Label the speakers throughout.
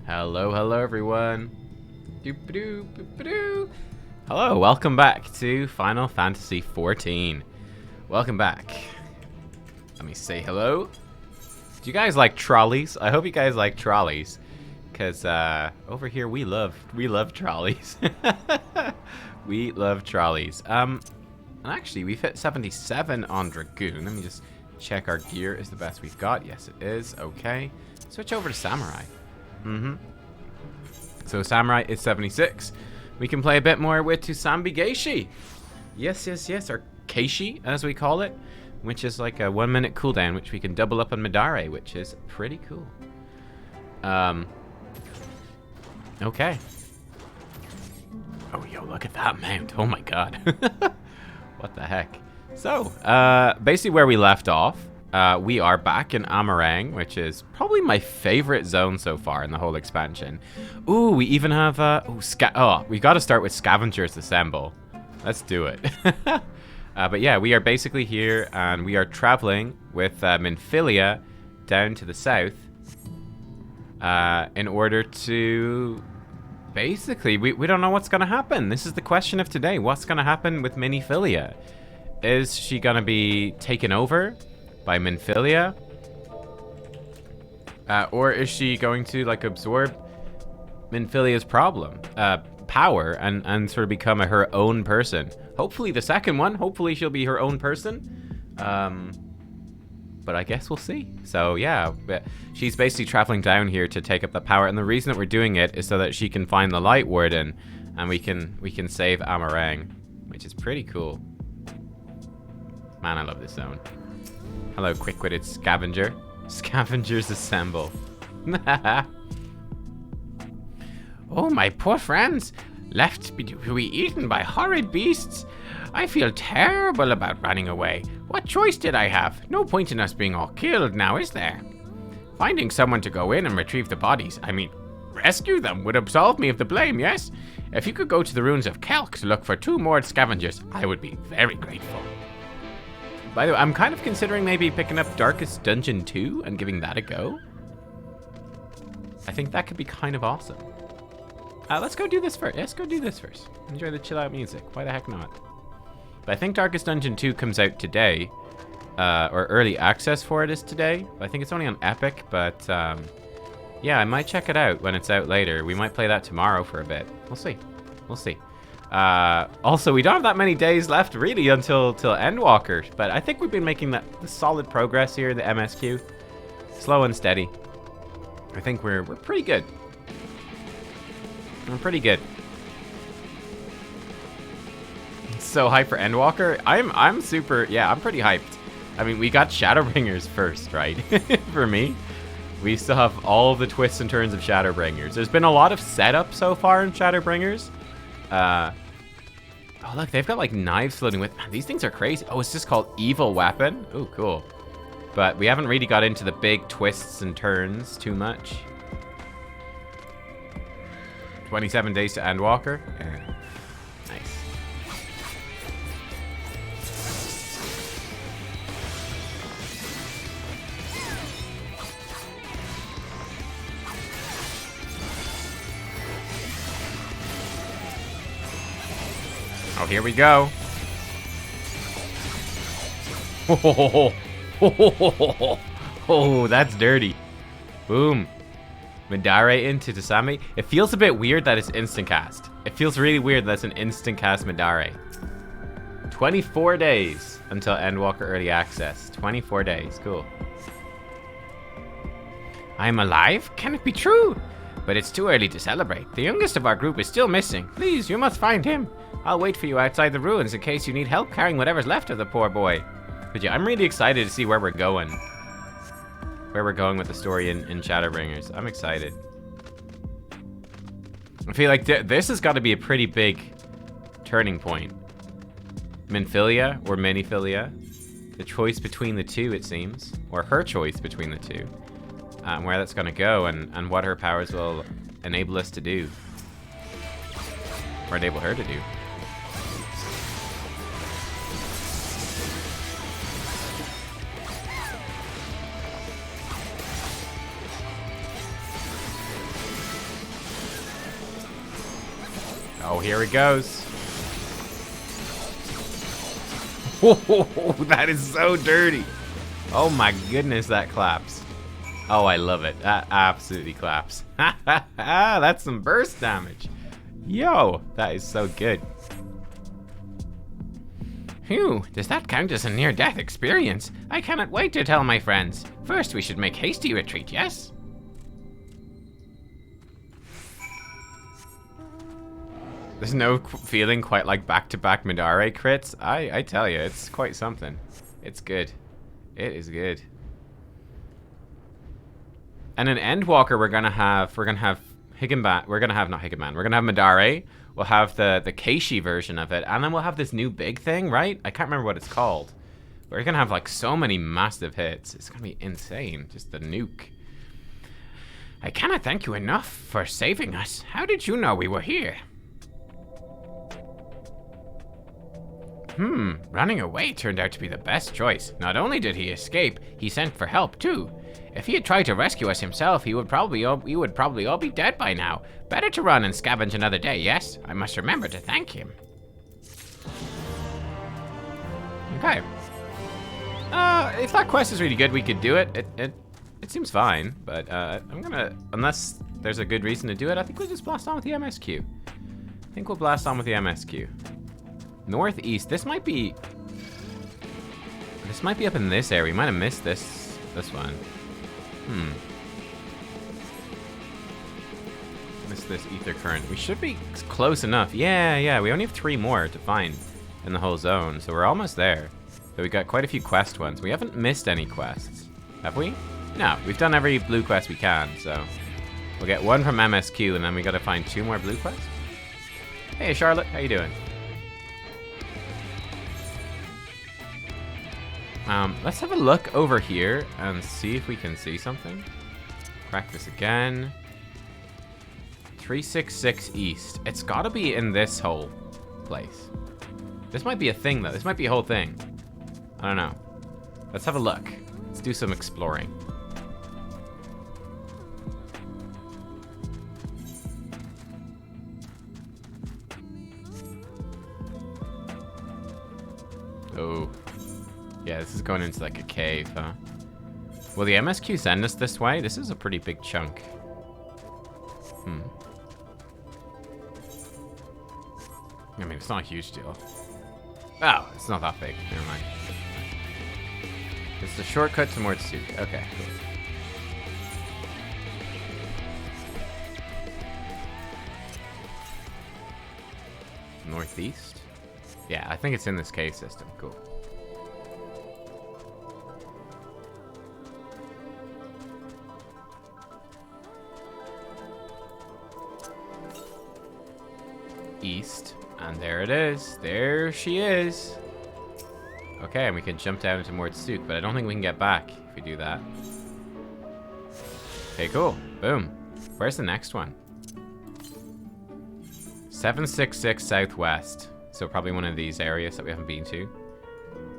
Speaker 1: Hello, hello everyone. Doop-a-doo. Hello, welcome back to Final Fantasy XIV. Welcome back. Let me say hello. Do you guys like trolleys? I hope you guys like trolleys, because over here we love trolleys. We love trolleys. And actually we've hit 77 on Dragoon. Let me just check our gear is the best we've got. Yes, it is. Okay. Switch over to Samurai. So Samurai is 76. We can play a bit more with Tusambi Geishi. Yes, or Keishi as we call it, which is like a 1 minute cooldown, which we can double up on Midare, which is pretty cool. Okay. Oh, yo, look at that mount. Oh my god. What the heck? So, basically where we left off, we are back in Amarang, which is probably my favorite zone so far in the whole expansion. Ooh, we even have, we gotta start with Scavengers Assemble. Let's do it. But yeah, we are basically here, and we are traveling with Minfilia down to the south in order to... Basically, we don't know what's gonna happen. This is the question of today. What's gonna happen with Minfilia? Is she gonna be taken over by Minfilia? Or is she going to like absorb Minfilia's power and sort of become her own person? Hopefully the second one. Hopefully she'll be her own person. But I guess we'll see. So yeah, she's basically traveling down here to take up the power, and the reason that we're doing it is so that she can find the Light Warden, and we can save Amarang, which is pretty cool. Man, I love this zone. Hello, quick-witted scavenger. Scavengers assemble. Oh, my poor friends, left to be eaten by horrid beasts. I feel terrible about running away. What choice did I have? No point in us being all killed now, is there? Finding someone to go in and retrieve the bodies, I mean, rescue them, would absolve me of the blame, yes? If you could go to the ruins of Kelk to look for 2 more scavengers, I would be very grateful. By the way, I'm kind of considering maybe picking up Darkest Dungeon 2 and giving that a go. I think that could be kind of awesome. Let's go do this first. Enjoy the chill out music. Why the heck not? But I think Darkest Dungeon 2 comes out today. Or early access for it is today. I think it's only on Epic, but yeah, I might check it out when it's out later. We might play that tomorrow for a bit. We'll see. Also, we don't have that many days left really until Endwalker, but I think we've been making the solid progress here in the MSQ. Slow and steady. I think we're pretty good. We're pretty good. So hyped for Endwalker. I'm super, yeah, I'm pretty hyped. I mean, we got Shadowbringers first, right? For me. We still have all the twists and turns of Shadowbringers. There's been a lot of setup so far in Shadowbringers. Oh look, they've got like knives floating with. Man, these things are crazy. Oh, it's just called Evil Weapon. Oh, cool. But we haven't really got into the big twists and turns too much. 27 days to Endwalker. Yeah. Nice. Oh, here we go. Oh, that's dirty. Boom. Midare into Tasami. It feels a bit weird that it's instant cast. It feels really weird that it's an instant cast Midare. 24 days until Endwalker Early Access. 24 days. Cool. I'm alive? Can it be true? But it's too early to celebrate. The youngest of our group is still missing. Please, you must find him. I'll wait for you outside the ruins in case you need help carrying whatever's left of the poor boy. But yeah, I'm really excited to see where we're going. Where we're going with the story in Shadowbringers. I'm excited. I feel like this has got to be a pretty big turning point. Minfilia or Miniphilia. The choice between the two, it seems. Or her choice between the two. And where that's going to go and what her powers will enable us to do. Or enable her to do. Oh, here it goes. Oh, that is so dirty. Oh my goodness, that claps. Oh, I love it. That absolutely claps. That's some burst damage. Yo, that is so good. Phew, does that count as a near-death experience? I cannot wait to tell my friends. First, we should make hasty retreat, yes? There's no feeling quite like back-to-back Midare crits. I tell you, it's quite something. It's good. It is good. And an Endwalker, we're gonna have Higginban. We're gonna have Midare. We'll have the Keishi version of it, and then we'll have this new big thing, right? I can't remember what it's called. We're gonna have like so many massive hits. It's gonna be insane. Just the nuke. I cannot thank you enough for saving us. How did you know we were here? Running away turned out to be the best choice. Not only did he escape, he sent for help too. If he had tried to rescue us himself, we would probably all be dead by now. Better to run and scavenge another day, yes? I must remember to thank him. Okay. If that quest is really good, we could do it. It seems fine, but I'm gonna, unless there's a good reason to do it, I think we'll just blast on with the MSQ. I think we'll blast on with the MSQ. Northeast, this might be up in this area. We might have missed this one. Missed this ether current. We should be close enough. Yeah, we only have 3 more to find in the whole zone, so we're almost there. So we got quite a few quest ones. We haven't missed any quests, have we? No, we've done every blue quest we can, so we'll get 1 from MSQ, and then we gotta find 2 more blue quests. Hey Charlotte, how you doing? Let's have a look over here and see if we can see something. Crack this again. 366 east. It's gotta be in this whole place. This might be a thing though. This might be a whole thing. I don't know. Let's have a look. Let's do some exploring. Oh. Yeah, this is going into like a cave, huh? Will the MSQ send us this way? This is a pretty big chunk. I mean, it's not a huge deal. Oh, it's not that big. Never mind. It's the shortcut to Mordsuke. Okay, cool. Northeast? Yeah, I think it's in this cave system. Cool. East, and there it is. There she is. Okay, and we can jump down into Mordsuke, but I don't think we can get back if we do that. Okay, cool. Boom. Where's the next one? 766 Southwest. So probably one of these areas that we haven't been to.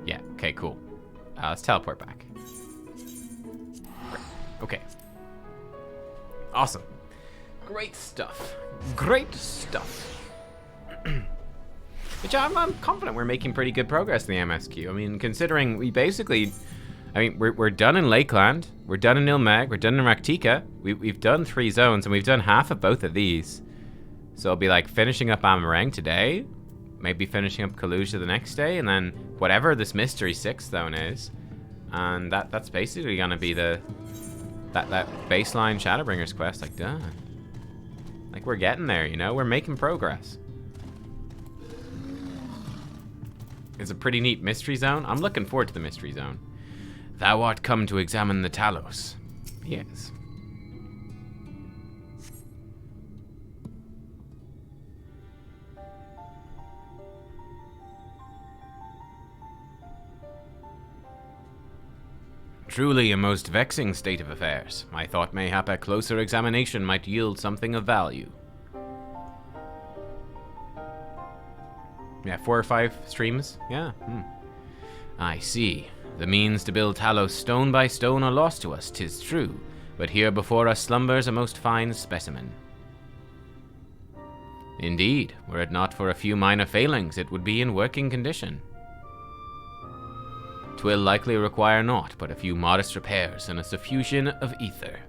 Speaker 1: Yeah, okay, cool. Let's teleport back. Okay. Awesome. Great stuff. Great stuff. Which I'm confident we're making pretty good progress in the MSQ. I mean, considering we basically, we're done in Lakeland, we're done in Ilmeg, we're done in Raktika. We've done 3 zones, and we've done half of both of these. So it'll be like finishing up Amarang today, maybe finishing up Kalusia the next day, and then whatever this Mystery 6th zone is. And that's basically gonna be that baseline Shadowbringers quest, like done. Like we're getting there, you know? We're making progress. It's a pretty neat mystery zone. I'm looking forward to the mystery zone. Thou art come to examine the Talos. Yes. Truly a most vexing state of affairs. I thought mayhap a closer examination might yield something of value. Yeah, 4 or 5 streams. Yeah. I see. The means to build Talos stone by stone are lost to us, 'tis true, but here before us slumbers a most fine specimen. Indeed, were it not for a few minor failings, it would be in working condition. 'Twill likely require naught but a few modest repairs and a suffusion of ether.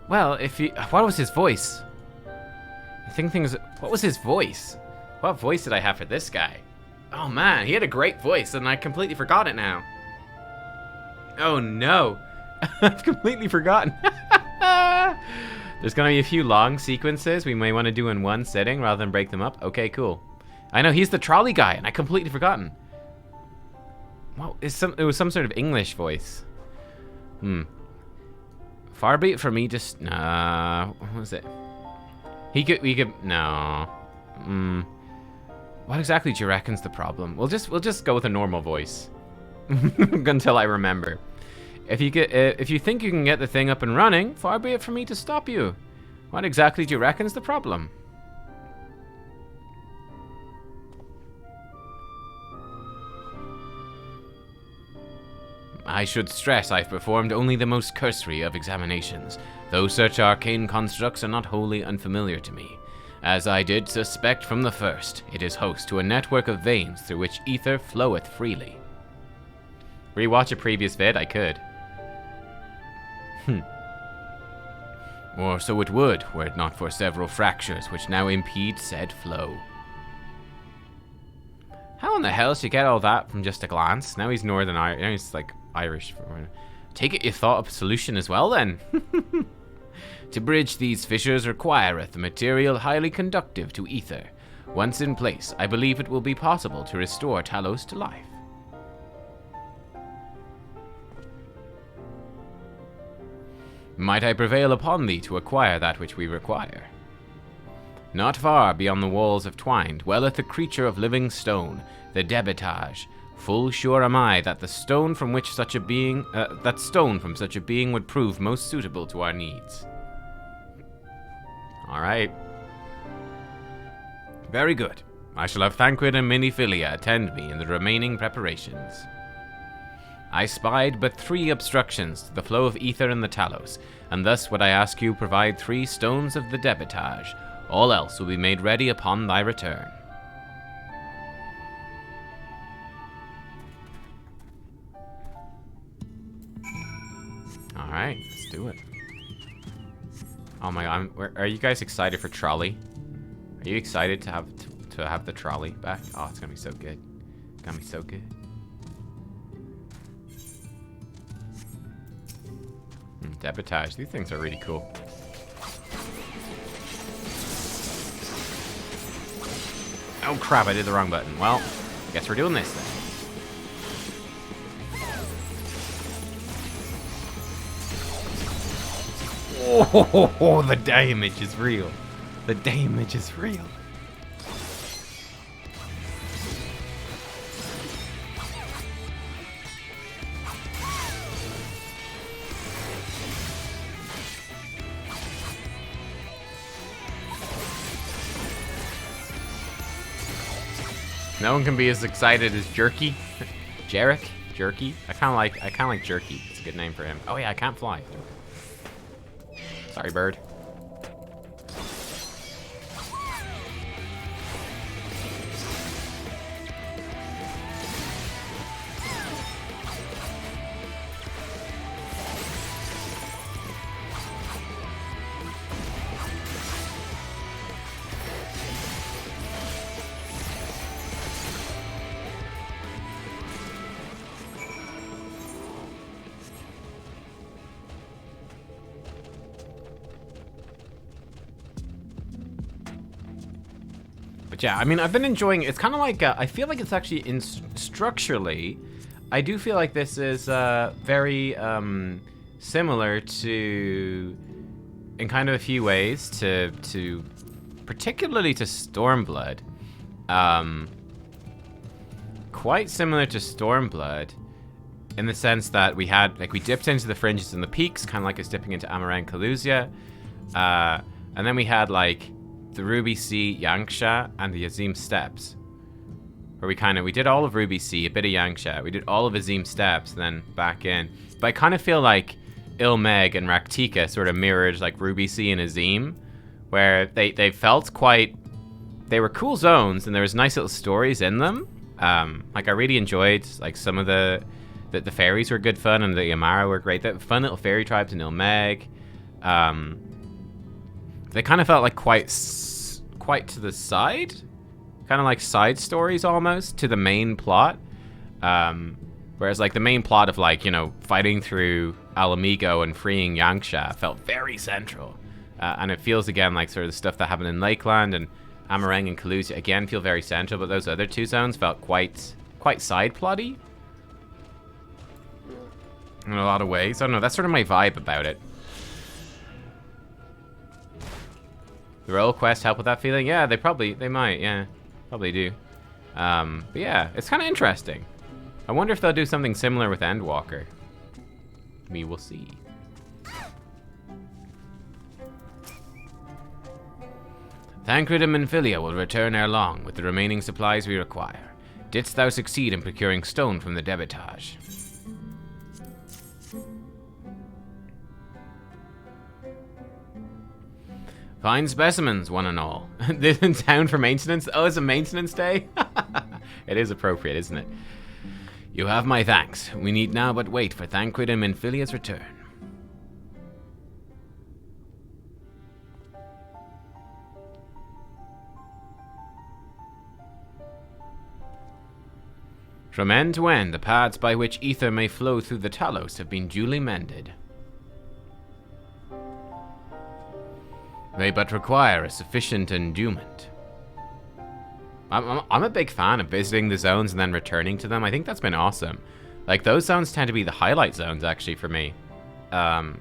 Speaker 1: Well, what was his voice? I think what was his voice? What voice did I have for this guy? Oh man, he had a great voice and I completely forgot it now. Oh no, I've completely forgotten. There's gonna be a few long sequences we may want to do in one sitting rather than break them up. Okay, cool. I know, he's the trolley guy and I completely forgotten. Well, it was some sort of English voice. Far be it for me to what was it? We could no. What exactly do you reckon's the problem? We'll just go with a normal voice until I remember. If you think you can get the thing up and running, far be it for me to stop you. What exactly do you reckon's the problem? I should stress I've performed only the most cursory of examinations, though such arcane constructs are not wholly unfamiliar to me. As I did suspect from the first, it is host to a network of veins through which ether floweth freely. Rewatch a previous vid? I could. Or so it would, were it not for several fractures which now impede said flow. How in the hell did you get all that from just a glance? Now he's Northern Irish. Now he's like Irish. Take it you thought of a solution as well then. To bridge these fissures requireth a material highly conductive to ether. Once in place, I believe it will be possible to restore Talos to life. Might I prevail upon thee to acquire that which we require? Not far beyond the walls of Twine dwelleth a creature of living stone, the Debitage. Full sure am I that the stone from which such a being, would prove most suitable to our needs. All right. Very good. I shall have Thancred and Miniphilia attend me in the remaining preparations. I spied but 3 obstructions to the flow of ether in the Talos, and thus would I ask you provide 3 stones of the Debitage. All else will be made ready upon thy return. Alright, let's do it. Oh my god, are you guys excited for trolley? Are you excited to have the trolley back? Oh, it's gonna be so good. It's gonna be so good. Debitage, these things are really cool. Oh crap, I did the wrong button. Well, I guess we're doing this then. Oh, the damage is real. The damage is real. No one can be as excited as Jerky. Jarek? Jerky? I kinda like Jerky. It's a good name for him. Oh yeah, I can't fly. Sorry, bird. But yeah, I mean, I've been enjoying it. It's kind of like, I feel like it's actually, structurally, I do feel like this is very similar to, in kind of a few ways, to particularly to Stormblood. Quite similar to Stormblood, in the sense that we dipped into the fringes and the peaks, kind of like us dipping into Amaran Kalusia. And then we had, like, the Ruby Sea, Yanksha, and the Azim Steppes. Where we did all of Ruby Sea, a bit of Yanksha, we did all of Azim Steppes, then back in. But I kind of feel like Ilmeg and Raktika sort of mirrored like Ruby Sea and Azim, where they felt quite... They were cool zones, and there was nice little stories in them. Like, I really enjoyed, like, some of the fairies were good fun, and the Yamara were great. The fun little fairy tribes in Ilmeg. They kind of felt like quite to the side. Kind of like side stories, almost, to the main plot. Whereas, like, the main plot of, like, you know, fighting through Alamigo and freeing Yanxia felt very central. And it feels, again, like sort of the stuff that happened in Lakeland and Amarang and Kalusia, again, feel very central, but those other two zones felt quite side plotty in a lot of ways. I don't know, that's sort of my vibe about it. The role quest help with that feeling? Yeah, they might, yeah. Probably do. But yeah, it's kind of interesting. I wonder if they'll do something similar with Endwalker. We will see. Thancred and Minfilia will return ere long with the remaining supplies we require. Didst thou succeed in procuring stone from the debitage? Fine specimens, one and all. This in town for maintenance? Oh, it's a maintenance day? It is appropriate, isn't it? You have my thanks. We need now but wait for Thancred and Minfilia's return. From end to end, the paths by which ether may flow through the Talos have been duly mended. They but require a sufficient endowment. I'm a big fan of visiting the zones and then returning to them. I think that's been awesome. Like, those zones tend to be the highlight zones, actually, for me. I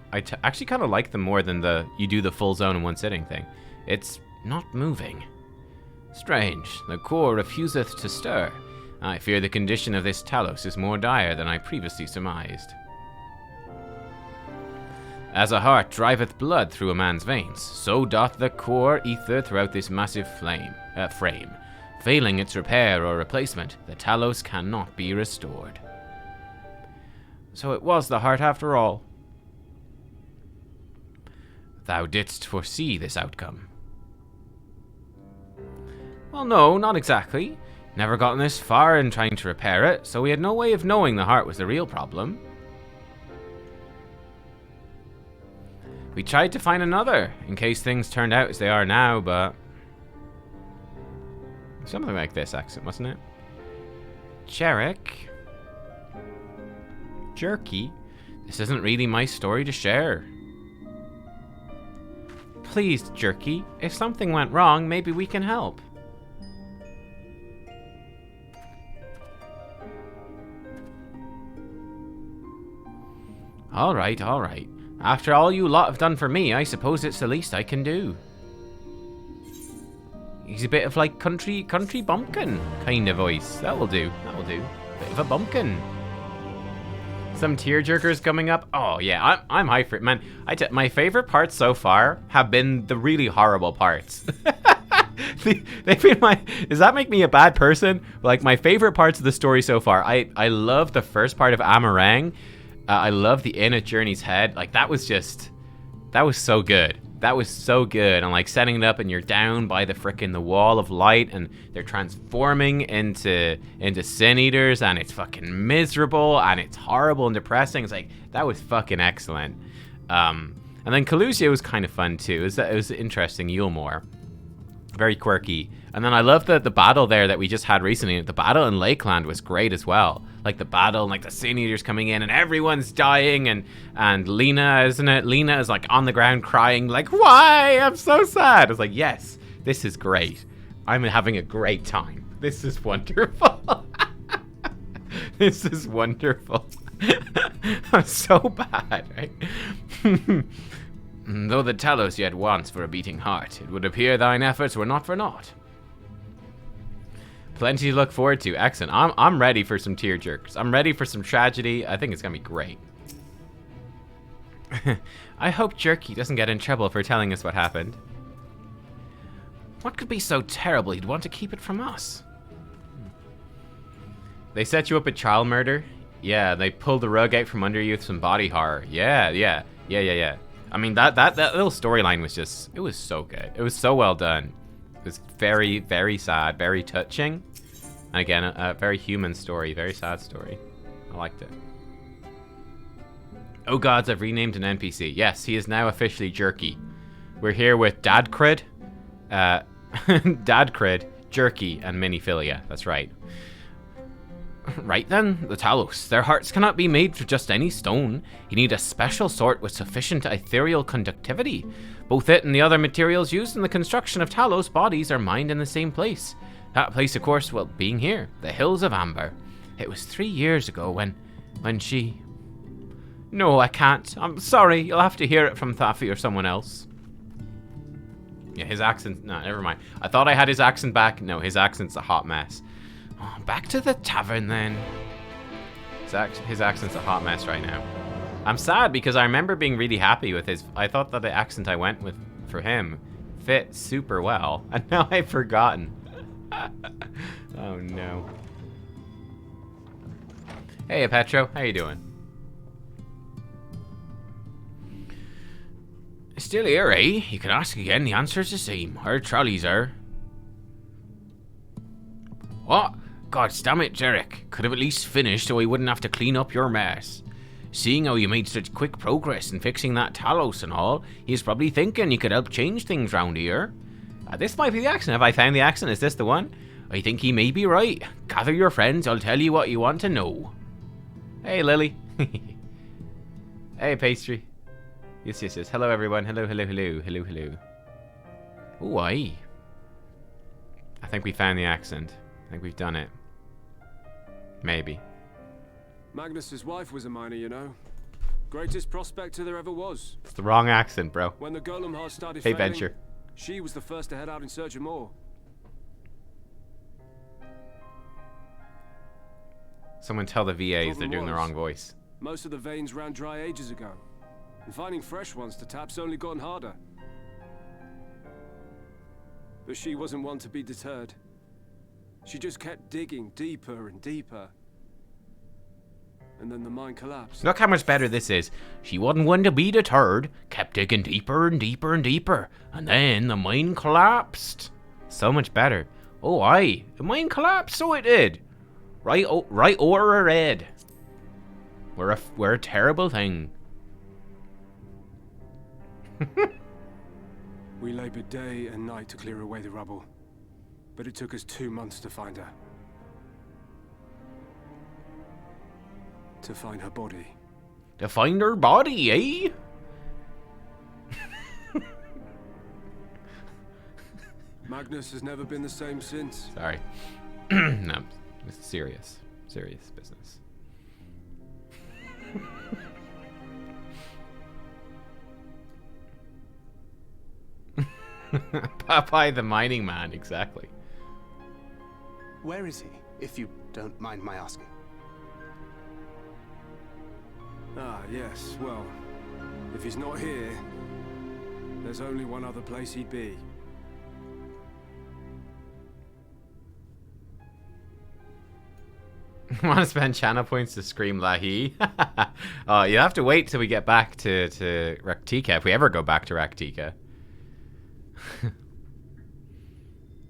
Speaker 1: actually kind of like them more than you do the full zone in one sitting thing. It's not moving. Strange, the core refuseth to stir. I fear the condition of this Talos is more dire than I previously surmised. As a heart driveth blood through a man's veins, so doth the core ether throughout this massive frame. Failing its repair or replacement, the Talos cannot be restored. So it was the heart after all. Thou didst foresee this outcome. Well, no, not exactly. Never gotten this far in trying to repair it, so we had no way of knowing the heart was the real problem. We tried to find another, in case things turned out as they are now, but... Something like this accent, wasn't it? Jarek? Jerky? This isn't really my story to share. Please, Jerky, if something went wrong, maybe we can help. Alright, alright. After all you lot have done for me, I suppose it's the least I can do. He's a bit of like country bumpkin kind of voice. That'll do, that'll do. Bit of a bumpkin. Some tearjerkers coming up. Oh yeah, I'm hyped for it, man. My favorite parts so far have been the really horrible parts. They've been does that make me a bad person? Like, my favorite parts of the story so far. I love the first part of Amarang. I love the inn at Journey's Head. Like, that was so good. That was so good. And like setting it up, and you're down by the wall of light, and they're transforming into sin eaters, and it's fucking miserable, and it's horrible and depressing. It's like, that was fucking excellent. And then Kalusia was kind of fun too. It was interesting. Yulmore, very quirky. And then I love the battle there that we just had recently. The battle in Lakeland was great as well. Like the battle, and like the Sin Eaters coming in, and everyone's dying, and Lena, isn't it? Lena is like on the ground crying, like, why? I'm so sad. It's like, yes, this is great. I'm having a great time. This is wonderful. This is wonderful. I'm so bad, right? Though the Talos yet wants for a beating heart, it would appear thine efforts were not for naught. Plenty to look forward to. Excellent. I'm ready for some tearjerkers. I'm ready for some tragedy. I think it's gonna be great. I hope Jerky doesn't get in trouble for telling us what happened. What could be so terrible he'd want to keep it from us? They set you up at child murder? Yeah, they pulled the rug out from under you with some body horror. Yeah. I mean, that little storyline was just, it was so good. It was so well done. It was very, very sad, very touching. And again, a very human story, very sad story. I liked it. Oh gods, I've renamed an NPC. Yes, he is now officially Jerky. We're here with Dadcrid, Dadcrid, Jerky, and Miniphilia. That's right. Right then, the Talos. Their hearts cannot be made for just any stone. You need a special sort with sufficient ethereal conductivity. Both it and the other materials used in the construction of Talos bodies are mined in the same place. That place, of course, well, being here, the Hills of Amber. It was 3 years ago when she... No, I can't. I'm sorry. You'll have to hear it from Thafi or someone else. Yeah, his accent... No, never mind. I thought I had his accent back. No, his accent's a hot mess. Oh, back to the tavern, then. His accent's a hot mess right now. I'm sad because I remember being really happy with his... I thought that the accent I went with for him fit super well. And now I've forgotten. Oh, no. Hey, Petro. How you doing? Still here, eh? You can ask again. The answer's the same. Our trolleys are... What? God damn it, Jarek. Could have at least finished so we wouldn't have to clean up your mess. Seeing how you made such quick progress in fixing that Talos and all, he's probably thinking you could help change things round here. This might be the accent. Have I found the accent? Is this the one? I think he may be right. Gather your friends. I'll tell you what you want to know. Hey, Lily. Hey, Pastry. Yes. Hello, everyone. Hello. Oh, aye. I think we found the accent. I think we've done it. Maybe.
Speaker 2: Magnus's wife was a miner, you know. Greatest prospector there ever was.
Speaker 1: It's the wrong accent, bro.
Speaker 2: When the golem heart started
Speaker 1: hey,
Speaker 2: failing,
Speaker 1: Venture.
Speaker 2: she was the first to head out in search of more.
Speaker 1: Someone tell the VAs they're doing the wrong voice.
Speaker 2: Most of the veins ran dry ages ago. And finding fresh ones to tap's only gotten harder. But she wasn't one to be deterred. She just kept digging deeper and deeper. And then the mine collapsed.
Speaker 1: Look how much better this is. She wasn't one to be deterred, kept digging deeper and deeper and deeper, and then the mine collapsed. So much better. Oh, aye. The mine collapsed, so it did. Right over her head. We're a terrible thing.
Speaker 2: We labored day and night to clear away the rubble. But it took us 2 months to find her. To find her body.
Speaker 1: To find her body, eh?
Speaker 2: Magnus has never been the same since.
Speaker 1: Sorry. No, it's serious business. Popeye the mining man, exactly.
Speaker 3: Where is he, if you don't mind my asking?
Speaker 2: Ah, yes, well, if he's not here, there's only one other place he'd be.
Speaker 1: Want to spend channel points to scream Lahi? Oh, you have to wait till we get back to Raktika, if we ever go back to Raktika.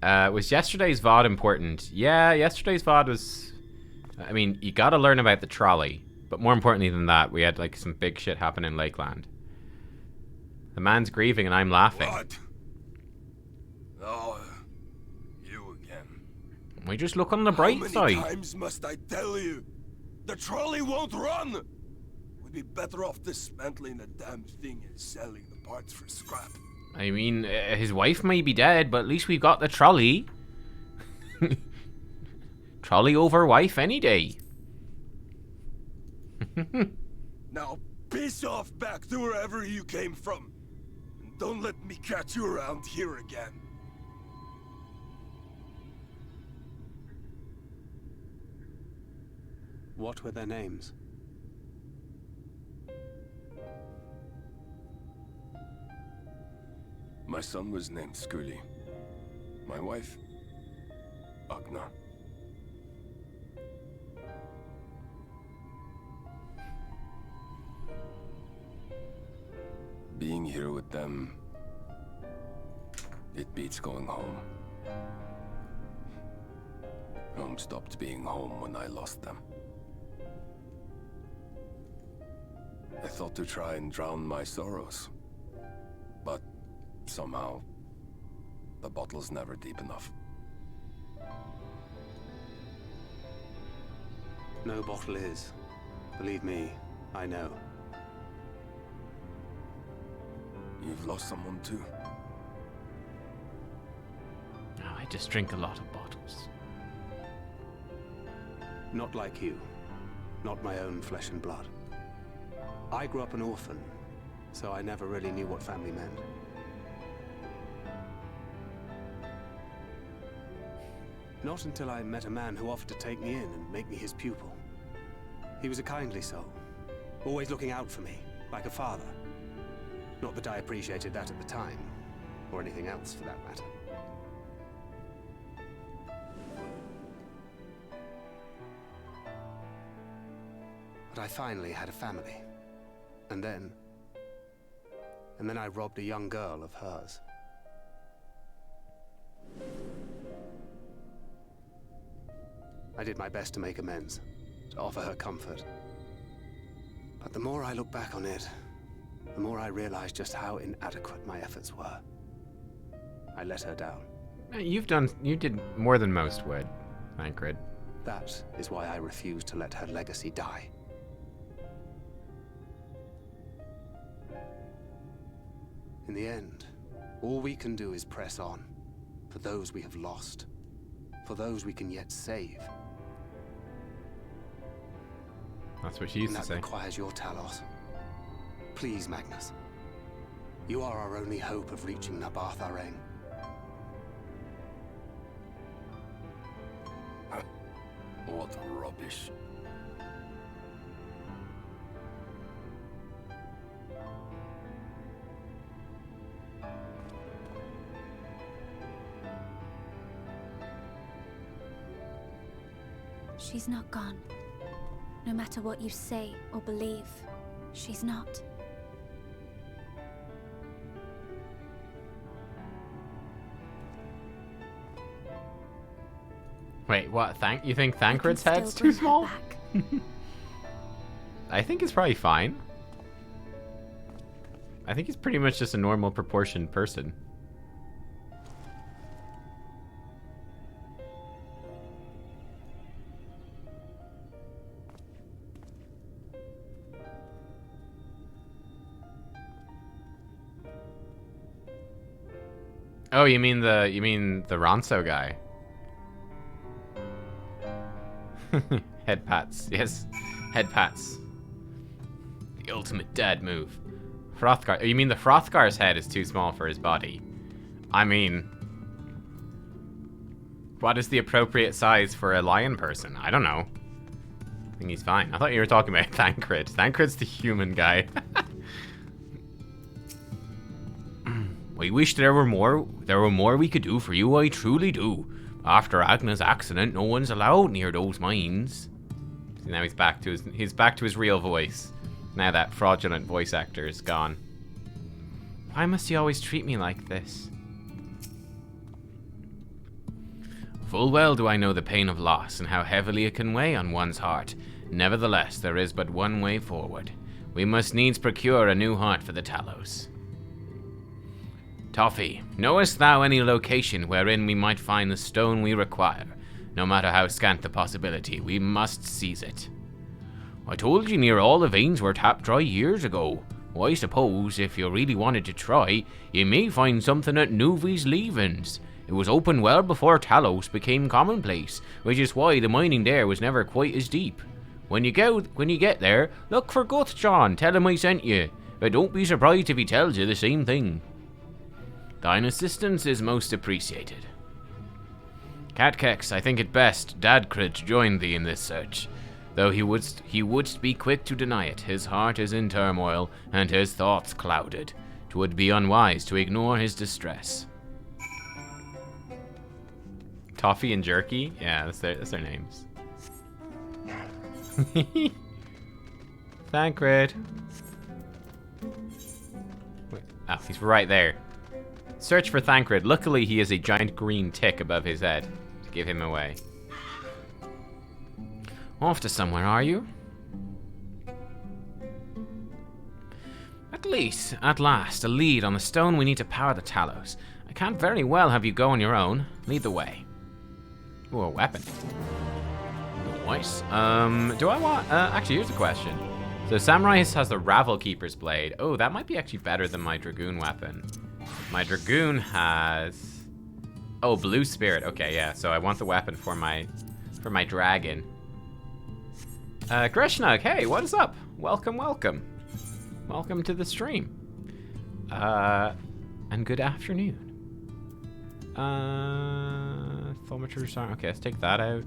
Speaker 1: Was yesterday's VOD important? Yeah, yesterday's VOD was... I mean, you gotta learn about the trolley. But more importantly than that, we had like some big shit happen in Lakeland. The man's grieving and I'm laughing.
Speaker 4: What? Oh, you again.
Speaker 1: We just look on the bright side.
Speaker 4: How many times must I tell you? The trolley won't run! We'd be better off dismantling the damn thing and selling the parts for scrap.
Speaker 1: I mean, his wife may be dead, but at least we've got the trolley. Trolley over wife any day.
Speaker 4: Now piss off back to wherever you came from. And don't let me catch you around here again.
Speaker 3: What were their names?
Speaker 4: My son was named Skuli. My wife, Agna. here with them, it beats going home. Home stopped being home when I lost them. I thought to try and drown my sorrows, but somehow the bottle's never deep enough.
Speaker 3: No bottle is. Believe me, I know.
Speaker 4: You've lost someone too.
Speaker 1: Oh, I just drink a lot of bottles.
Speaker 3: Not like you. Not my own flesh and blood. I grew up an orphan, so I never really knew what family meant. Not until I met a man who offered to take me in and make me his pupil. He was a kindly soul, always looking out for me, like a father. Not that I appreciated that at the time, or anything else for that matter. But I finally had a family. And then I robbed a young girl of hers. I did my best to make amends, to offer her comfort. But the more I look back on it, the more I realize just how inadequate my efforts were. I let her down.
Speaker 1: You did more than most would, Thancred.
Speaker 3: That is why I refuse to let her legacy die. In the end, all we can do is press on, for those we have lost, for those we can yet save.
Speaker 1: That's what she used
Speaker 3: And
Speaker 1: to
Speaker 3: that
Speaker 1: say.
Speaker 3: requires your Talos. Please, Magnus. You are our only hope of reaching Nabarth Areng.
Speaker 4: What rubbish.
Speaker 5: She's not gone. No matter what you say or believe, she's not.
Speaker 1: Wait, what? You think
Speaker 5: I can
Speaker 1: Thancred's
Speaker 5: still
Speaker 1: head's too
Speaker 5: bring her
Speaker 1: small?
Speaker 5: back.
Speaker 1: I think it's probably fine. I think he's pretty much just a normal proportioned person. Oh, you mean the Ronso guy? Head pats, yes, head pats. The ultimate dad move. Hrothgar. Oh, you mean the Hrothgar's head is too small for his body? I mean, what is the appropriate size for a lion person? I don't know. I think he's fine. I thought you were talking about Thancred. Thancred's the human guy. I wish there were more we could do for you, I truly do. After Agna's accident, no one's allowed near those mines. See, now he's back to his real voice. Now that fraudulent voice actor is gone. Why must he always treat me like this? Full well do I know the pain of loss and how heavily it can weigh on one's heart. Nevertheless, there is but one way forward. We must needs procure a new heart for the Talos. Toffee, knowest thou any location wherein we might find the stone we require? No matter how scant the possibility, we must seize it. I told you near all the veins were tapped dry years ago. Well, I suppose, if you really wanted to try, you may find something at Nuvi's leavings. It was open well before Talos became commonplace, which is why the mining there was never quite as deep. When you get there, look for Guthjon, tell him I sent you. But don't be surprised if he tells you the same thing. Thine assistance is most appreciated. Nubkeks, I think it best Dadcred join thee in this search. Though he would be quick to deny it, his heart is in turmoil, and his thoughts clouded. 'Twould be unwise to ignore his distress. Toffee and Jerky? Yeah, that's their names. Thancred. Wait, Oh, he's right there. Search for Thancred. Luckily, he has a giant green tick above his head to give him away. Off to somewhere, are you? At least, at last, a lead on the stone we need to power the Talos. I can't very well have you go on your own. Lead the way. Ooh, a weapon. Nice. Do I want... actually, here's a question. So Samurai has the Ravel Keeper's Blade. Oh, that might be actually better than my Dragoon weapon. My Dragoon has... Oh, Blue Spirit. Okay, yeah. So I want the weapon for my dragon. Greshnug, hey, what is up? Welcome, welcome. Welcome to the stream. And good afternoon. Thaumaturge arm. Okay, let's take that out.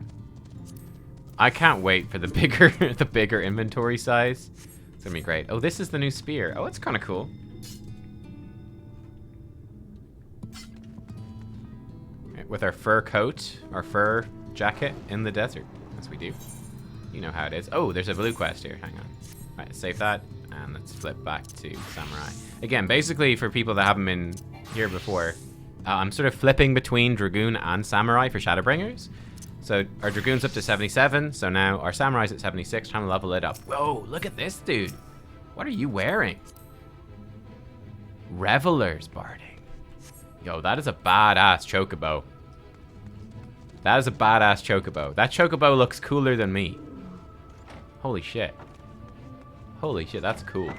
Speaker 1: I can't wait for the bigger inventory size. It's gonna be great. Oh, this is the new spear. Oh, it's kind of cool. Right, with our fur coat, our fur jacket in the desert, as we do. You know how it is. Oh, there's a blue quest here. Hang on. Right, save that, and let's flip back to Samurai. Again, basically, for people that haven't been here before, I'm sort of flipping between Dragoon and Samurai for Shadowbringers. So our Dragoon's up to 77, so now our Samurai's at 76, trying to level it up. Whoa, look at this, dude. What are you wearing? Revelers barding. Yo, that is a badass chocobo. That is a badass chocobo. That chocobo looks cooler than me. Holy shit. Holy shit, that's cool.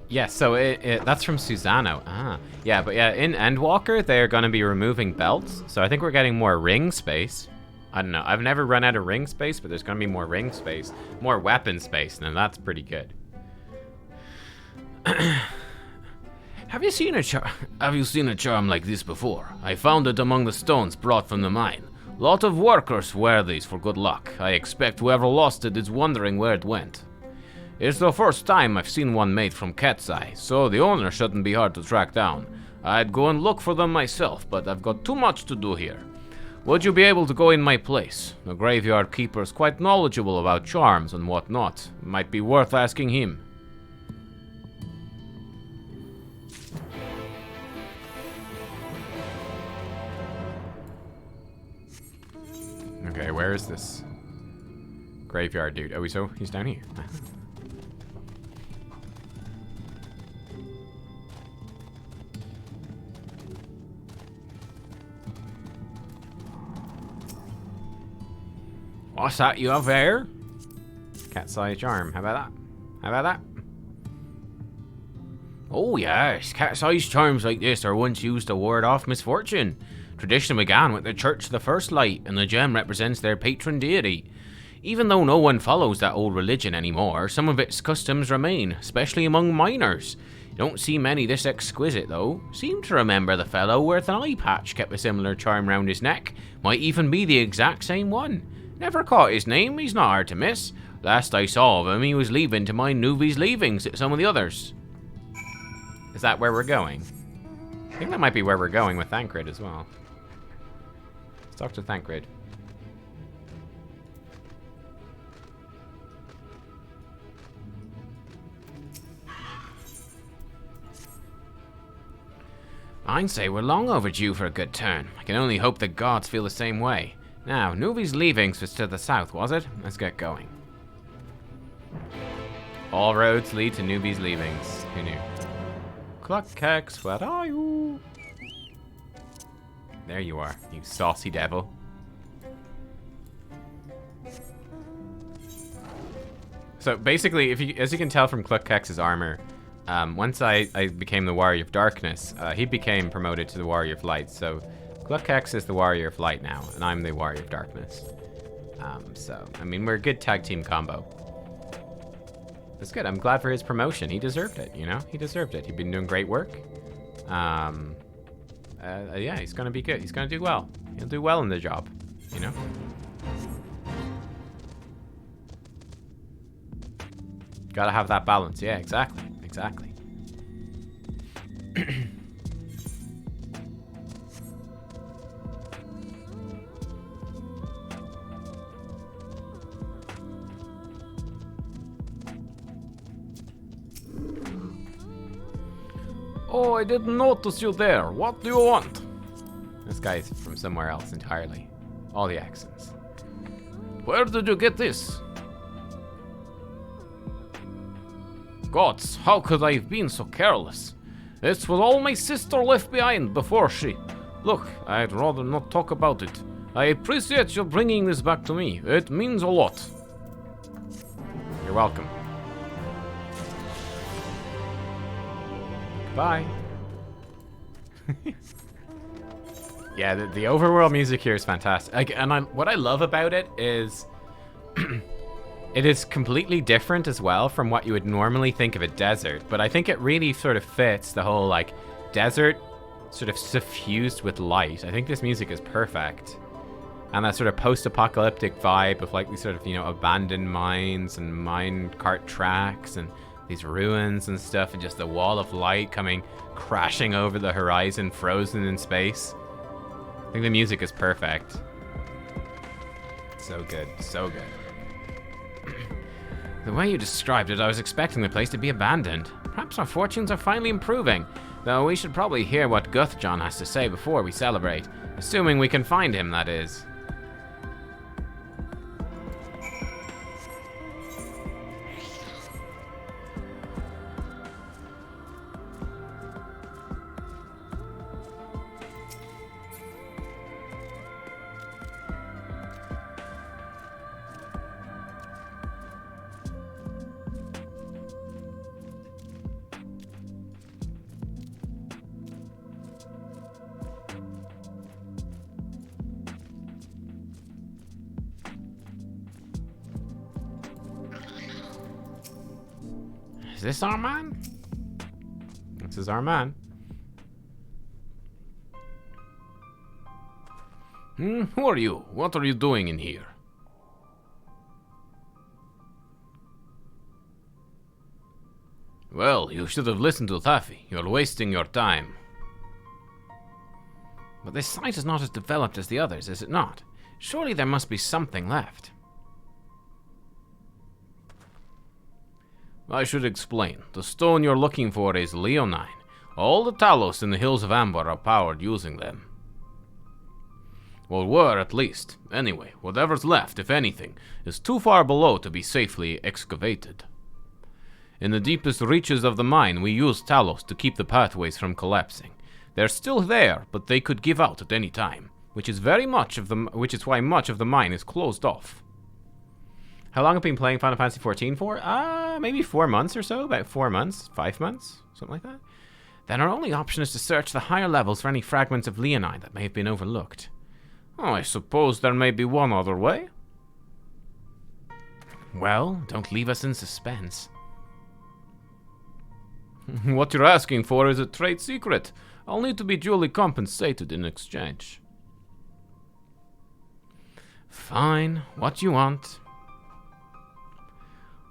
Speaker 1: Yeah, so that's from Susano. Ah, yeah, but yeah, in Endwalker, they're going to be removing belts. So I think we're getting more ring space. I don't know. I've never run out of ring space, but there's going to be more ring space. More weapon space, and that's pretty good. Have you seen a charm like this before? I found it among the stones brought from the mine. Lot of workers wear these for good luck. I expect whoever lost it is wondering where it went. It's the first time I've seen one made from cat's eye, so the owner shouldn't be hard to track down. I'd go and look for them myself, but I've got too much to do here. Would you be able to go in my place? The graveyard keeper's quite knowledgeable about charms and whatnot. Might be worth asking him. Okay, where is this graveyard dude? Oh, he's down here. What's that you have there? Cat-sized charm. How about that? How about that? Oh yes, cat-sized charms like this are once used to ward off misfortune. Tradition began with the Church of the First Light, and the gem represents their patron deity. Even though no one follows that old religion anymore, some of its customs remain, especially among miners. You don't see many this exquisite, though. Seem to remember the fellow with an eye patch kept a similar charm round his neck. Might even be the exact same one. Never caught his name, he's not hard to miss. Last I saw of him, he was leaving to mine Nuvi's leavings at some of the others. Is that where we're going? I think that might be where we're going with Thancred as well. Let's talk to Thancred. I'd say we're long overdue for a good turn. I can only hope the gods feel the same way. Now, Nuvi's leavings was to the south, was it? Let's get going. All roads lead to Nuvi's leavings. Who knew? Nubkeks, where are you? There you are, you saucy devil. So basically, as you can tell from Nubkeks' armor, once I became the Warrior of Darkness, he became promoted to the Warrior of Light. So Nubkeks is the Warrior of Light now, and I'm the Warrior of Darkness. So, I mean, we're a good tag team combo. That's good. I'm glad for his promotion. He deserved it, you know? He deserved it. He'd been doing great work. Yeah, he's gonna be good. He's gonna do well. He'll do well in the job, you know? Gotta have that balance. Yeah, exactly. Exactly. Oh, I didn't notice you there. What do you want? This guy's from somewhere else entirely. All the accents. Where did you get this? Gods, how could I have been so careless? This was all my sister left behind before she... Look, I'd rather not talk about it. I appreciate you bringing this back to me. It means a lot. You're welcome. Bye. Yeah, the overworld music here is fantastic. What I love about it is it is completely different as well from what you would normally think of a desert, but I think it really sort of fits the whole like desert sort of suffused with light. I think this music is perfect. And that sort of post-apocalyptic vibe of like these sort of, you know, abandoned mines and mine cart tracks and these ruins and stuff, and just the wall of light coming crashing over the horizon, frozen in space. I think the music is perfect. So good, so good. The way you described it, I was expecting the place to be abandoned. Perhaps our fortunes are finally improving, though we should probably hear what Guthjohn has to say before we celebrate. Assuming we can find him, that is. Is this our man? This is our man. Who are you? What are you doing in here? Well, you should have listened to Taffy. You're wasting your time. But this site is not as developed as the others, is it not? Surely there must be something left. I should explain. The stone you're looking for is leonine. All the Talos in the Hills of Amber are powered using them. Well, were at least. Anyway, whatever's left, if anything, is too far below to be safely excavated. In the deepest reaches of the mine, we use Talos to keep the pathways from collapsing. They're still there, but they could give out at any time, which is why much of the mine is closed off. How long have you been playing Final Fantasy XIV for? Maybe 4 months or so, about 4 months, 5 months, something like that. Then our only option is to search the higher levels for any fragments of leonine that may have been overlooked. Oh, I suppose there may be one other way. Well, don't leave us in suspense. What you're asking for is a trade secret. I'll need to be duly compensated in exchange. Fine, what you want.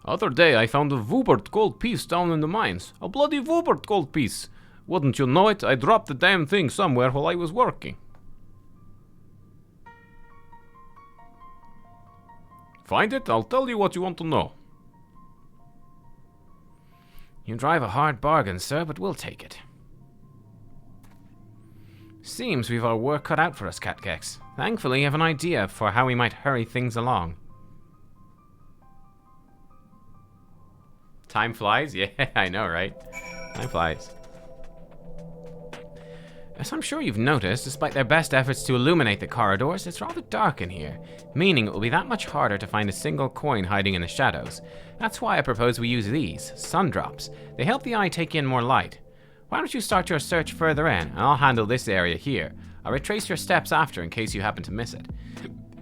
Speaker 1: Other day I found a Wubert gold piece down in the mines. A bloody Wubert gold piece. Wouldn't you know it, I dropped the damn thing somewhere while I was working. Find it, I'll tell you what you want to know. You drive a hard bargain, sir, but we'll take it. Seems we've our work cut out for us, Nubkeks. Thankfully, you have an idea for how we might hurry things along. Time flies? Yeah, I know, right? Time flies. As I'm sure you've noticed, despite their best efforts to illuminate the corridors, it's rather dark in here, meaning it will be that much harder to find a single coin hiding in the shadows. That's why I propose we use these, sun drops. They help the eye take in more light. Why don't you start your search further in, and I'll handle this area here. I'll retrace your steps after in case you happen to miss it.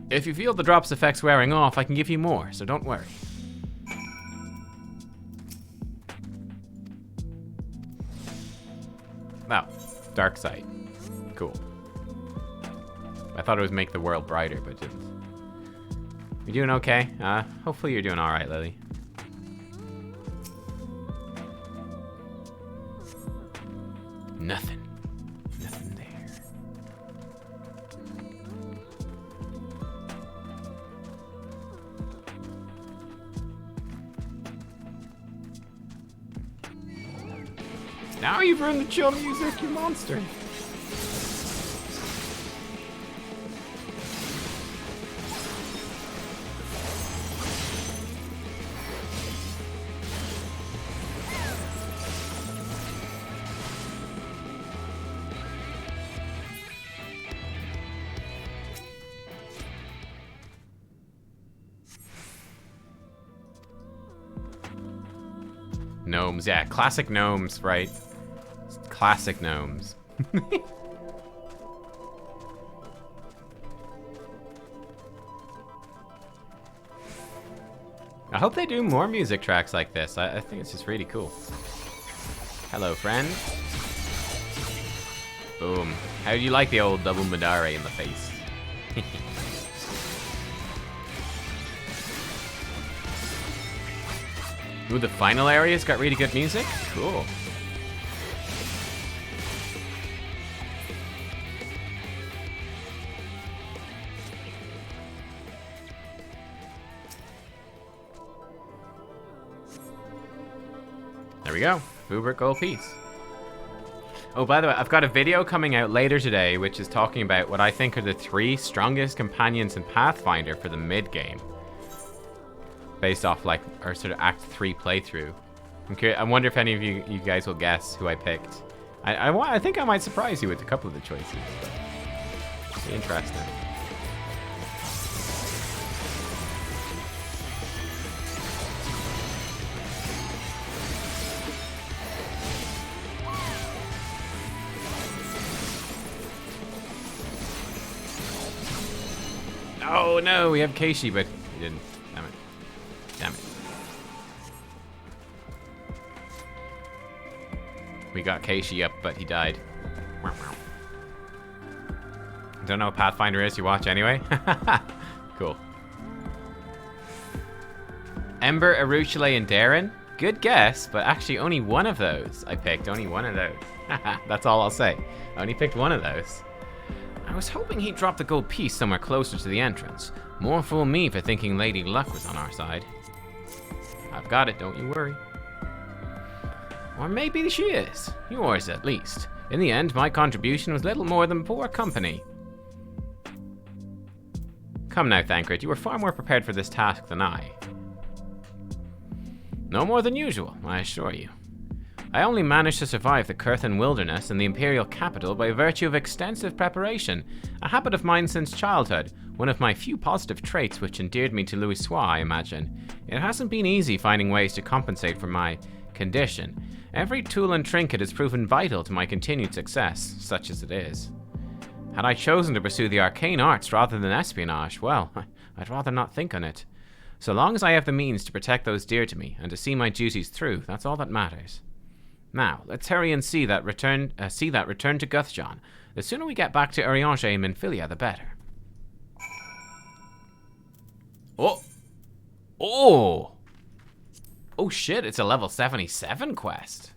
Speaker 1: If you feel the drop's effects wearing off, I can give you more, so don't worry. Oh, dark side. Cool. I thought it would make the world brighter, but it didn't. You doing okay? Hopefully you're doing alright, Lily. Nothing. Nothing there. Now you've ruined the chill music, you monster. Gnomes, yeah, classic gnomes, right? Classic gnomes. I hope they do more music tracks like this. I think it's just really cool. Hello, friend. Boom. How do you like the old double Madare in the face? Ooh, the final area's got really good music? Cool. There we go. Uber gold piece. Oh, by the way, I've got a video coming out later today which is talking about what I think are the 3 strongest companions in Pathfinder for the mid-game. Based off, like, our sort of Act 3 playthrough. I'm curious, I wonder if any of you guys will guess who I picked. I think I might surprise you with a couple of the choices. But be interesting. Oh no, we have Keishi, but he didn't. Damn it. Damn it. We got Keishi up, but he died. Don't know what Pathfinder is, you watch anyway? Cool. Ember, Aruchile, and Darren? Good guess, but actually only one of those I picked. Only one of those. That's all I'll say. I only picked one of those. I was hoping he'd drop the gold piece somewhere closer to the entrance. More fool me for thinking Lady Luck was on our side. I've got it, don't you worry. Or maybe she is. Yours, at least. In the end, my contribution was little more than poor company. Come now, Thancred, you were far more prepared for this task than I. No more than usual, I assure you. I only managed to survive the Curthan wilderness and the Imperial capital by virtue of extensive preparation, a habit of mine since childhood, one of my few positive traits which endeared me to Louisoix, I imagine. It hasn't been easy finding ways to compensate for my condition. Every tool and trinket has proven vital to my continued success, such as it is. Had I chosen to pursue the arcane arts rather than espionage, well, I'd rather not think on it. So long as I have the means to protect those dear to me and to see my duties through, that's all that matters. Now, let's hurry and see that return to Guthjon. The sooner we get back to Urianger and Minfilia, the better. Oh! Oh! Oh shit, it's a level 77 quest.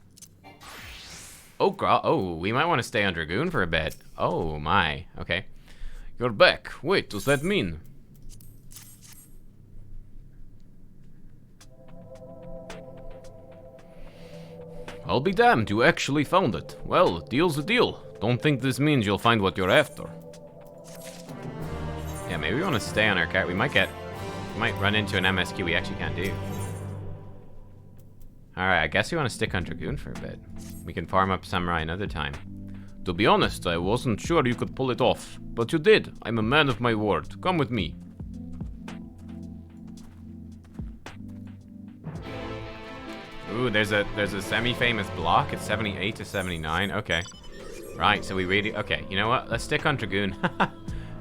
Speaker 1: Oh, we might want to stay on Dragoon for a bit. Oh my, okay. You're back. Wait, does that mean? I'll be damned, you actually found it. Well, deal's a deal. Don't think this means you'll find what you're after. Yeah, maybe we want to stay on our cart. We might run into an MSQ we actually can't do. Alright, I guess we want to stick on Dragoon for a bit. We can farm up Samurai another time. To be honest, I wasn't sure you could pull it off. But you did. I'm a man of my word. Come with me. Ooh, there's a semi-famous block. It's 78 to 79. Okay. Right, so we really... Okay, you know what? Let's stick on Dragoon.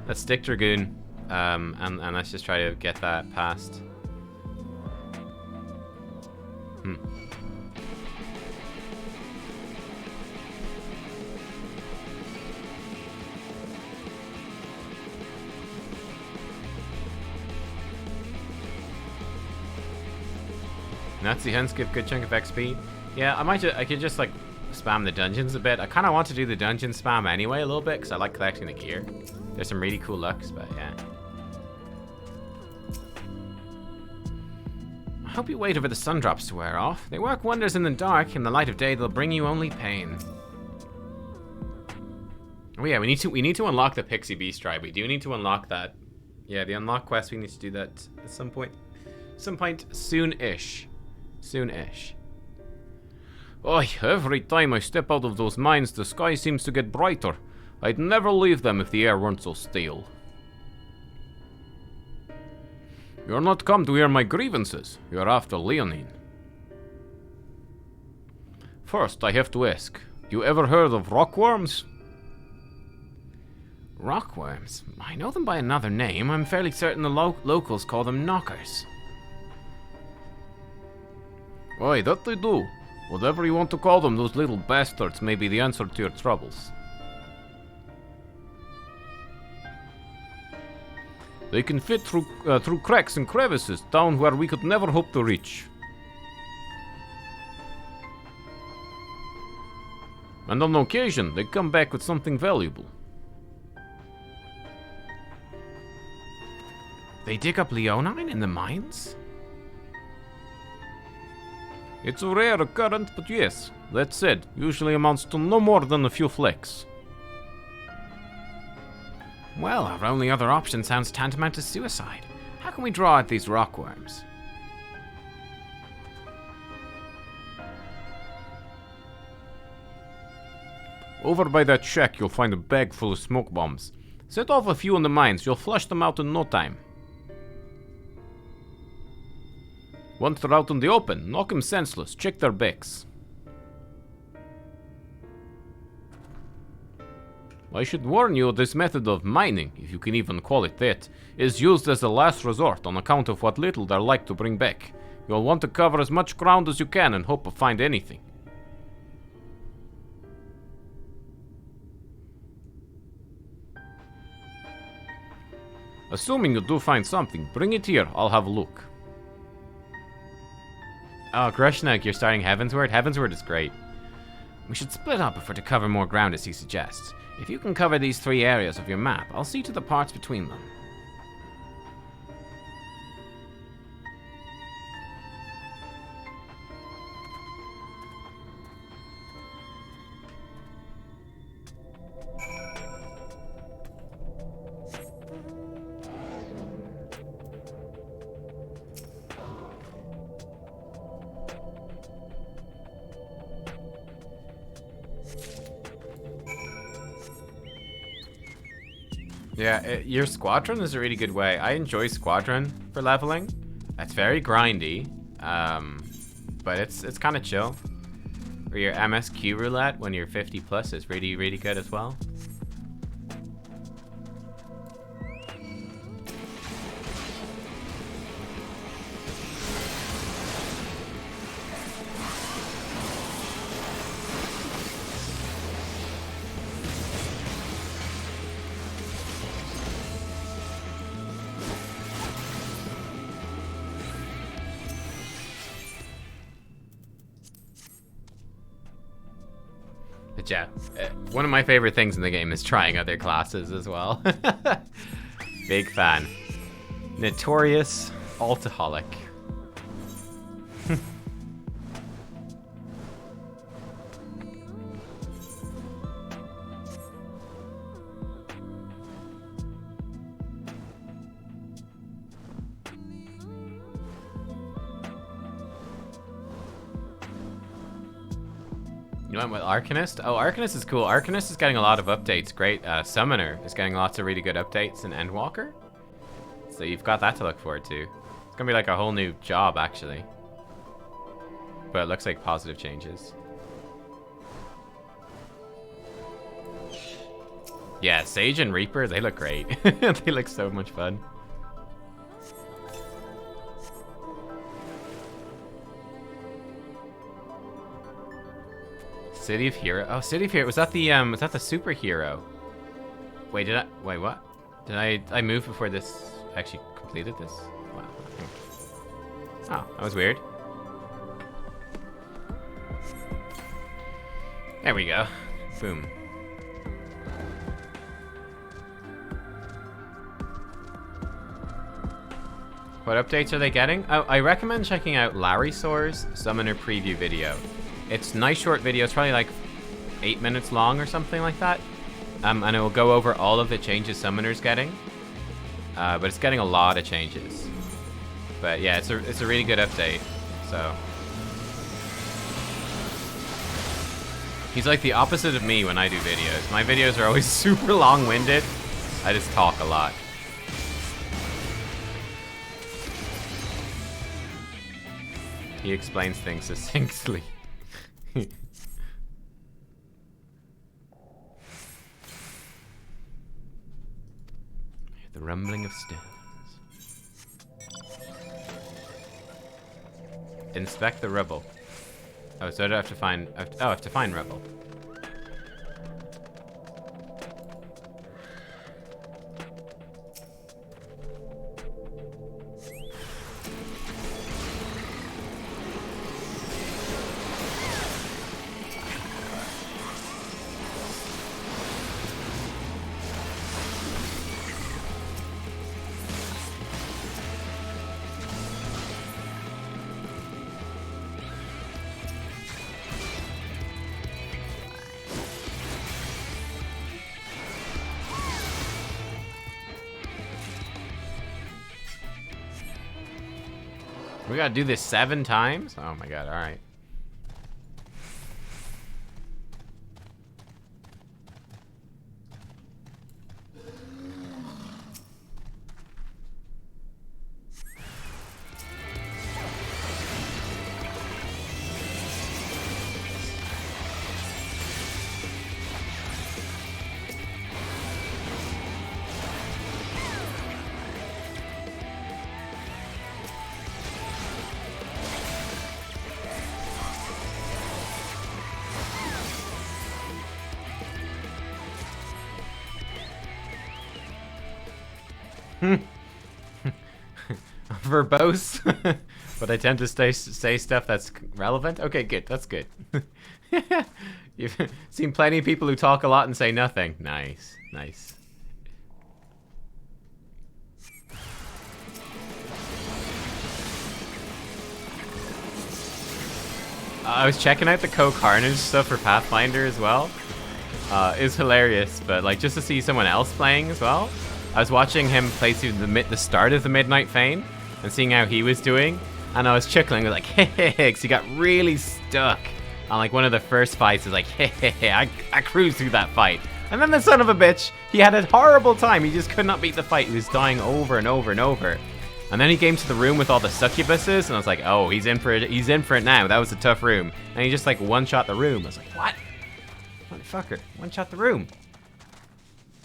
Speaker 1: Let's stick Dragoon. And let's just try to get that past. Nazi hunts give good chunk of XP. Yeah, I could just like spam the dungeons a bit. I kind of want to do the dungeon spam anyway a little bit because I like collecting the gear. There's some really cool looks, but yeah. hope you waited for the sun drops to wear off. They work wonders in the dark. In the light of day, they'll bring you only pain. Oh yeah, we need to unlock the Pixie Beast tribe. We do need to unlock that. Yeah, the unlock quest, we need to do that at some point. Some point soon-ish. Soon-ish. Oh, every time I step out of those mines, the sky seems to get brighter. I'd never leave them if the air weren't so stale. You're not come to hear my grievances. You're after Leonine. First, I have to ask, you ever heard of rockworms? Rockworms? I know them by another name. I'm fairly certain the locals call them knockers. Why, that they do. Whatever you want to call them, those little bastards may be the answer to your troubles. They can fit through cracks and crevices down where we could never hope to reach. And on occasion, they come back with something valuable. They dig up leonine in the mines? It's a rare occurrence, but yes, that said, usually amounts to no more than a few flecks. Well, our only other option sounds tantamount to suicide. How can we draw out these rockworms? Over by that shack, you'll find a bag full of smoke bombs. Set off a few in the mines, you'll flush them out in no time. Once they're out in the open, knock them senseless, check their backs. I should warn you, this method of mining, if you can even call it that, is used as a last resort on account of what little they're like to bring back. You'll want to cover as much ground as you can and hope to find anything. Assuming you do find something, bring it here, I'll have a look. Oh, Grushnug, you're starting Heavensward? Heavensward is great. We should split up if we're to cover more ground as he suggests. If you can cover these 3 areas of your map, I'll see to the parts between them. Yeah, your Squadron is a really good way. I enjoy Squadron for leveling. It's very grindy, but it's kind of chill. Or your MSQ roulette when you're 50 plus is really, really good as well. But yeah, one of my favorite things in the game is trying other classes as well. Big fan. Notorious Altaholic. You went with Arcanist? Oh, Arcanist is cool. Arcanist is getting a lot of updates. Great. Summoner is getting lots of really good updates in Endwalker. So you've got that to look forward to. It's gonna be like a whole new job, actually. But it looks like positive changes. Yeah, Sage and Reaper, they look great. They look so much fun. City of Hero. Oh, City of Hero. Was that the superhero? Wait, wait, what? Did I move before this actually completed this? Wow. Oh, that was weird. There we go. Boom. What updates are they getting? Oh, I recommend checking out Larry Soar's Summoner Preview video. It's a nice short video. It's probably like 8 minutes long or something like that. And it will go over all of the changes Summoner's getting. But it's getting a lot of changes. But yeah, it's a really good update. So he's like the opposite of me when I do videos. My videos are always super long-winded. I just talk a lot. He explains things succinctly. The rumbling of stones. Inspect the rubble. Oh, so I have to find. I have to find rubble. We gotta do this 7 times? Oh my god, alright. Verbose, but I tend to say stuff that's relevant. Okay, good. That's good. You've seen plenty of people who talk a lot and say nothing. Nice, nice. I was checking out the Co-Carnage stuff for Pathfinder as well. It's hilarious, but like just to see someone else playing as well. I was watching him play through the start of the Midnight Fane and seeing how he was doing, and I was chuckling, like, hey, because he got really stuck on like one of the first fights. Is like, hey, I cruised through that fight, and then the son of a bitch, he had a horrible time. He just could not beat the fight. He was dying over and over and over. And then he came to the room with all the succubuses, and I was like, oh, he's in for it. He's in for it now. That was a tough room, and he just like one-shot the room. I was like, what? Motherfucker, one-shot the room.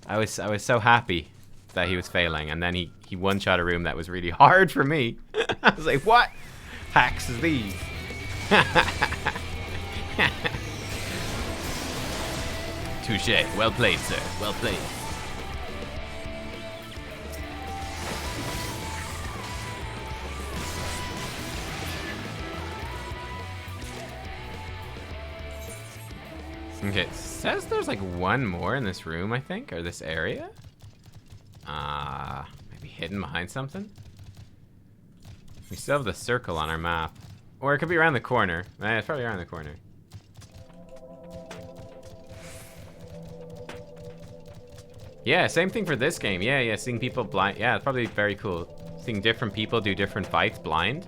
Speaker 1: I was so happy that he was failing, and then he one-shot a room that was really hard for me. I was like, what hacks is these? Touche. Well played, sir. Well played. Okay, it says there's like one more in this room, I think, or this area. Maybe hidden behind something? We still have the circle on our map. Or it could be around the corner. It's probably around the corner. Yeah, same thing for this game. Yeah, seeing people blind. Yeah, it's probably very cool. Seeing different people do different fights blind.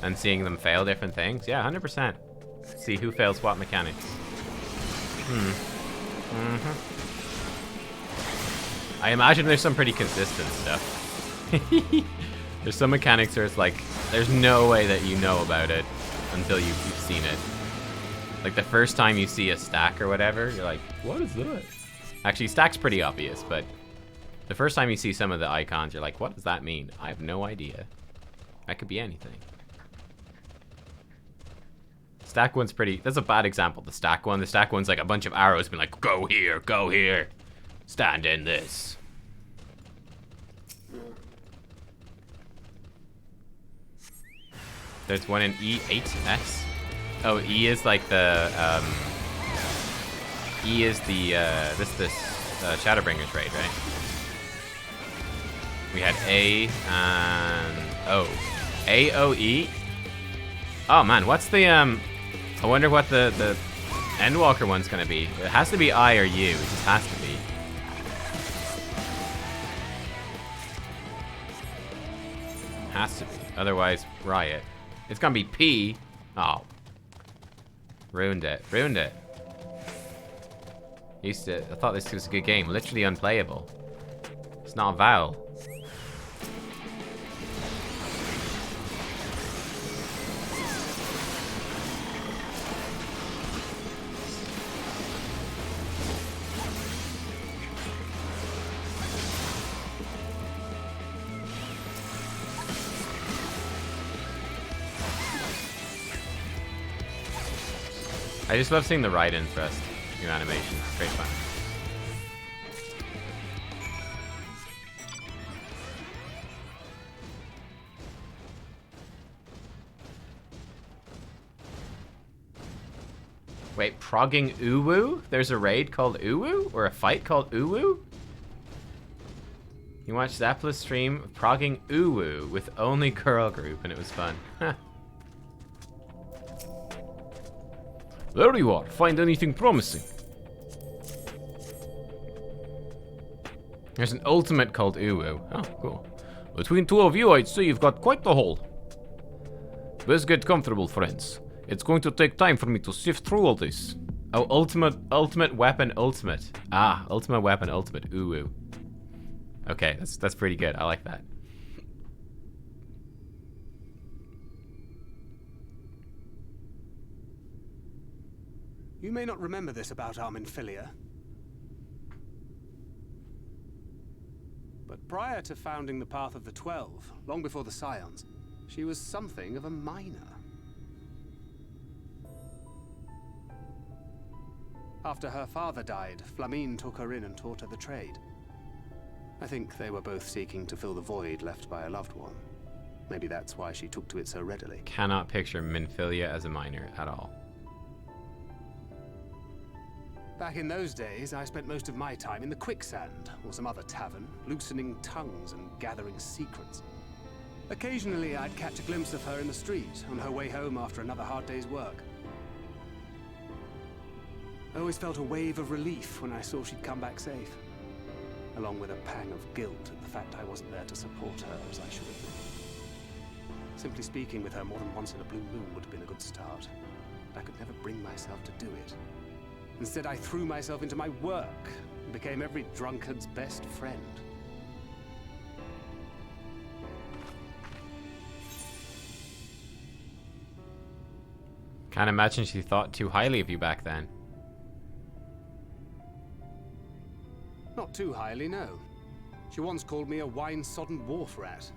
Speaker 1: And seeing them fail different things. Yeah, 100%. See who fails what mechanics. I imagine there's some pretty consistent stuff. There's some mechanics where it's like, there's no way that you know about it until you've seen it. Like the first time you see a stack or whatever, you're like, what is that? Actually, stack's pretty obvious, but the first time you see some of the icons, you're like, what does that mean? I have no idea. That could be anything. Stack one's pretty, that's a bad example, the stack one. The stack one's like a bunch of arrows being like, go here, stand in this. There's one in E8S. Oh, E is like the, E is the, this Shadowbringers raid, right? We had A and Oh. AOE? Oh man, what's the I wonder what the Endwalker one's gonna be. It has to be I or U. It just has to be. Has to be. Otherwise, riot. It's gonna be P. Oh. Ruined it. Ruined it. I thought this was a good game. Literally unplayable. It's not a vowel. I just love seeing the ride-in thrust. New animation. It's great fun. Wait, progging Uwu? There's a raid called Uwu? Or a fight called Uwu? You watched Zapla's stream of progging Uwu with only girl group and it was fun. There you are. Find anything promising? There's an ultimate called Uwu. Oh, cool. Between two of you, I'd say you've got quite the haul. Let's get comfortable, friends. It's going to take time for me to sift through all this. Oh, ultimate weapon, ultimate. Ah, ultimate weapon, ultimate. Uwu. Okay, that's pretty good. I like that.
Speaker 3: You may not remember this about Arminfilia, but prior to founding the Path of the 12, long before the Scions, she was something of a miner. After her father died, Flamine took her in and taught her the trade. I think they were both seeking to fill the void left by a loved one. Maybe that's why she took to it so readily.
Speaker 1: Cannot picture Minfilia as a miner at all.
Speaker 3: Back in those days, I spent most of my time in the Quicksand, or some other tavern, loosening tongues and gathering secrets. Occasionally, I'd catch a glimpse of her in the street, on her way home after another hard day's work. I always felt a wave of relief when I saw she'd come back safe, along with a pang of guilt at the fact I wasn't there to support her as I should have been. Simply speaking with her more than once in a blue moon would have been a good start. I could never bring myself to do it. Instead, I threw myself into my work and became every drunkard's best friend.
Speaker 1: Can't imagine she thought too highly of you back then.
Speaker 3: Not too highly, no. She once called me a wine-sodden wharf rat,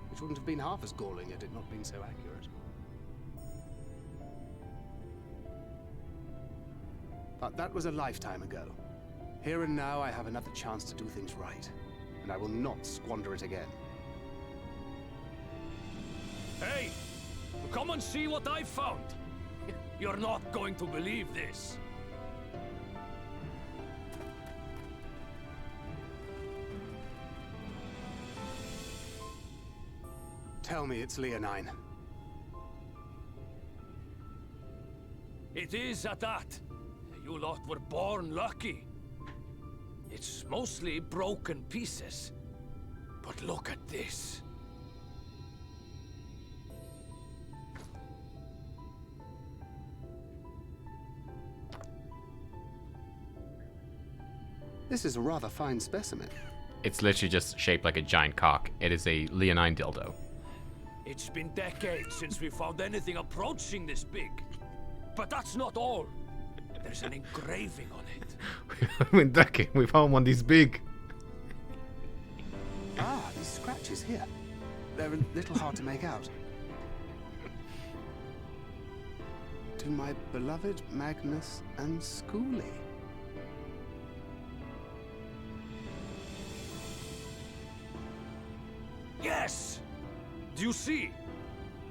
Speaker 3: which wouldn't have been half as galling had it not been so accurate. But that was a lifetime ago. Here and now, I have another chance to do things right, and I will not squander it again.
Speaker 6: Hey! Come and see what I found! You're not going to believe this.
Speaker 3: Tell me it's Leonine.
Speaker 6: It is at that. You lot were born lucky. It's mostly broken pieces. But look at this.
Speaker 3: This is a rather fine specimen.
Speaker 1: It's literally just shaped like a giant cock. It is a Leonine dildo.
Speaker 6: It's been decades since we found anything approaching this big. But that's not all. There's an engraving on it.
Speaker 1: In decade, we found one this big.
Speaker 3: Ah, these scratches here. They're a little hard to make out. To my beloved Magnus and Schoolie.
Speaker 6: Yes! Do you see?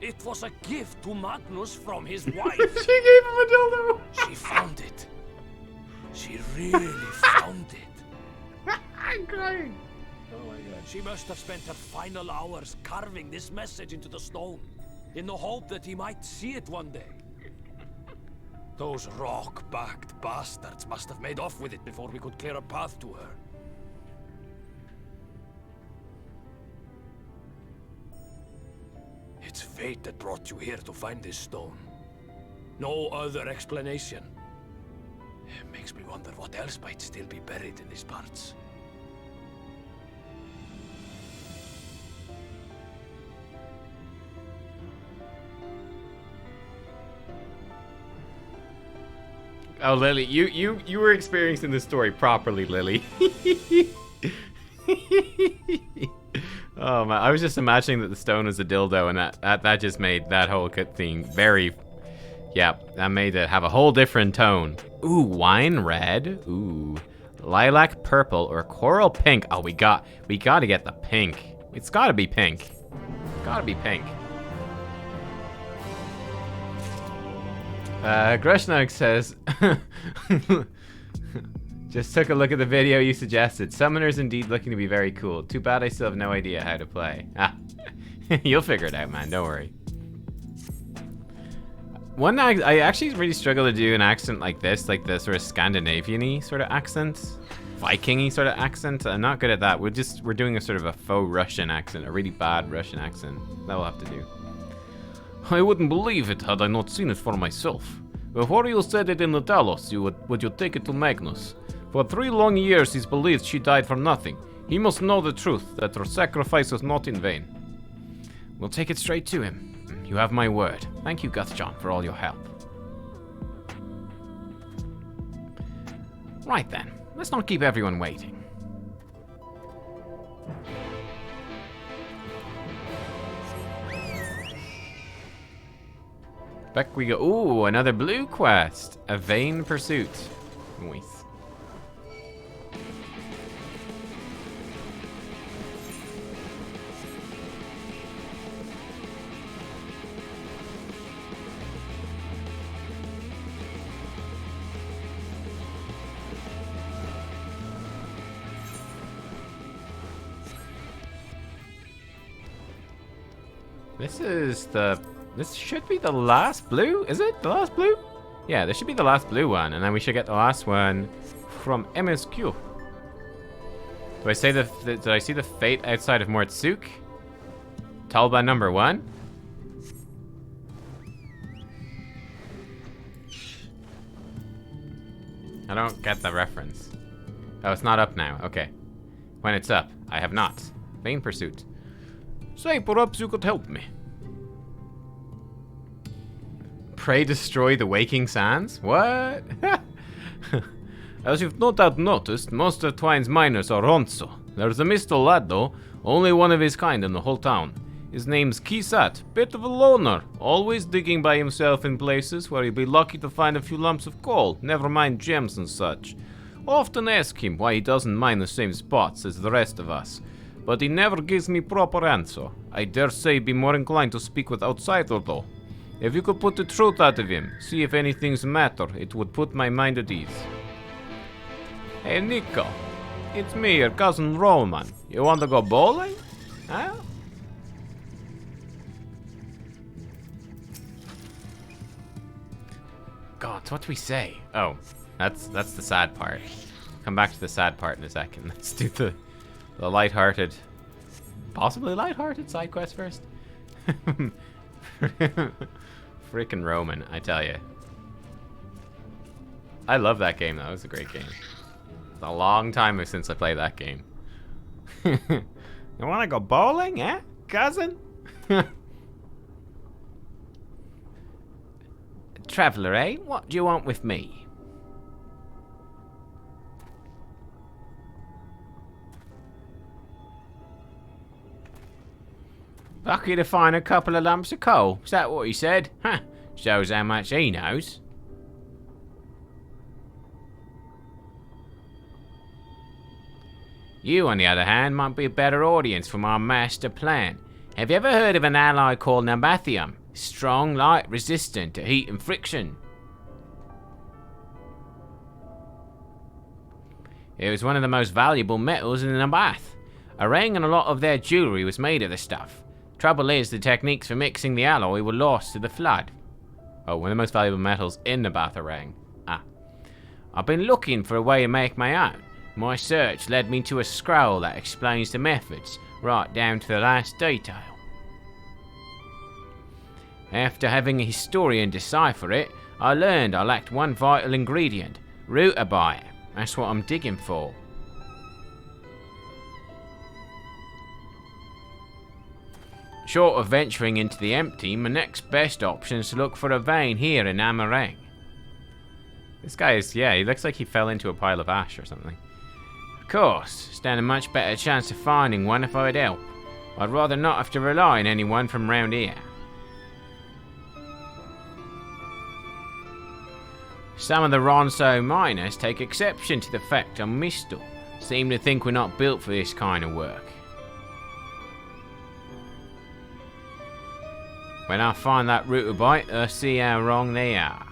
Speaker 6: It was a gift to Magnus from his wife.
Speaker 1: She gave him a dildo.
Speaker 6: She found it. She really found it.
Speaker 1: I'm crying.
Speaker 6: Oh my god. She must have spent her final hours carving this message into the stone, in the hope that he might see it one day. Those rock-backed bastards must have made off with it before we could clear a path to her. It's fate that brought you here to find this stone. No other explanation. It makes me wonder what else might still be buried in these parts.
Speaker 1: Oh, Lily, you were experiencing this story properly, Lily. Oh man, I was just imagining that the stone was a dildo, and that just made that whole thing very, yeah, that made it have a whole different tone. Ooh, wine red. Ooh, lilac purple or coral pink. Oh, we gotta get the pink. It's gotta be pink. Gotta be pink. Grushnug says, just took a look at the video you suggested. Summoner's indeed looking to be very cool. Too bad I still have no idea how to play. Ah, you'll figure it out, man. Don't worry. One, I actually really struggle to do an accent like this, like the sort of Scandinavian-y sort of accent. Viking-y sort of accent. I'm not good at that. We're doing a sort of a faux Russian accent, a really bad Russian accent. That will have to do. I wouldn't believe it had I not seen it for myself. Before you said it in the Talos, would you take it to Magnus? For 3 long years he's believed she died for nothing. He must know the truth, that her sacrifice was not in vain. We'll take it straight to him. You have my word. Thank you, Guthjon, for all your help. Right then, let's not keep everyone waiting. Back we go. Ooh, another blue quest. A vain pursuit. Nice. This should be the last blue, is it? The last blue? Yeah, this should be the last blue one, and then we should get the last one from MSQ. Do I say did I see the fate outside of Mortsuk? Talba number 1? I don't get the reference. Oh, it's not up now. Okay. When it's up, I have not. Vain pursuit. Say, perhaps you could help me. Pray destroy the waking sands? What? As you've no doubt noticed, most of Twine's miners are Ronso. There's a Mr. lad though, only one of his kind in the whole town. His name's Kisat, bit of a loner, always digging by himself in places where he'd be lucky to find a few lumps of coal, never mind gems and such. Often ask him why he doesn't mine the same spots as the rest of us, but he never gives me proper answer. I dare say he'd be more inclined to speak with outsider though. If you could put the truth out of him, see if anything's the matter, it would put my mind at ease. Hey Nico, it's me, your cousin Roman. You want to go bowling? Huh? God, what do we say? Oh, that's the sad part. Come back to the sad part in a second. Let's do the lighthearted, possibly lighthearted side quest first. Freaking Roman, I tell you. I love that game though. It was a great game. It's a long time since I played that game. You want to go bowling, eh, cousin? Traveler, eh? What do you want with me? Lucky to find a couple of lumps of coal. Is that what he said? Huh. Shows how much he knows. You, on the other hand, might be a better audience for my master plan. Have you ever heard of an ally called Nabathium? Strong, light, resistant to heat and friction. It was one of the most valuable metals in the Nabath. A ring and a lot of their jewelry was made of the stuff. Trouble is, the techniques for mixing the alloy were lost to the flood. Oh, one of the most valuable metals in the Batharang. Ah. I've been looking for a way to make my own. My search led me to a scroll that explains the methods, right down to the last detail. After having a historian decipher it, I learned I lacked one vital ingredient, rutabaga. That's what I'm digging for. Short of venturing into the empty, my next best option is to look for a vein here in Amarang. This guy is, yeah, he looks like he fell into a pile of ash or something. Of course, stand a much better chance of finding one if I'd help. I'd rather not have to rely on anyone from round here. Some of the Ronso miners take exception to the fact I'm Mistel. Seem to think we're not built for this kind of work. When I find that rutabaga, I'll see how wrong they are.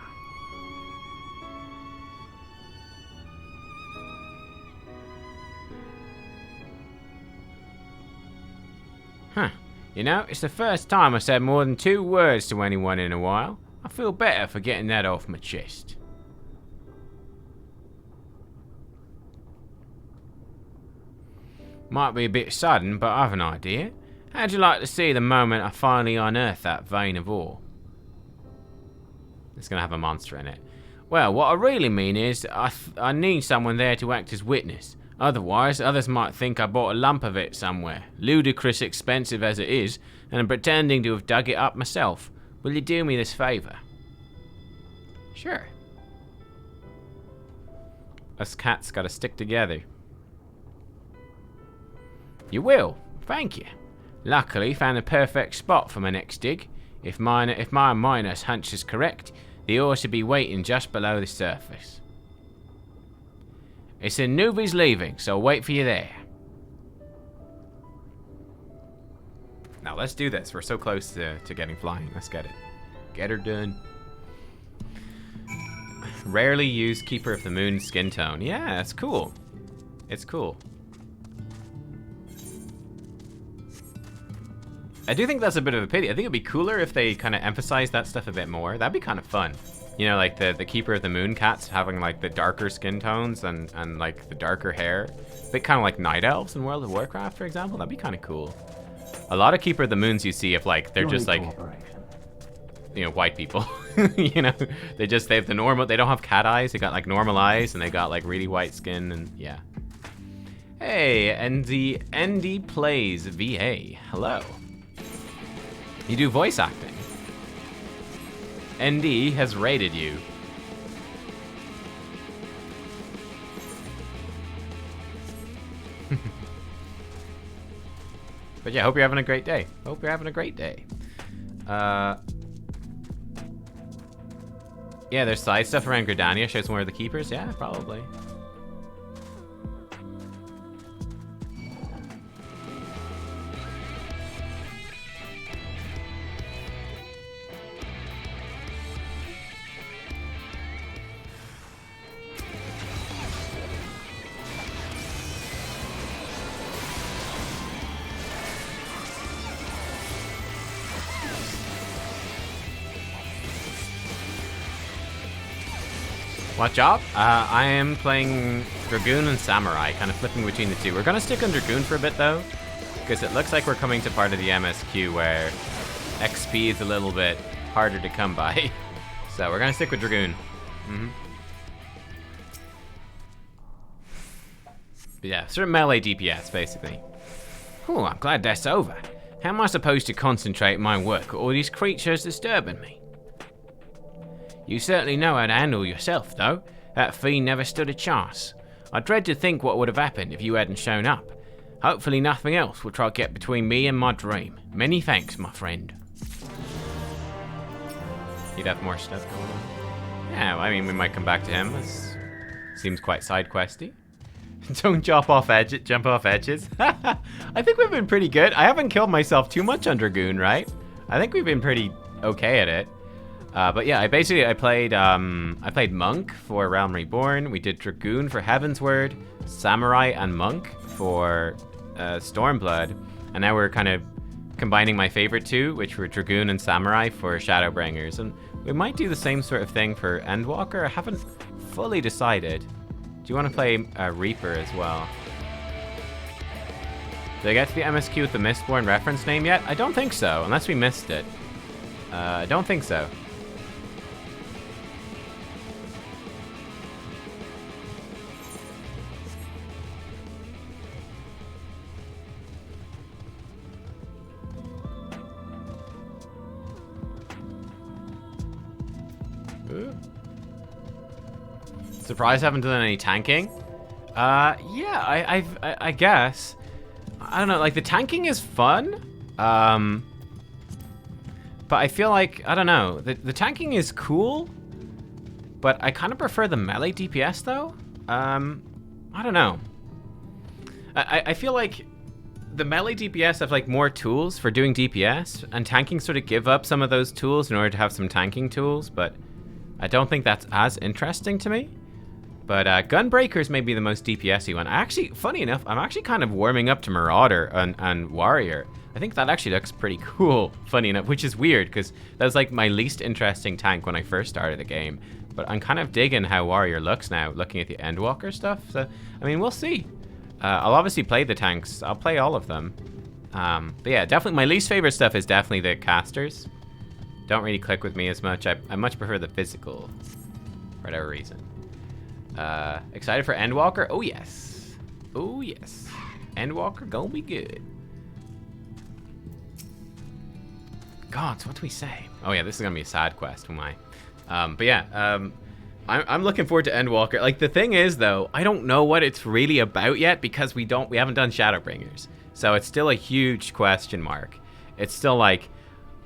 Speaker 1: Huh. You know, it's the first time I said more than 2 words to anyone in a while. I feel better for getting that off my chest. Might be a bit sudden, but I've an idea. How'd you like to see the moment I finally unearth that vein of ore? It's gonna have a monster in it. Well, what I really mean is, I need someone there to act as witness. Otherwise, others might think I bought a lump of it somewhere, ludicrous expensive as it is, and I'm pretending to have dug it up myself. Will you do me this favor? Sure. Us cats gotta stick together. You will. Thank you. Luckily, found the perfect spot for my next dig. If my miner's hunch is correct, the ore should be waiting just below the surface. It's in Nubi's leaving, so I'll wait for you there. Now let's do this. We're so close to getting flying. Let's get it. Get her done. Rarely used Keeper of the Moon skin tone. Yeah, it's cool. It's cool. I do think that's a bit of a pity. I think it'd be cooler if they kind of emphasized that stuff a bit more. That'd be kind of fun. You know, like the Keeper of the Moon cats having like the darker skin tones and like the darker hair. A bit kind of like night elves in World of Warcraft, for example. That'd be kind of cool. A lot of Keeper of the Moons you see if like they're just like, you know, white people. You know, they have the normal, they don't have cat eyes. They got like normal eyes and they got like really white skin and yeah. Hey, ND Plays VA. Hello. You do voice acting. ND has rated you. But yeah, hope you're having a great day. Hope you're having a great day. Yeah, there's side stuff around Gridania. Shows more of the keepers. Yeah, probably. What job? I am playing Dragoon and Samurai, kind of flipping between the two. We're going to stick on Dragoon for a bit, though, because it looks like we're coming to part of the MSQ where XP is a little bit harder to come by. So we're going to stick with Dragoon. But yeah, sort of melee DPS, basically. Oh, I'm glad that's over. How am I supposed to concentrate my work with all these creatures disturbing me? You certainly know how to handle yourself, though. That fiend never stood a chance. I dread to think what would have happened if you hadn't shown up. Hopefully nothing else will try to get between me and my dream. Many thanks, my friend. You'd have more stuff going on? Yeah, I mean, we might come back to him. This seems quite side questy. Don't jump off edges. I think we've been pretty good. I haven't killed myself too much on Dragoon, right? I think we've been pretty okay at it. But yeah, I played Monk for Realm Reborn. We did Dragoon for Heaven's Word, Samurai and Monk for Stormblood, and now we're kind of combining my favorite two, which were Dragoon and Samurai, for Shadowbringers. And we might do the same sort of thing for Endwalker. I haven't fully decided. Do you want to play Reaper as well? Did I get to the MSQ with the Mistborn reference name yet? I don't think so, unless we missed it. I don't think so. Ooh. Surprised I haven't done any tanking. Yeah, I guess. I don't know, like, the tanking is fun. But I feel like, I don't know, the tanking is cool, but I kind of prefer the melee DPS though. I don't know. I feel like the melee DPS have like more tools for doing DPS, and tanking sort of give up some of those tools in order to have some tanking tools, but I don't think that's as interesting to me. But Gunbreakers may be the most DPS-y one. Actually, funny enough, I'm actually kind of warming up to Marauder and Warrior. I think that actually looks pretty cool, funny enough, which is weird, because that was like my least interesting tank when I first started the game. But I'm kind of digging how Warrior looks now, looking at the Endwalker stuff. So, I mean, we'll see. I'll obviously play the tanks. I'll play all of them. But yeah, definitely my least favorite stuff is definitely the casters. Don't really click with me as much. I much prefer the physical, for whatever reason. Excited for Endwalker? Oh yes. Oh yes. Endwalker gonna be good. Gods, what do we say? Oh yeah, this is gonna be a sad quest, oh my. But yeah, I'm looking forward to Endwalker. Like, the thing is though, I don't know what it's really about yet, because we haven't done Shadowbringers. So it's still a huge question mark. It's still like,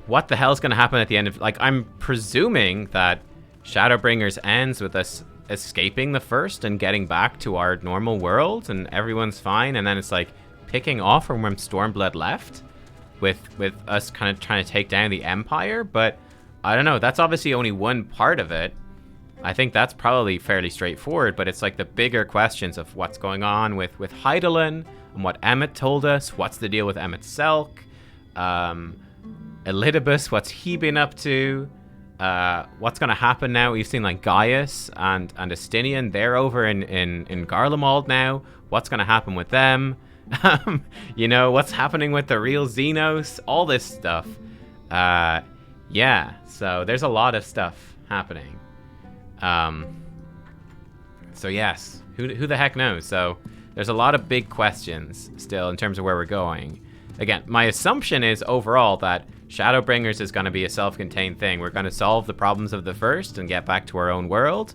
Speaker 1: what the hell's gonna happen at the end of, like, I'm presuming that Shadowbringers ends with us escaping the first and getting back to our normal world and everyone's fine, and then it's like picking off from when Stormblood left with us kind of trying to take down the Empire. But I don't know, that's obviously only one part of it. I think that's probably fairly straightforward, but it's like the bigger questions of what's going on with Hydaelyn and what Emmett told us. What's the deal with Emmett Selk? Elidibus, what's he been up to? What's gonna happen now? We've seen like Gaius and Estinian. They're over in Garlemald now. What's gonna happen with them? You know, what's happening with the real Xenos? All this stuff. Yeah, so there's a lot of stuff happening. So yes, who the heck knows? So there's a lot of big questions still in terms of where we're going. Again, my assumption is overall that Shadowbringers is going to be a self-contained thing. We're going to solve the problems of the first and get back to our own world,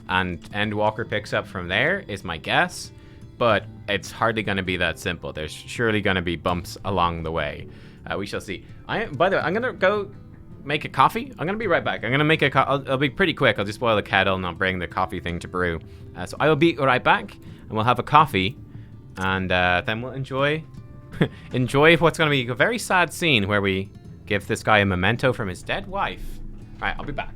Speaker 1: and Endwalker picks up from there, is my guess. But it's hardly going to be that simple. There's surely going to be bumps along the way. We shall see. By the way, I'm going to go make a coffee. I'm going to be right back. I'm going to make I'll be pretty quick. I'll just boil the kettle and I'll bring the coffee thing to brew. So I will be right back, and we'll have a coffee, and then we'll enjoy what's going to be a very sad scene where we give this guy a memento from his dead wife. All right, I'll be back.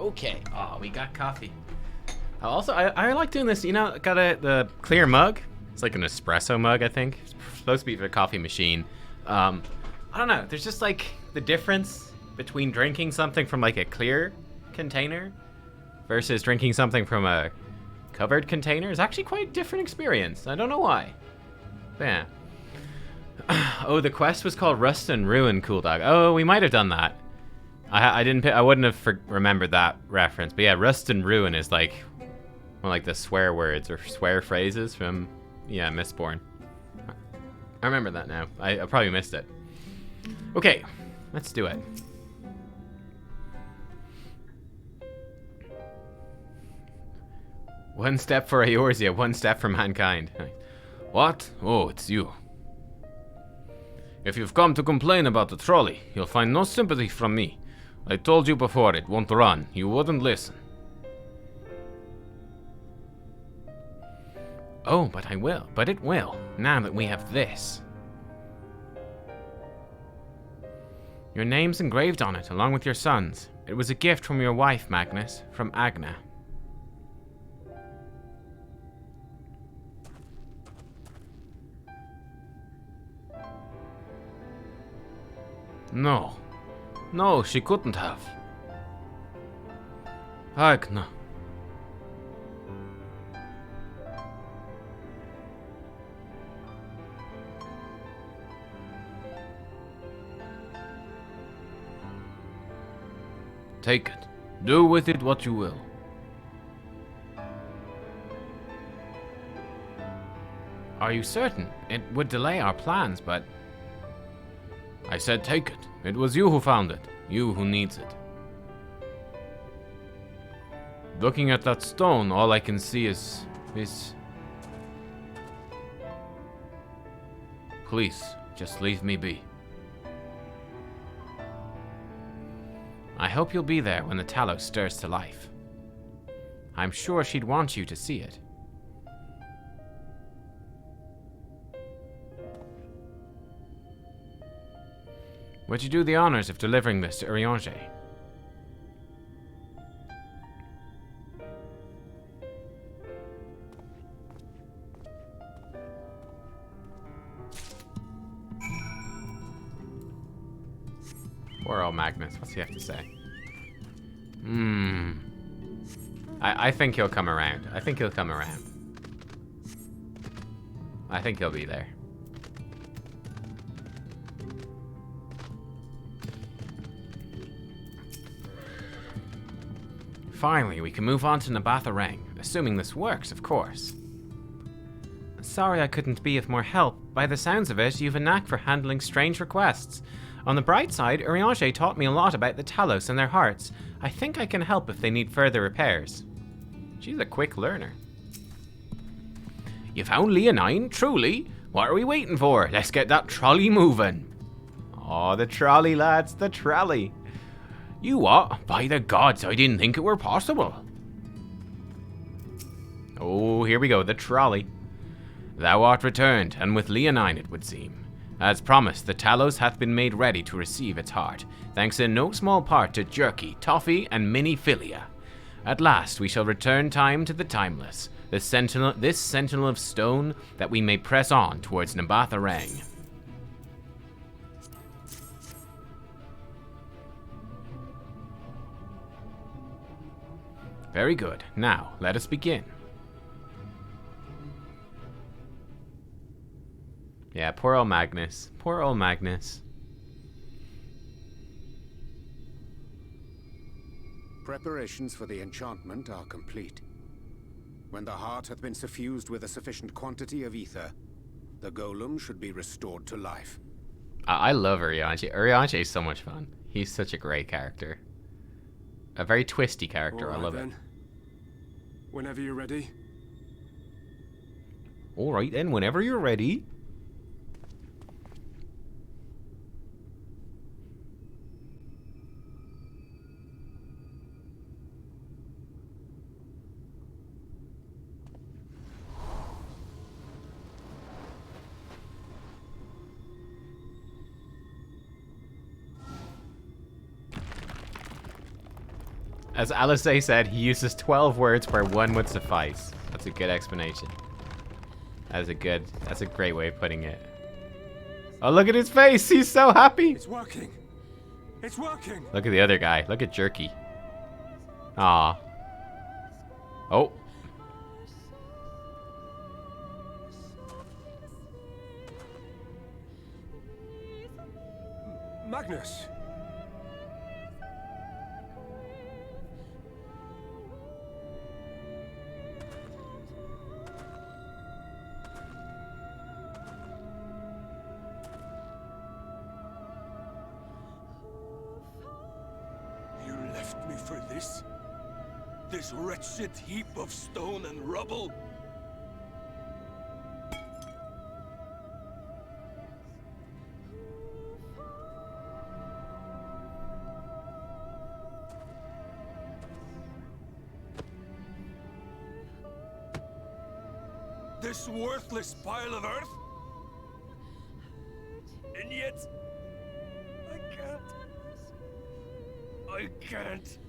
Speaker 1: Okay. Oh, we got coffee. Also, I like doing this. You know, got the clear mug. It's like an espresso mug, I think. It's supposed to be for a coffee machine. I don't know. There's just like the difference between drinking something from like a clear container versus drinking something from a covered container is actually quite a different experience. I don't know why. But yeah. Oh, the quest was called Rust and Ruin, Cool Dog. Oh, we might have done that. I wouldn't have remembered that reference. But yeah, Rust and Ruin is like one of like the swear words or swear phrases from Mistborn. I remember that now. I probably missed it. Okay, let's do it. One step for Eorzea, one step for mankind. What? Oh, it's you. If you've come to complain about the trolley, you'll find no sympathy from me. I told you before it won't run. You wouldn't listen. Oh, but I will. But it will, now that we have this. Your name's engraved on it, along with your son's. It was a gift from your wife, Magnus, from Agna. No. No, she couldn't have. Agna. Take it. Do with it what you will. Are you certain? It would delay our plans, but... I said take it. It was you who found it. You who needs it. Looking at that stone, all I can see is... Please, just leave me be. I hope you'll be there when the Talos stirs to life. I'm sure she'd want you to see it. Would you do the honors of delivering this to Urianger? Poor old Magnus, what's he have to say? I think he'll come around. I think he'll come around. I think he'll be there. Finally, we can move on to Nabatha Rang, assuming this works, of course. Sorry I couldn't be of more help. By the sounds of it, you've a knack for handling strange requests. On the bright side, Urianger taught me a lot about the Talos and their hearts. I think I can help if they need further repairs. She's a quick learner. You found Leonine? Truly? What are we waiting for? Let's get that trolley moving. Oh, the trolley, lads, the trolley. You what? By the gods, I didn't think it were possible. Oh, here we go, the trolley. Thou art returned, and with Leonine it would seem. As promised, the Talos hath been made ready to receive its heart, thanks in no small part to Jerky, Toffee, and Mini Philia. At last we shall return time to the timeless, this sentinel of stone, that we may press on towards Nabatha Rang. Very good. Now, let us begin. Yeah, poor old Magnus. Poor old Magnus.
Speaker 3: Preparations for the enchantment are complete. When the heart hath been suffused with a sufficient quantity of ether, the golem should be restored to life.
Speaker 1: I love Urianger. Urianger is so much fun. He's such a great character. A very twisty character.
Speaker 2: All right,
Speaker 1: I love
Speaker 2: then.
Speaker 1: it.
Speaker 2: Whenever you're ready.
Speaker 1: Alright then, whenever you're ready. As Alisaie said, he uses 12 words where one would suffice. That's a good explanation. That's a great way of putting it. Oh, look at his face. He's so happy.
Speaker 2: It's working. It's working.
Speaker 1: Look at the other guy. Look at Jerky. Aw. Oh.
Speaker 2: Magnus.
Speaker 4: You left me for this? This wretched heap of stone and rubble? This worthless pile of earth? And yet, I can't.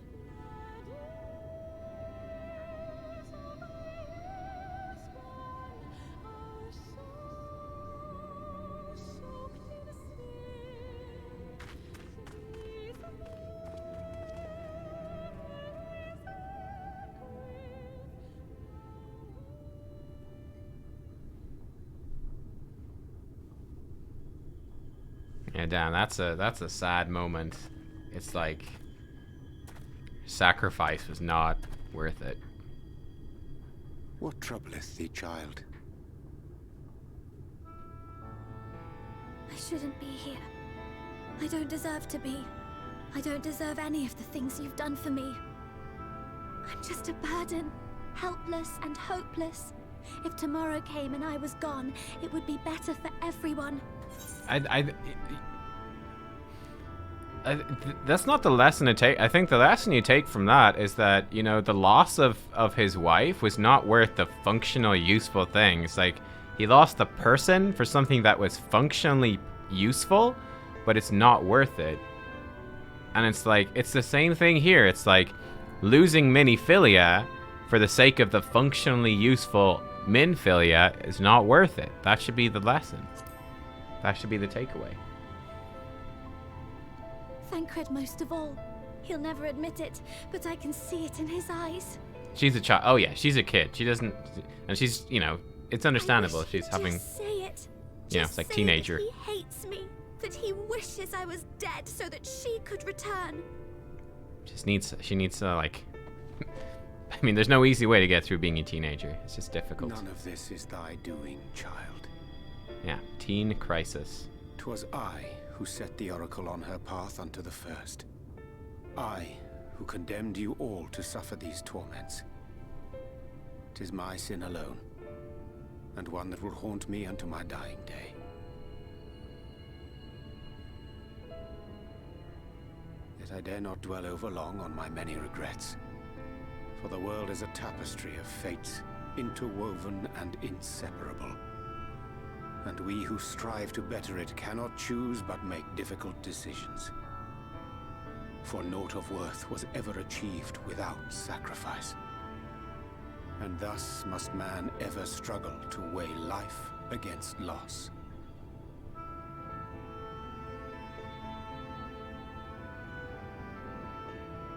Speaker 1: Yeah, damn, that's a sad moment. It's like sacrifice was not worth it.
Speaker 3: What troubleth thee, child?
Speaker 5: I shouldn't be here. I don't deserve to be. I don't deserve any of the things you've done for me. I'm just a burden, helpless and hopeless. If tomorrow came and I was gone, it would be better for everyone.
Speaker 1: That's not the lesson to take. I think the lesson you take from that is that, you know, the loss of his wife was not worth the functional, useful things. Like, he lost the person for something that was functionally useful, but it's not worth it. And it's like, it's the same thing here. It's like losing Miniphilia for the sake of the functionally useful Minphilia is not worth it. That should be the lesson. That should be the takeaway.
Speaker 5: Thancred most of all. He'll never admit it, but I can see it in his eyes.
Speaker 1: She's a child. Oh yeah, she's a kid. She doesn't, and she's, you know, it's understandable.
Speaker 5: I wish
Speaker 1: She's
Speaker 5: he'd
Speaker 1: having,
Speaker 5: just say it.
Speaker 1: you know,
Speaker 5: Just
Speaker 1: it's like
Speaker 5: say
Speaker 1: teenager.
Speaker 5: that he hates me, that he wishes I was dead so that she could return.
Speaker 1: She needs to, like, I mean, there's no easy way to get through being a teenager. It's just difficult.
Speaker 3: None of this is thy doing, child.
Speaker 1: Yeah, teen crisis.
Speaker 3: 'Twas I who set the oracle on her path unto the first. I who condemned you all to suffer these torments. 'Tis my sin alone, and one that will haunt me unto my dying day. Yet I dare not dwell over long on my many regrets, for the world is a tapestry of fates, interwoven and inseparable. And we who strive to better it cannot choose but make difficult decisions. For naught of worth was ever achieved without sacrifice. And thus must man ever struggle to weigh life against loss.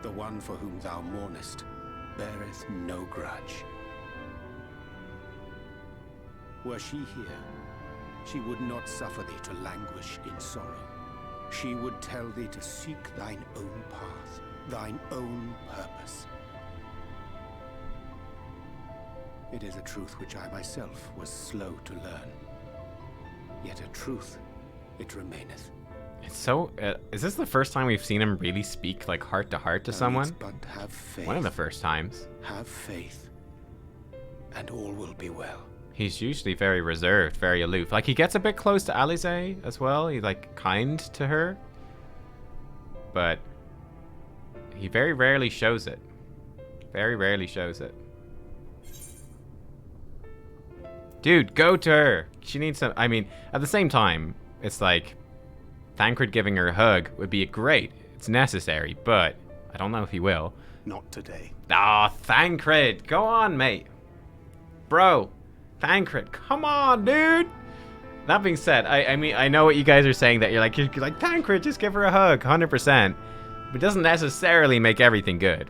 Speaker 3: The one for whom thou mournest beareth no grudge. Were she here, she would not suffer thee to languish in sorrow. She would tell thee to seek thine own path, thine own purpose. It is a truth which I myself was slow to learn. Yet a truth it remaineth.
Speaker 1: It's so, is this the first time we've seen him really speak, like, heart to heart to someone?
Speaker 3: But have faith.
Speaker 1: One of the first times.
Speaker 3: Have faith, and all will be well.
Speaker 1: He's usually very reserved, very aloof. Like, he gets a bit close to Alisaie as well. He's, like, kind to her. But he very rarely shows it. Very rarely shows it. Dude, go to her. She needs some... I mean, at the same time, it's like... Thancred giving her a hug would be great. It's necessary, but I don't know if he will.
Speaker 3: Not today.
Speaker 1: Ah, Thancred. Go on, mate. Bro. Thancred. Come on, dude. That being said, I mean, I know what you guys are saying, that you're like, Thancred, just give her a hug, 100%. But it doesn't necessarily make everything good.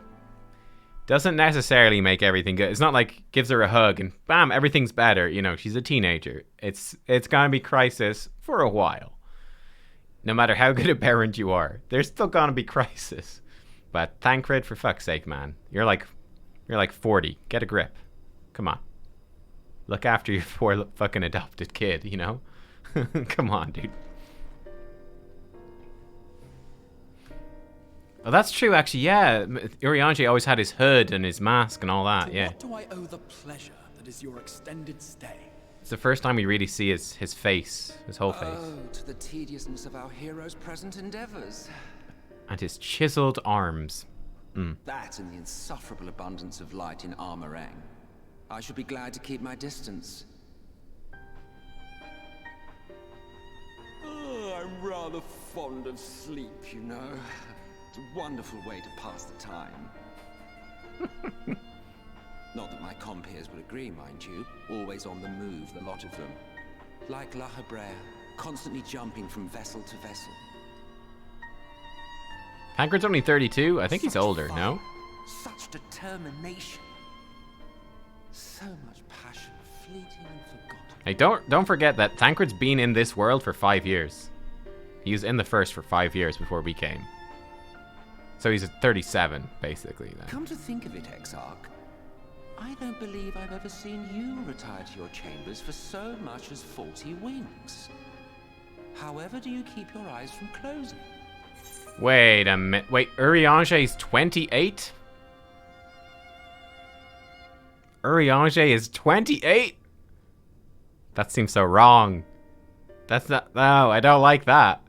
Speaker 1: Doesn't necessarily make everything good. It's not like gives her a hug and bam, everything's better. You know, she's a teenager. It's gonna be crisis for a while. No matter how good a parent you are, there's still gonna be crisis. But Thancred, for fuck's sake, man, you're like 40. Get a grip. Come on. Look after your poor fucking adopted kid. You know. Come on, dude. Oh, that's true, actually, yeah. Urianger always had his hood and his mask and all that, yeah.
Speaker 7: What do I owe the pleasure that is your extended stay?
Speaker 1: It's the first time we really see his face, his whole face.
Speaker 8: Oh, to the tediousness of our hero's present endeavors.
Speaker 1: And his chiseled arms.
Speaker 8: That and the insufferable abundance of light in Armorang. I should be glad to keep my distance. Oh, I'm rather fond of sleep, you know. It's a wonderful way to pass the time. Not that my compeers would agree, mind you. Always on the move, the lot of them. Like La Hebrea, constantly jumping from vessel to vessel.
Speaker 1: Thancred's only 32? I think he's older, no?
Speaker 8: Such determination. So much passion, fleeting and forgotten.
Speaker 1: Hey, don't forget that Thancred's been in this world for 5 years. He was in the first for 5 years before we came. So he's at 37, basically. Then.
Speaker 8: Come to think of it, Exarch, I don't believe I've ever seen you retire to your chambers for so much as 40 winks. However do you keep your eyes from closing?
Speaker 1: Wait a minute. Wait, Urianger is 28? Urianger is 28? That seems so wrong. That's not... No, I don't like that.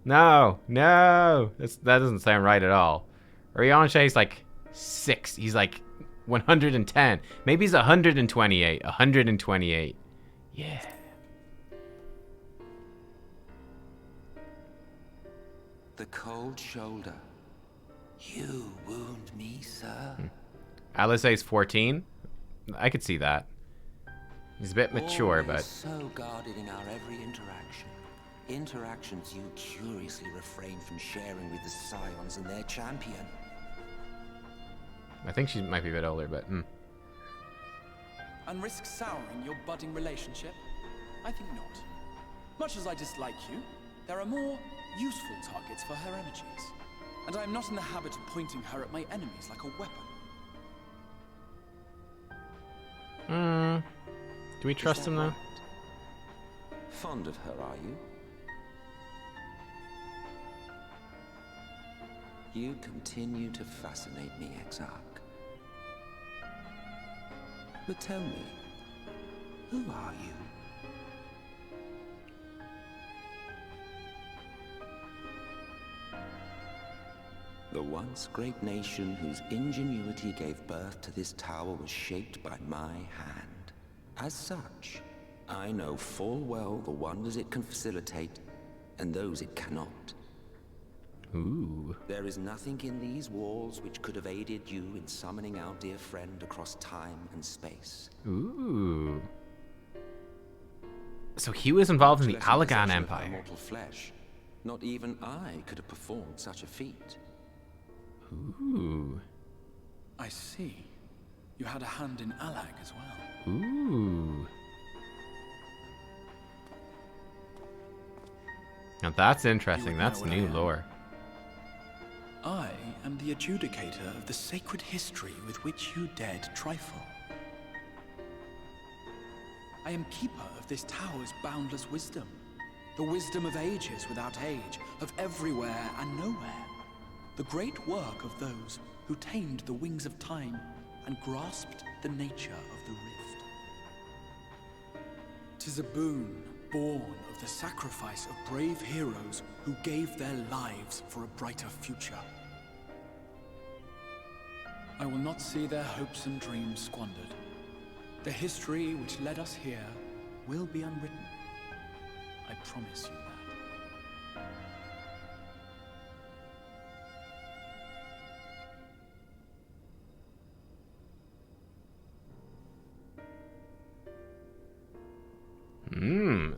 Speaker 1: No. That doesn't sound right at all. Urianger is like 6. He's like 110. Maybe he's 128. 128. Yeah.
Speaker 8: The cold shoulder. You wound me, sir.
Speaker 1: Alizé's 14. I could see that. He's a bit mature,
Speaker 8: Always
Speaker 1: but...
Speaker 8: so guarded in our every interaction. Interactions you curiously refrain from sharing with the Scions and their champion.
Speaker 1: I think she might be a bit older, but...
Speaker 7: And risk souring your budding relationship? I think not. Much as I dislike you, there are more useful targets for her energies. And I am not in the habit of pointing her at my enemies like a weapon.
Speaker 1: Do we trust him, though?
Speaker 8: Right? Fond of her, are you? You continue to fascinate me, Exarch. But tell me, who are you? The once great nation whose ingenuity gave birth to this tower was shaped by my hand. As such, I know full well the wonders it can facilitate and those it cannot.
Speaker 1: Ooh.
Speaker 8: There is nothing in these walls which could have aided you in summoning our dear friend across time and space.
Speaker 1: Ooh. So he was involved in the Allagan Empire.
Speaker 8: Mortal flesh. Not even I could have performed such a feat.
Speaker 1: Ooh.
Speaker 7: I see. You had a hand in Allag as well.
Speaker 1: Ooh. Now that's interesting. That's new lore.
Speaker 7: I am the adjudicator of the sacred history with which you dared trifle. I am keeper of this tower's boundless wisdom. The wisdom of ages without age, of everywhere and nowhere. The great work of those who tamed the wings of time and grasped the nature of the rift. 'Tis a boon born of the sacrifice of brave heroes who gave their lives for a brighter future. I will not see their hopes and dreams squandered. The history which led us here will be unwritten. I promise you that.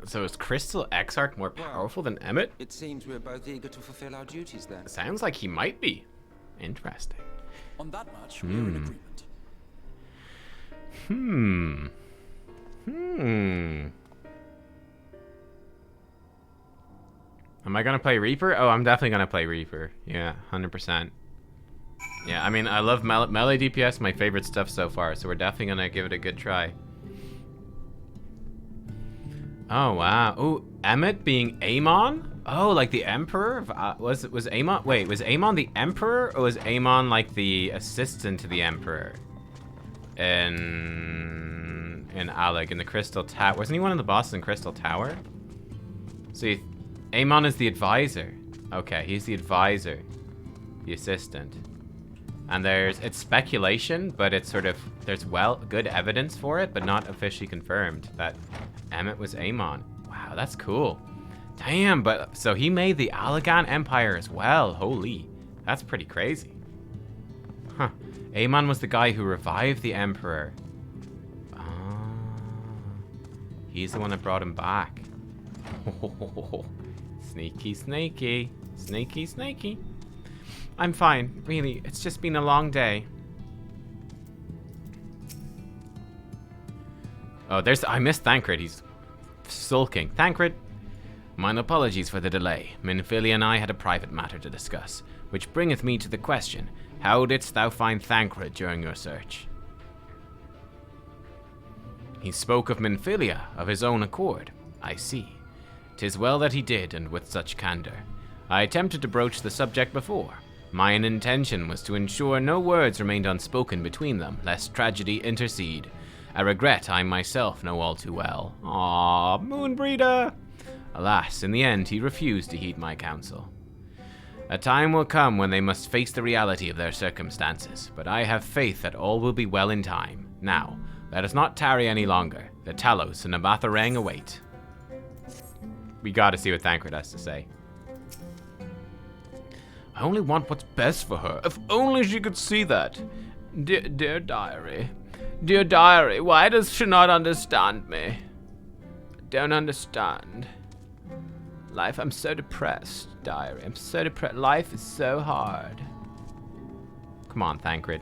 Speaker 1: So is Crystal Exarch more powerful than Emmett?
Speaker 8: It seems we're both eager to fulfill our duties then.
Speaker 1: Sounds like he might be. Interesting.
Speaker 7: On that much, we're in agreement.
Speaker 1: Am I gonna play Reaper? Oh, I'm definitely gonna play Reaper. Yeah, 100%. Yeah, I mean, I love melee DPS, my favorite stuff so far, so we're definitely gonna give it a good try. Oh, wow. Ooh, Emmett being Amon? Oh, like the Emperor? Was Amon... Wait, was Amon the Emperor, or was Amon like the assistant to the Emperor? In Alec, in the Crystal Tower. Wasn't he one of the bosses in Crystal Tower? So Amon is the advisor. Okay, he's the advisor. The assistant. And it's speculation, but it's sort of, there's good evidence for it, but not officially confirmed that Emmett was Amon. Wow, that's cool. Damn, but so he made the Allegan Empire as well. Holy, that's pretty crazy. Huh. Amon was the guy who revived the Emperor. Ah, he's the one that brought him back. Oh, sneaky, sneaky, sneaky, sneaky. I'm fine, really. It's just been a long day. Oh, I missed Thancred. He's sulking. Thancred, mine apologies for the delay. Minfilia and I had a private matter to discuss, which bringeth me to the question: how didst thou find Thancred during your search? He spoke of Minfilia of his own accord. I see. 'Tis well that he did, and with such candor. I attempted to broach the subject before. Mine intention was to ensure no words remained unspoken between them, lest tragedy intercede. A regret I myself know all too well. Ah, Moonbreeder! Alas, in the end he refused to heed my counsel. A time will come when they must face the reality of their circumstances, but I have faith that all will be well in time. Now, let us not tarry any longer. The Talos and Abatharang await. We gotta see what Thancred has to say. I only want what's best for her. If only she could see that. Dear diary. Dear diary, why does she not understand me? I don't understand. Life, I'm so depressed, diary. I'm so depressed. Life is so hard. Come on, Thancred.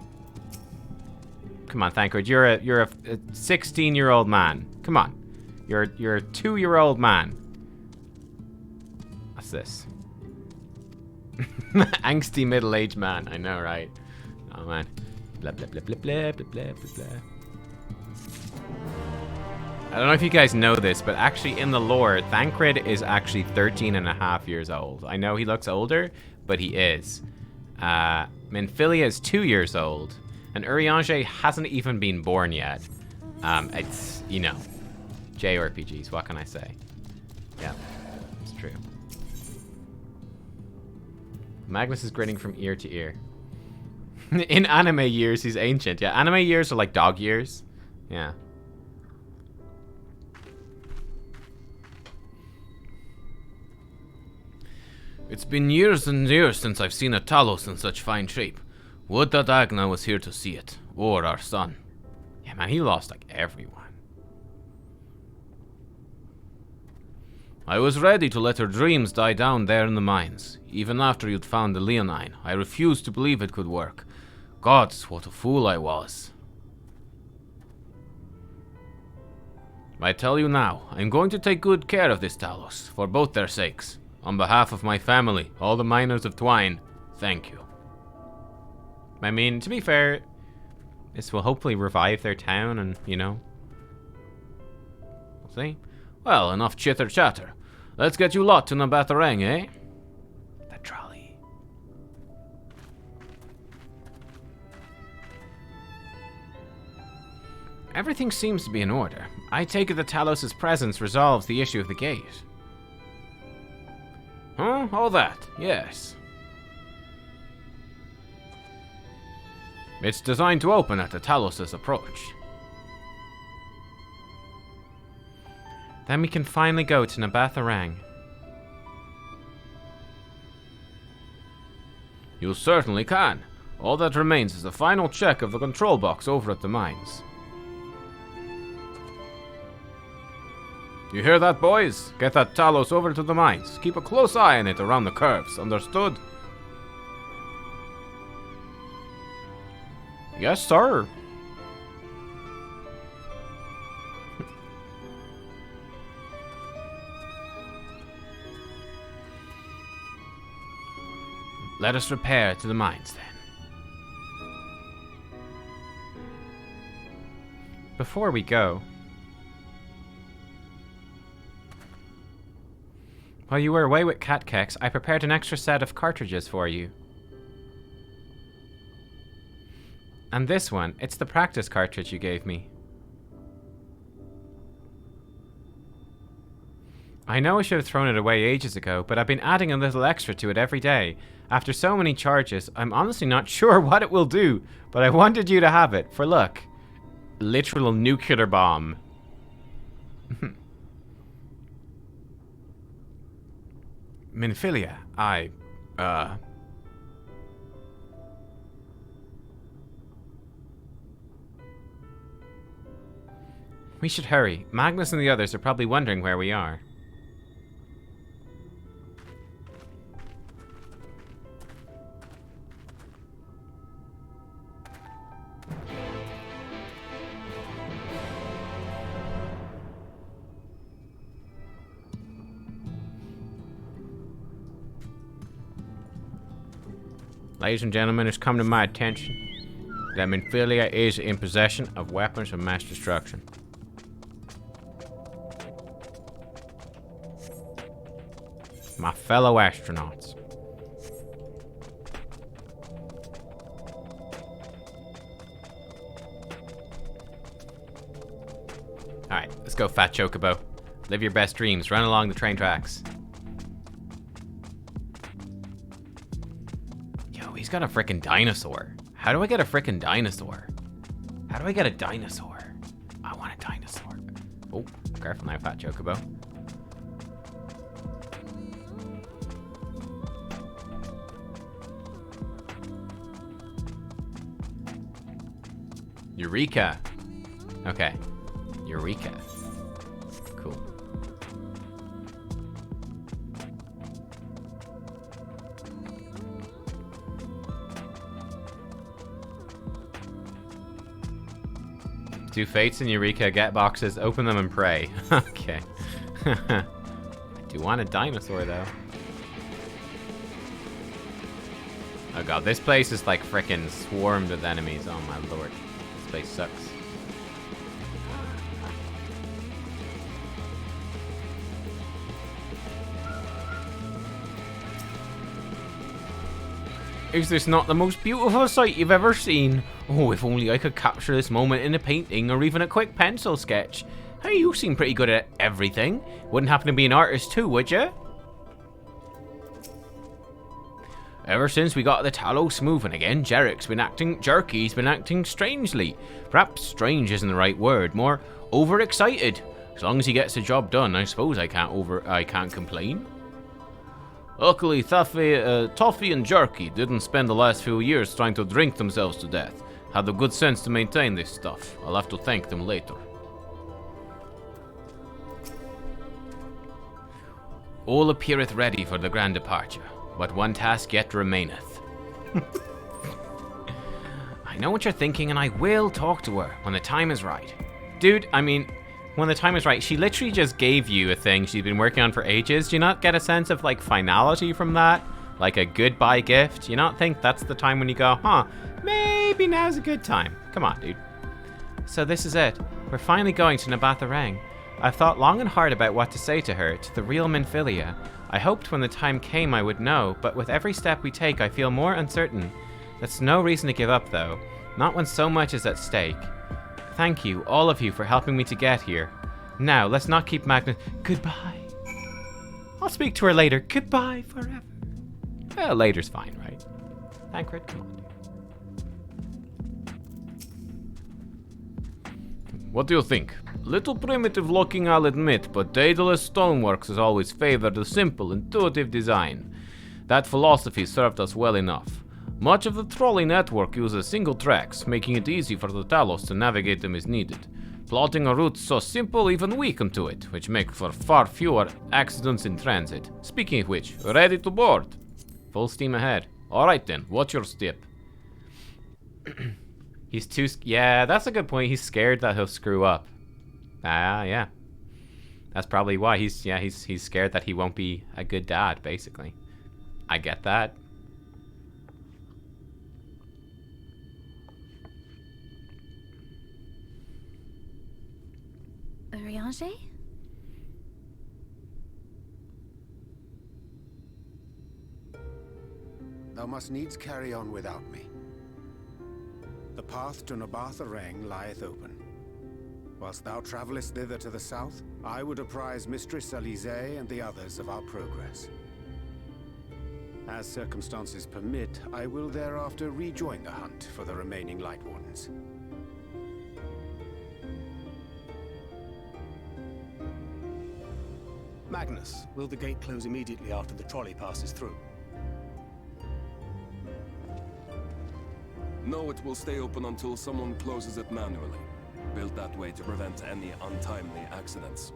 Speaker 1: Come on, Thancred. You're a 16-year-old man. Come on. You're a 2-year-old man. What's this? Angsty middle-aged man. I know, right? Oh man. Blah blah blah blah blah blah blah blah. I don't know if you guys know this, but actually in the lore, Thancred is actually 13 and a half years old. I know he looks older, but he is. Minfilia is 2 years old, and Urianger hasn't even been born yet. It's, you know, JRPGs, what can I say? Yeah, it's true. Magnus is grinning from ear to ear. In anime years, he's ancient. Yeah, anime years are like dog years. Yeah. It's been years and years since I've seen a Talos in such fine shape. Would that Agna was here to see it. Or our son. Yeah, man, he lost like everyone. I was ready to let her dreams die down there in the mines. Even after you'd found the Leonine, I refused to believe it could work. Gods, what a fool I was. I tell you now, I'm going to take good care of this Talos, for both their sakes. On behalf of my family, all the miners of Twine, thank you. I mean, to be fair, this will hopefully revive their town and, you know. We'll see. Well, enough chitter chatter. Let's get you lot to Nabatharang, eh? The trolley. Everything seems to be in order. I take it that Talos' presence resolves the issue of the gate. Huh? All that, yes. It's designed to open at the Talos' approach. Then we can finally go to Nabatharang. You certainly can. All that remains is a final check of the control box over at the mines. You hear that, boys? Get that Talos over to the mines. Keep a close eye on it around the curves. Understood? Yes, sir. Let us repair to the mines, then. Before we go... While you were away with Nubkeks, I prepared an extra set of cartridges for you. And this one, it's the practice cartridge you gave me. I know I should have thrown it away ages ago, but I've been adding a little extra to it every day. After so many charges, I'm honestly not sure what it will do, but I wanted you to have it, for look. Literal nuclear bomb. Minfilia, We should hurry. Magnus and the others are probably wondering where we are. Ladies and gentlemen, it's come to my attention that Minfilia is in possession of weapons of mass destruction. My fellow astronauts. Alright, let's go, Fat Chocobo. Live your best dreams. Run along the train tracks. He's got a frickin' dinosaur. How do I get a frickin' dinosaur? How do I get a dinosaur? I want a dinosaur. Oh, careful now, Fat Chocobo. Eureka. Okay. Eureka. Cool. Do Fates and Eureka get boxes, open them and pray. Okay. I do want a dinosaur though. Oh god, this place is like frickin' swarmed with enemies. Oh my lord. This place sucks. Is this not the most beautiful sight you've ever seen? Oh, if only I could capture this moment in a painting or even a quick pencil sketch. Hey, you seem pretty good at everything. Wouldn't happen to be an artist too, would you? Ever since we got the Talos moving again, Jerky's been acting strangely. Perhaps strange isn't the right word, more overexcited. As long as he gets the job done, I suppose I can't complain. Luckily, Toffee and Jerky didn't spend the last few years trying to drink themselves to death. Had the good sense to maintain this stuff. I'll have to thank them later. All appeareth ready for the grand departure, but one task yet remaineth. I know what you're thinking, and I will talk to her when the time is right. Dude, I mean, when the time is right, she literally just gave you a thing she's been working on for ages. Do you not get a sense of, like, finality from that? Like a goodbye gift? Do you not think that's the time when you go, huh, maybe now's a good time? Come on, dude. So this is it. We're finally going to Nabatha. I've thought long and hard about what to say to her, to the real Minfilia. I hoped when the time came I would know, but with every step we take I feel more uncertain. That's no reason to give up, though. Not when so much is at stake. Thank you, all of you, for helping me to get here. Now, let's not keep Magnus... Goodbye. I'll speak to her later. Goodbye forever. Well, later's fine, right? Thancred, come on. What do you think? Little primitive looking, I'll admit, but Daedalus Stoneworks has always favored a simple, intuitive design. That philosophy served us well enough. Much of the trolley network uses single tracks, making it easy for the Talos to navigate them as needed. Plotting a route so simple even weaken to it, which make for far fewer accidents in transit. Speaking of which, ready to board. Full steam ahead. Alright then, watch your step. He's too... Yeah, that's a good point. He's scared that he'll screw up. Yeah. That's probably why. He's scared that he won't be a good dad, basically. I get that.
Speaker 5: Urianger?
Speaker 3: Thou must needs carry on without me. The path to Nabartha lieth open. Whilst thou travellest thither to the south, I would apprise Mistress Alize and the others of our progress. As circumstances permit, I will thereafter rejoin the hunt for the remaining Light Wardens.
Speaker 9: Magnus, will the gate close immediately after the trolley passes through?
Speaker 2: No, it will stay open until someone closes it manually. Built that way to prevent any untimely accidents.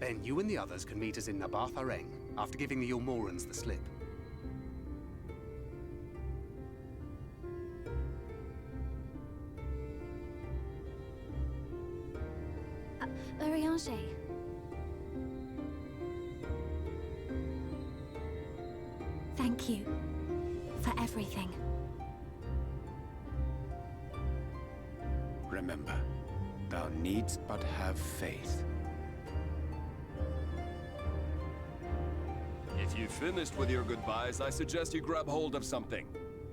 Speaker 9: Then you and the others can meet us in Nabartha after giving the Ilmorans the slip.
Speaker 5: Urianger. Thank you for everything.
Speaker 3: Remember, thou needst but have faith.
Speaker 2: If you finished with your goodbyes, I suggest you grab hold of something.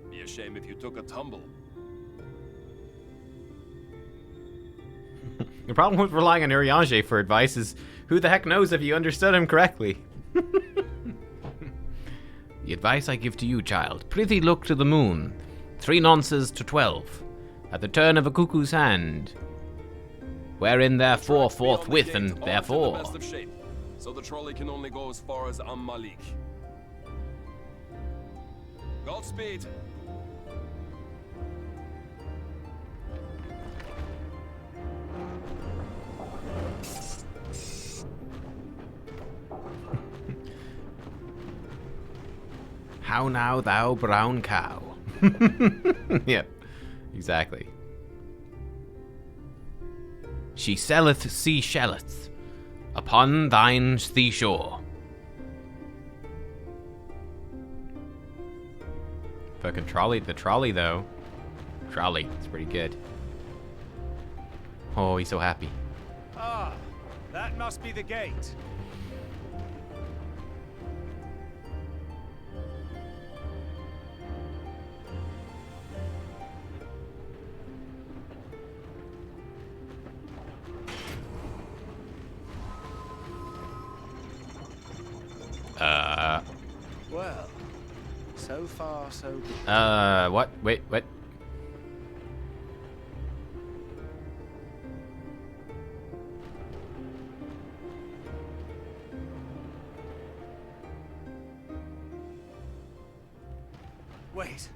Speaker 2: Be a shame if you took a tumble.
Speaker 1: The problem with relying on Urianger for advice is who the heck knows if you understood him correctly. The advice I give to you, child. Prithee look to the moon. 3 nonces to 12. At the turn of a cuckoo's hand. Wherein therefore forthwith and therefore.
Speaker 2: The best of shape, so the trolley can only go as far as Malik. Godspeed.
Speaker 1: How now, thou brown cow? Yep, exactly. She selleth sea shelleth upon thine sea shore. Fucking trolley, the trolley though. Trolley, it's pretty good. Oh, he's so happy.
Speaker 10: Ah, that must be the gate.
Speaker 9: Well, so far so good.
Speaker 1: What? Wait, what?
Speaker 9: Wait,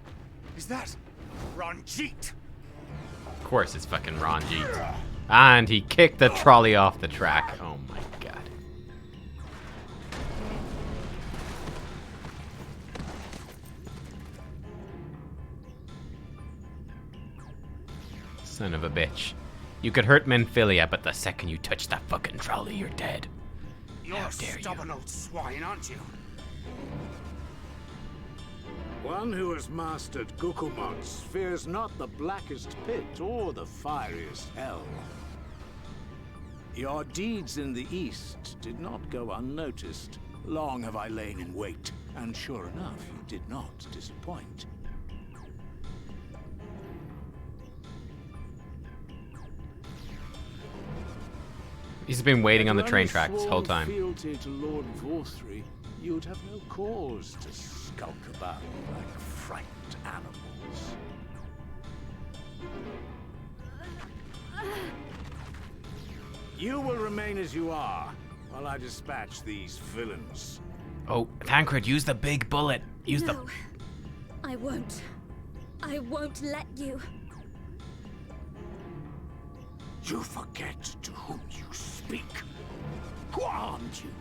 Speaker 9: is that Ranjit?
Speaker 1: Of course it's fucking Ranjit. And he kicked the trolley off the track. Oh my god. Son of a bitch. You could hurt Menphilia, but the second you touch that fucking trolley, you're dead.
Speaker 9: You're a stubborn old swine, aren't you?
Speaker 11: One who has mastered Gukumots fears not the blackest pit or the fieriest hell. Your deeds in the east did not go unnoticed. Long have I lain in wait, and sure enough, you did not disappoint.
Speaker 1: He's been waiting on the train track this whole time.
Speaker 11: Fealty to Lord Vorthry, you'd have no cause to skulk about like frightened animals. You will remain as you are, while I dispatch these villains.
Speaker 1: Oh, Tancred, use the big bullet. Use
Speaker 5: No, I won't. I won't let you.
Speaker 11: You forget to whom you speak. Who armed you,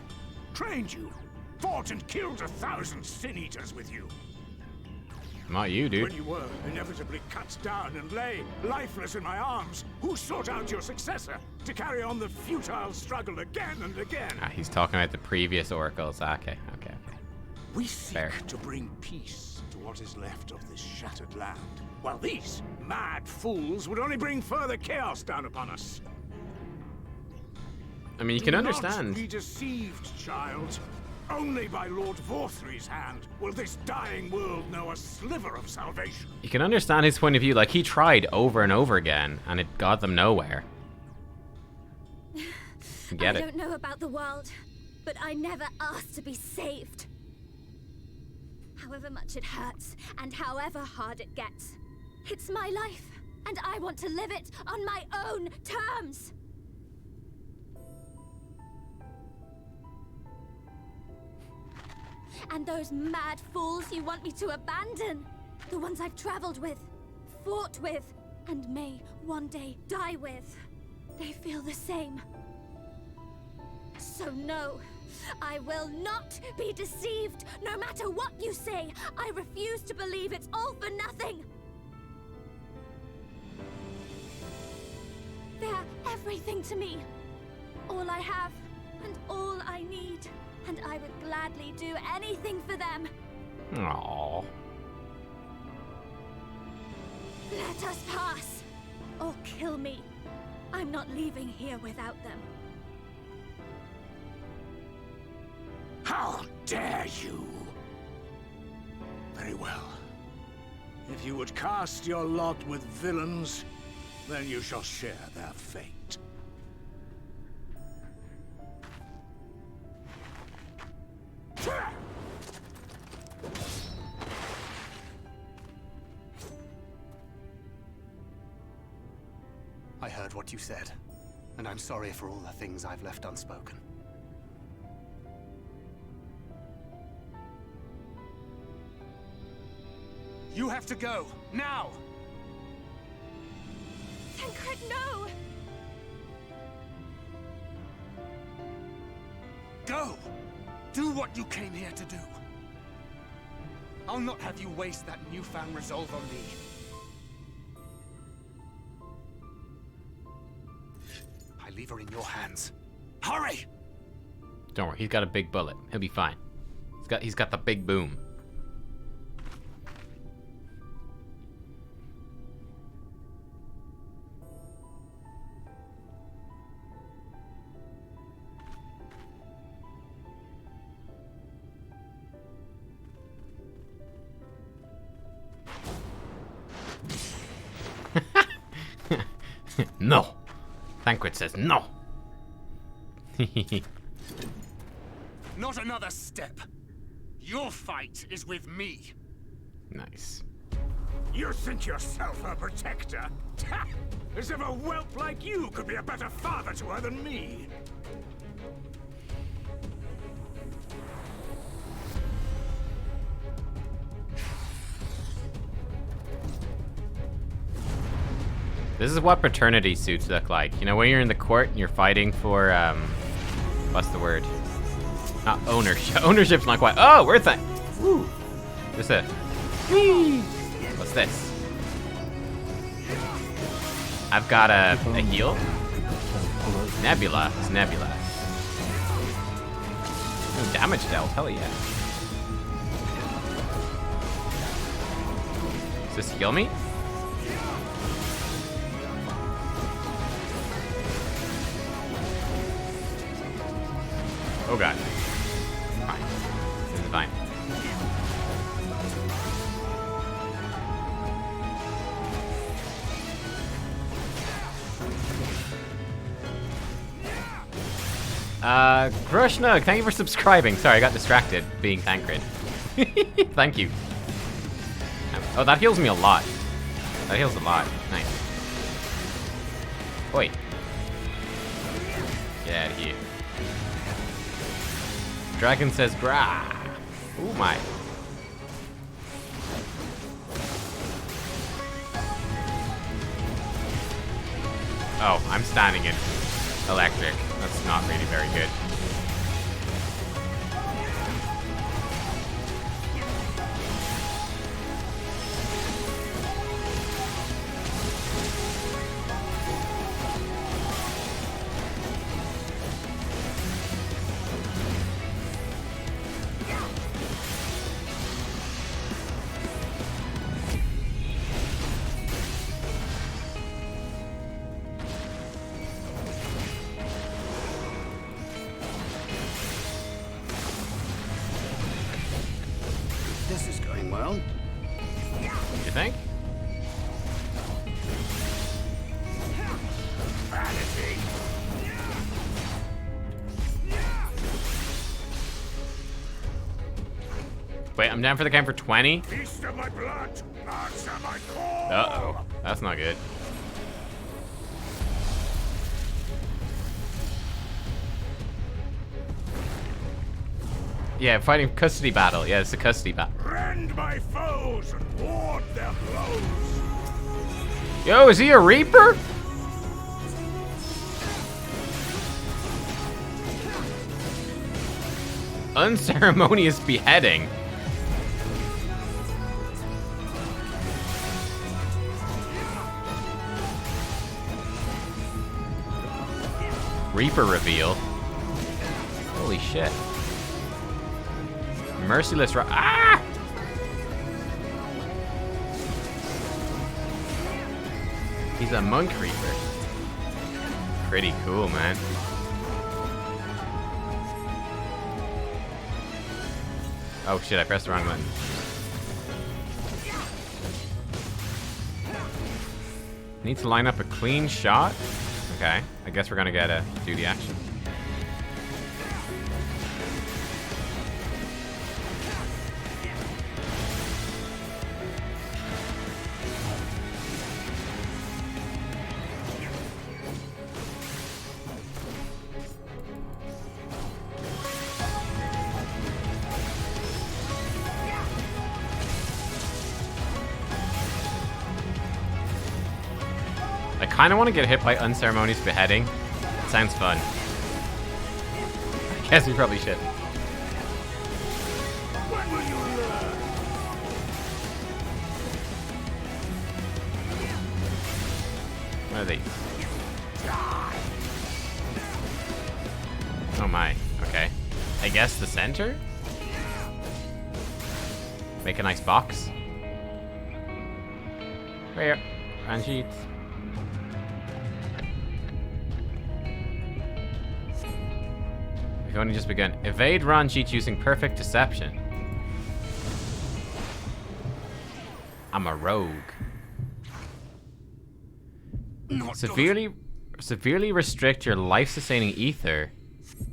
Speaker 11: trained you, fought and killed 1,000 sin-eaters with you?
Speaker 1: Not you, dude.
Speaker 11: When you were inevitably cut down and lay lifeless in my arms, who sought out your successor to carry on the futile struggle again and again?
Speaker 1: Ah, he's talking about the previous oracles. Okay.
Speaker 11: We seek
Speaker 1: Fair.
Speaker 11: to bring peace to what is left of this shattered land, while these mad fools would only bring further chaos down upon us.
Speaker 1: I mean, you can
Speaker 11: Do
Speaker 1: understand.
Speaker 11: Not be deceived, child. Only by Lord Vorthry's hand will this dying world know a sliver of salvation.
Speaker 1: You can understand his point of view. Like, he tried over and over again, and it got them nowhere. Get
Speaker 5: I
Speaker 1: it.
Speaker 5: don't know about the world, but I never asked to be saved. However much it hurts, and however hard it gets, it's my life, and I want to live it on my own terms. And those mad fools you want me to abandon, the ones I've traveled with, fought with, and may one day die with, they feel the same. So no, I will not be deceived, no matter what you say. I refuse to believe it's all for nothing. They're everything to me. All I have, and all I need. And I would gladly do anything for them.
Speaker 1: Aww.
Speaker 5: Let us pass, or kill me. I'm not leaving here without them.
Speaker 11: How dare you? Very well. If you would cast your lot with villains, then you shall share their fate.
Speaker 3: I heard what you said, and I'm sorry for all the things I've left unspoken. You have to go, now!
Speaker 5: Tancred, no!
Speaker 3: Go! Do what you came here to do. I'll not have you waste that newfound resolve on me. I leave her in your hands. Hurry!
Speaker 1: Don't worry, he's got a big bullet. He'll be fine. He's got the big boom. No. Tancred says no.
Speaker 3: Not another step. Your fight is with me.
Speaker 1: Nice.
Speaker 11: You think yourself a protector? As if a whelp like you could be a better father to her than me.
Speaker 1: This is what paternity suits look like. You know, when you're in the court and you're fighting for, what's the word? Not ownership. Ownership's not quite. Oh, we're Woo. What's it? Whee! What's this? I've got a heal. Nebula. It's Nebula. Ooh, damage dealt. Hell yeah. Does this heal me? Oh god. Fine. This is fine. Grushnug, thank you for subscribing. Sorry, I got distracted being Tancred. Thank you. Oh, that heals me a lot. That heals a lot. Nice. Wait. Get out of here. Dragon says grah. Oh my. Oh, I'm standing in electric. That's not really very good.
Speaker 9: This is going well.
Speaker 1: You think?
Speaker 11: Vanity.
Speaker 1: Wait, I'm down for the count for 20?
Speaker 11: Feast of my blood. Answer my call.
Speaker 1: Uh-oh. That's not good. Yeah, fighting custody battle. Yeah, it's a custody battle.
Speaker 11: Rend my foes and ward their blows.
Speaker 1: Yo, is he a Reaper? Unceremonious beheading. Reaper reveal. Holy shit. Merciless ah! He's a monk reaper. Pretty cool, man. Oh shit, I pressed the wrong button. Need to line up a clean shot? Okay, I guess we're gonna get do the action. I kind of want to get hit by unceremonious beheading. It sounds fun. I guess we probably should.
Speaker 11: When will you learn?
Speaker 1: What are these? Oh my. Okay. I guess the center? Make a nice box. Right here. Ranjit. We've only just begun. Evade Ranjit using perfect deception. I'm a rogue. Severely restrict your life-sustaining ether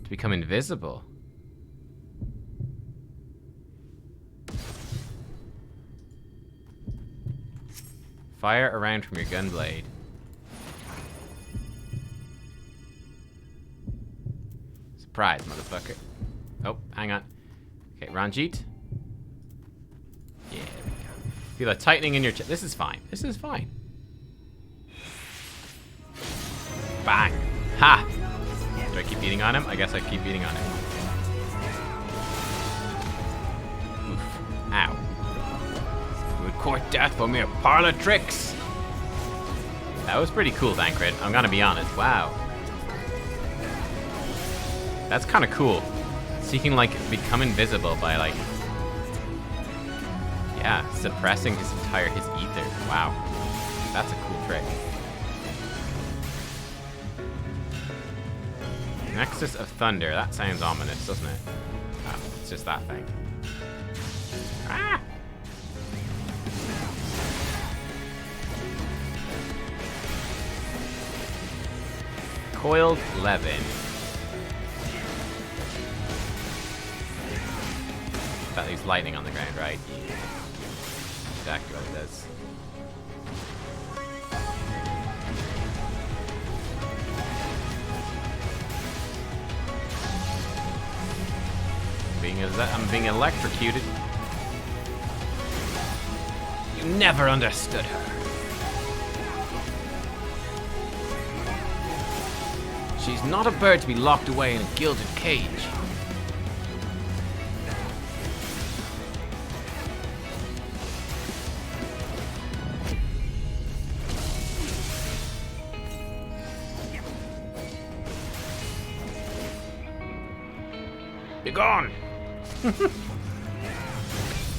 Speaker 1: to become invisible. Fire around from your gunblade. Surprise, motherfucker. Oh, hang on. Okay, Ranjit. Yeah, there we go. Feel a tightening in your chest. This is fine. This is fine. Bang. Ha! Do I keep beating on him? I guess I keep beating on him. Oof. Ow. You would court death for mere parlor tricks. That was pretty cool, Thancred. I'm gonna be honest. Wow. That's kind of cool. So he can, like, become invisible by, like... Yeah, suppressing his ether. Wow. That's a cool trick. Nexus of Thunder. That sounds ominous, doesn't it? Oh, it's just that thing. Ah! Coiled Levin. That leaves lightning on the ground, right? Yeah. Exactly what it does. I'm being electrocuted. You never understood her. She's not a bird to be locked away in a gilded cage. Be gone!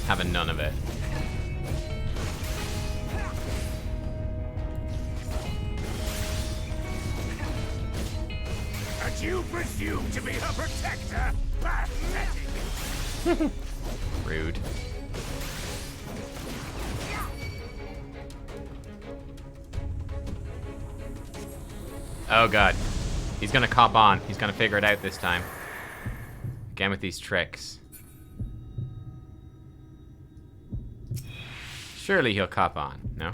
Speaker 1: Having none of it.
Speaker 11: And you presume to be her protector? Pathetic!
Speaker 1: Rude. Oh god. He's gonna cop on. He's gonna figure it out this time. Again with these tricks. Surely he'll cop on, no?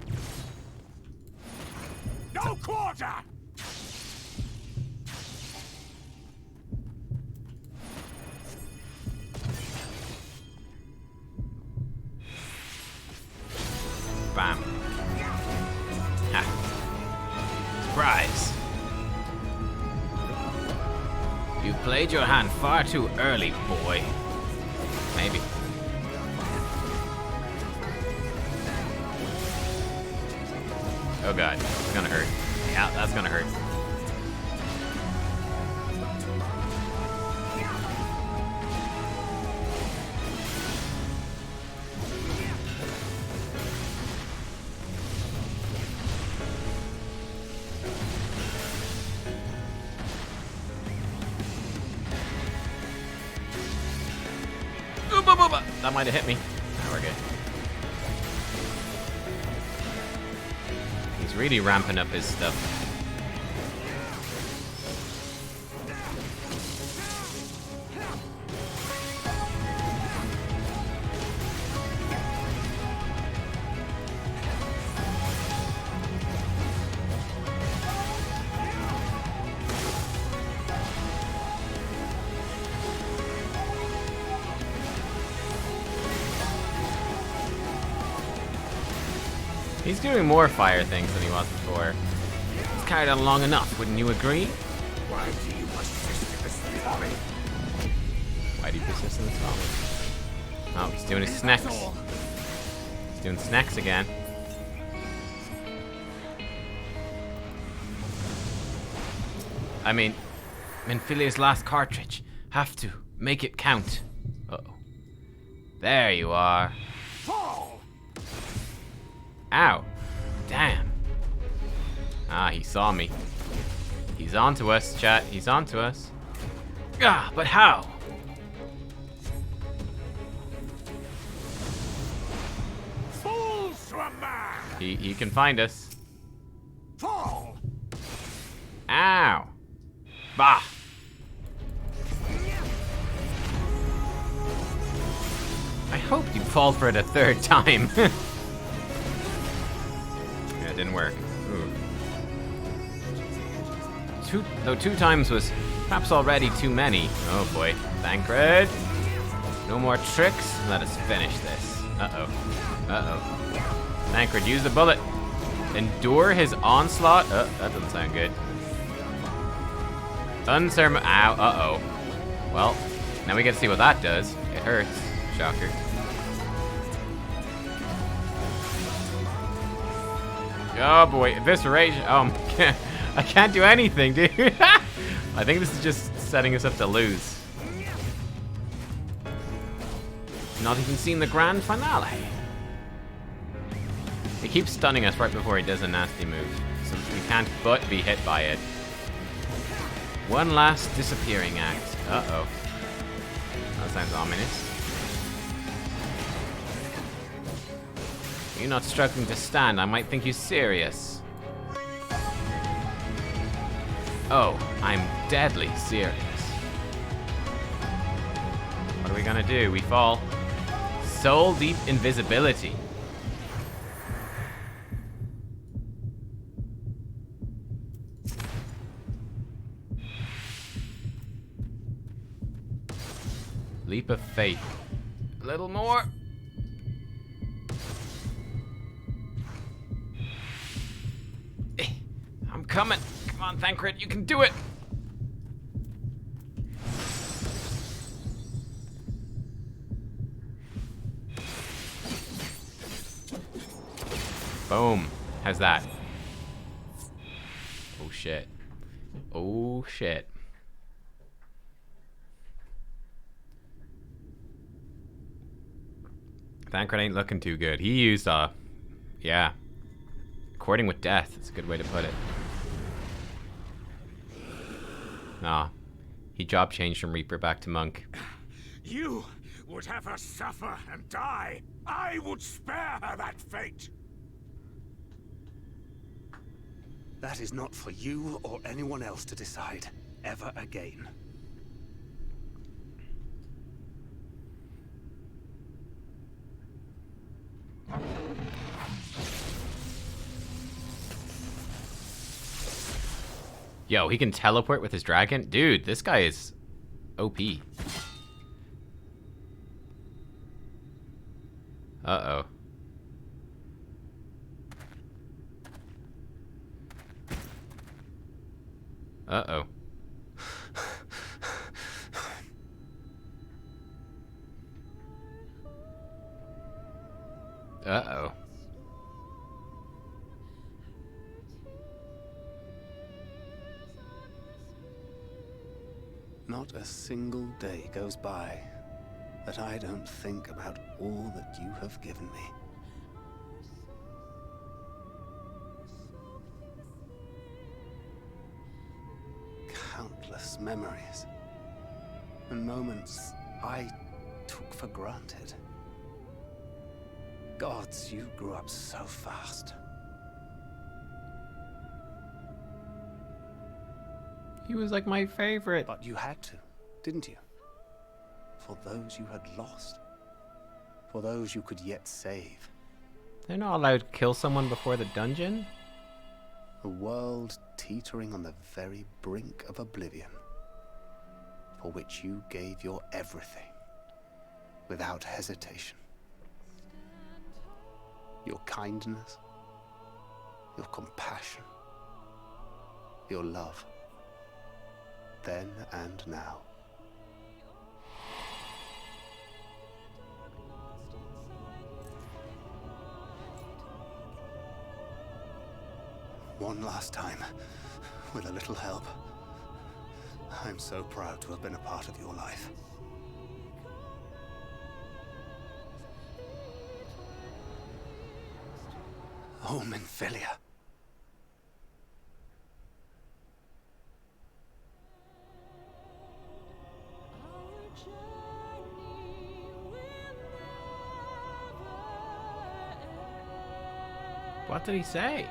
Speaker 11: No quarter!
Speaker 1: Bam. Ha. Surprise. You played your hand far too early, boy. Maybe. Oh god, it's gonna hurt. Yeah, that's gonna hurt. That might have hit me. Now we're good. He's really ramping up his stuff. He's doing more fire things than he was before. He's carried on long enough, wouldn't you agree?
Speaker 11: Why do you persist in this folly?
Speaker 1: Why do you persist in this folly? Oh, he's doing his snacks. He's doing snacks again. I'm in Philia's last cartridge. Have to make it count. Uh-oh. There you are.
Speaker 11: Fall!
Speaker 1: Ow. Damn. Ah, he saw me. He's onto us, chat. He's onto us. Ah, but how?
Speaker 11: Fools to a man!
Speaker 1: He can find us.
Speaker 11: Fall!
Speaker 1: Ow. Bah. I hoped you'd fall for it a third time. Yeah, it didn't work. Ooh. Two times was perhaps already too many. Oh boy. Thancred. No more tricks. Let us finish this. Uh-oh. Uh-oh. Thancred, use the bullet. Endure his onslaught. Oh, that doesn't sound good. Ow. Uh-oh. Well, now we get to see what that does. It hurts. Shocker. Oh boy, at this rate, I can't do anything, dude. I think this is just setting us up to lose. Not even seen the grand finale. He keeps stunning us right before he does a nasty move, so we can't but be hit by it. One last disappearing act. Uh-oh. That sounds ominous. You're not struggling to stand. I might think you serious. Oh, I'm deadly serious. What are we gonna do? We fall. Soul Deep Invisibility. Leap of Faith. A little more. I'm coming. Come on, Thancred, you can do it. Boom. How's that? Oh shit. Oh shit. Thancred ain't looking too good. He used yeah. Courting with death. That's a good way to put it. Nah. He job changed from Reaper back to Monk.
Speaker 11: You would have her suffer and die. I would spare her that fate.
Speaker 3: That is not for you or anyone else to decide, ever again.
Speaker 1: Yo, he can teleport with his dragon? Dude, this guy is OP. Uh-oh. Uh-oh. Uh-oh.
Speaker 3: Not a single day goes by that I don't think about all that you have given me. Countless memories and moments I took for granted. Gods, you grew up so fast.
Speaker 1: He was like my favorite.
Speaker 3: But you had to, didn't you? For those you had lost. For those you could yet save.
Speaker 1: They're not allowed to kill someone before the dungeon?
Speaker 3: A world teetering on the very brink of oblivion. For which you gave your everything. Without hesitation. Your kindness. Your compassion. Your love. Then and now. One last time, with a little help. I'm so proud to have been a part of your life. Oh, Minfilia.
Speaker 1: What did he say?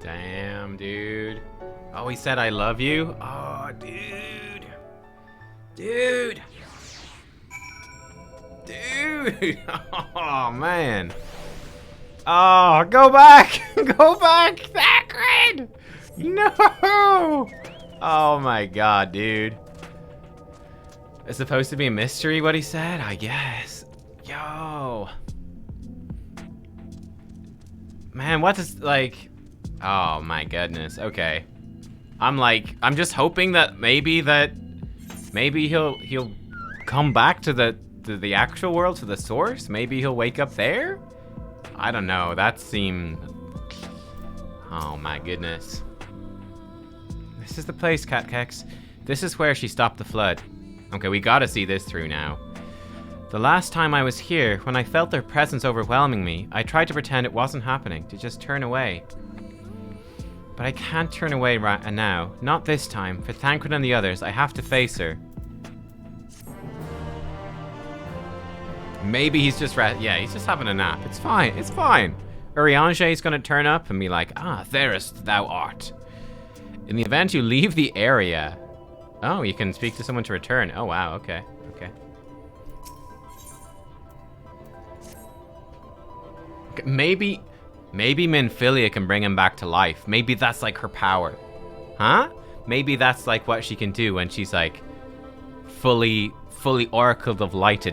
Speaker 1: Damn, dude. Oh, he said I love you? Oh, dude. Dude. Dude. Oh, man. Oh, go back! Go back! Thancred! No! Oh my god, dude. It's supposed to be a mystery what he said? I guess. Yo. Man, what is, like... Oh my goodness, okay. I'm just hoping that maybe he'll come back to the actual world, to the source? Maybe he'll wake up there? I don't know, that seemed... Oh my goodness. This is the place, Nubkeks. This is where she stopped the flood. Okay, we gotta see this through now. The last time I was here, when I felt their presence overwhelming me, I tried to pretend it wasn't happening, to just turn away. But I can't turn away right now. Not this time. For Thancred and the others, I have to face her. Maybe he's just yeah, he's just having a nap. It's fine. It's fine. Urianger is going to turn up and be like, ah, thereist thou art. In the event you leave the area. Oh, you can speak to someone to return. Oh, wow. Okay. Okay. Maybe Minfilia can bring him back to life. Maybe that's like her power. Huh? Maybe that's like what she can do when she's like fully oracled of light.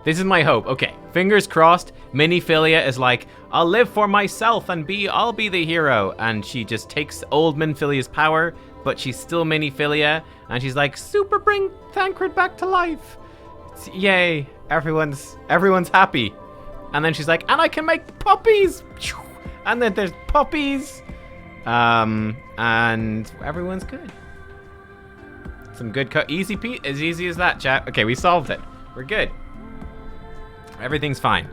Speaker 1: This is my hope. Okay, fingers crossed. Minifiglia is like, I'll live for myself and I'll be the hero. And she just takes old Minifilia's power, but she's still Minifiglia. And she's like, super bring Thancred back to life. Yay, everyone's happy. And then she's like, and I can make puppies. And then there's puppies. And everyone's good. Some good easy as easy as that, chat. Okay, we solved it. We're good. Everything's fine.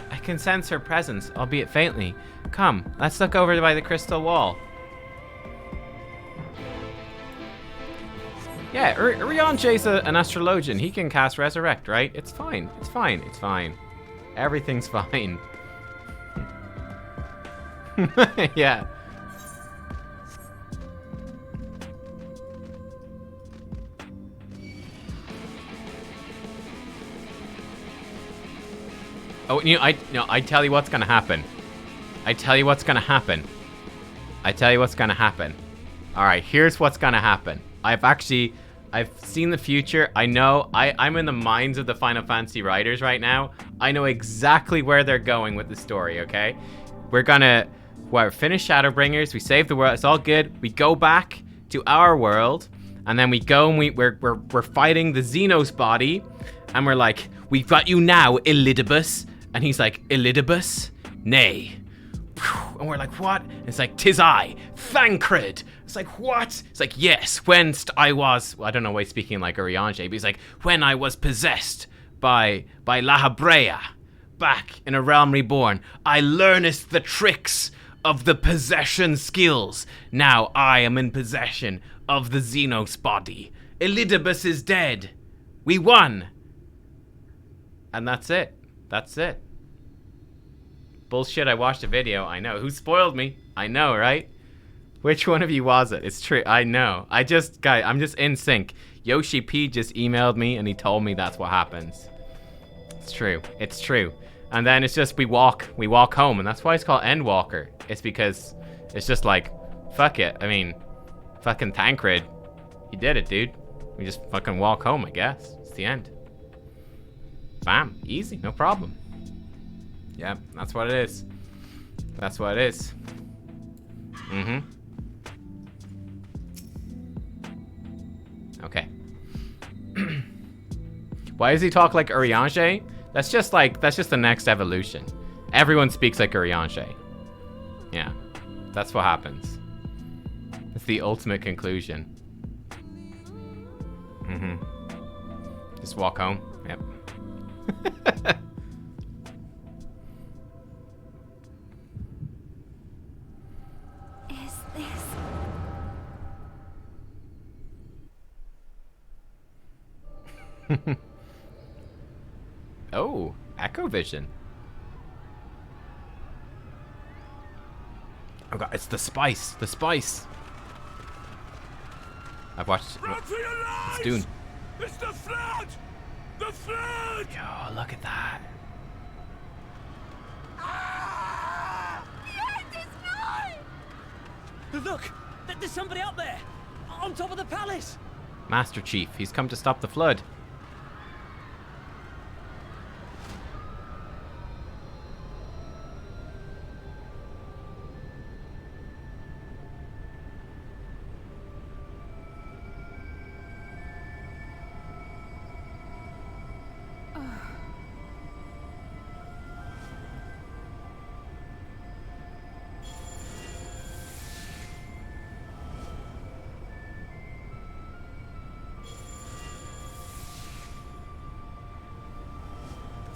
Speaker 1: I can sense her presence, albeit faintly. Come, let's look over by the crystal wall. Yeah, Urianche's an astrologian. He can cast Resurrect, right? It's fine. It's fine. It's fine. Everything's fine. Yeah. Oh, I tell you what's gonna happen. I tell you what's gonna happen. All right, here's what's gonna happen. I've seen the future. I know. I'm in the minds of the Final Fantasy writers right now. I know exactly where they're going with the story. Okay, we're gonna finish Shadowbringers. We save the world. It's all good. We go back to our world, and then we go and we're fighting the Xenos body, and we're like, we've got you now, Elidibus. And he's like, Elidibus? Nay. And we're like, what? And it's like, 'tis I, Thancred. It's like, what? It's like, yes, whenst I was, well, I don't know why he's speaking like Urianger, but he's like, when I was possessed by Lahabrea, back in a realm reborn, I learnest the tricks of the possession skills. Now I am in possession of the Xenos body. Elidibus is dead. We won. And that's it. That's it. Bullshit, I watched a video. I know. Who spoiled me? I know, right? Which one of you was it? It's true. I know. I'm just in sync. Yoshi P just emailed me and he told me that's what happens. It's true. It's true. And then it's just we walk home, and that's why it's called Endwalker. It's because it's just like, fuck it. I mean, fucking Thancred. He did it, dude. We just fucking walk home, I guess. It's the end. Bam. Easy. No problem. Yeah, that's what it is. That's what it is. Mm-hmm. Okay. Why does he talk like Urianger? That's just the next evolution. Everyone speaks like Urianger. Yeah. That's what happens. It's the ultimate conclusion. Mm-hmm. Just walk home. Yep.
Speaker 5: Is this...
Speaker 1: Oh, Echo Vision. Oh god, it's the spice. The spice. I've watched. It's Dune.
Speaker 11: It's the flood! The flood!
Speaker 1: Yo, look at that.
Speaker 12: The end is nigh! Look! There's somebody up there! On top of the palace!
Speaker 1: Master Chief, he's come to stop the flood.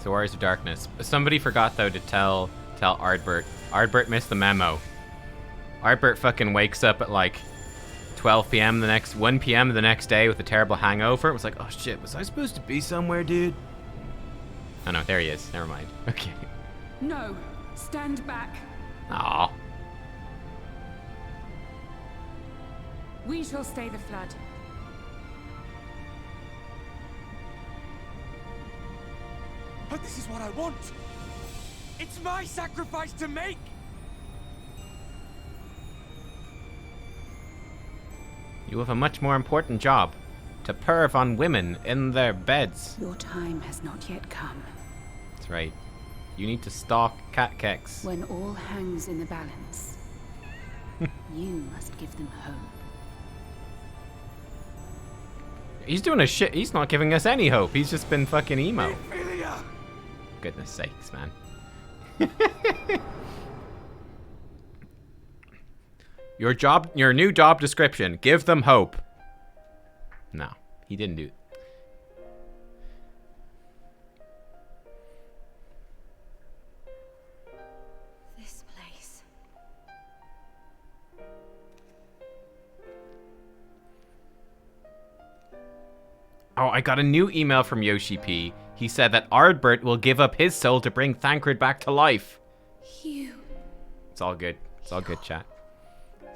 Speaker 1: So Warriors of Darkness. Somebody forgot though to tell Ardbert. Ardbert missed the memo. Ardbert fucking wakes up at like 12 p.m. 1 p.m. the next day with a terrible hangover. It was like, oh shit, was I supposed to be somewhere, dude? Oh no, there he is. Never mind. Okay.
Speaker 13: No, stand back.
Speaker 1: Aw.
Speaker 13: We shall stay the flood.
Speaker 14: But this is what I want. It's my sacrifice to make.
Speaker 1: You have a much more important job. to perv on women in their beds.
Speaker 13: Your time has not yet come.
Speaker 1: That's right. You need to stalk Nubkeks.
Speaker 13: When all hangs in the balance, you must give them hope.
Speaker 1: He's doing a shit. He's not giving us any hope. He's just been fucking emo. Goodness sakes, man. Your new job description. Give them hope. No, he didn't do it.
Speaker 5: This place.
Speaker 1: Oh, I got a new email from Yoshi P. He said that Ardbert will give up his soul to bring Thancred back to life.
Speaker 5: You.
Speaker 1: It's all good. It's all good, chat.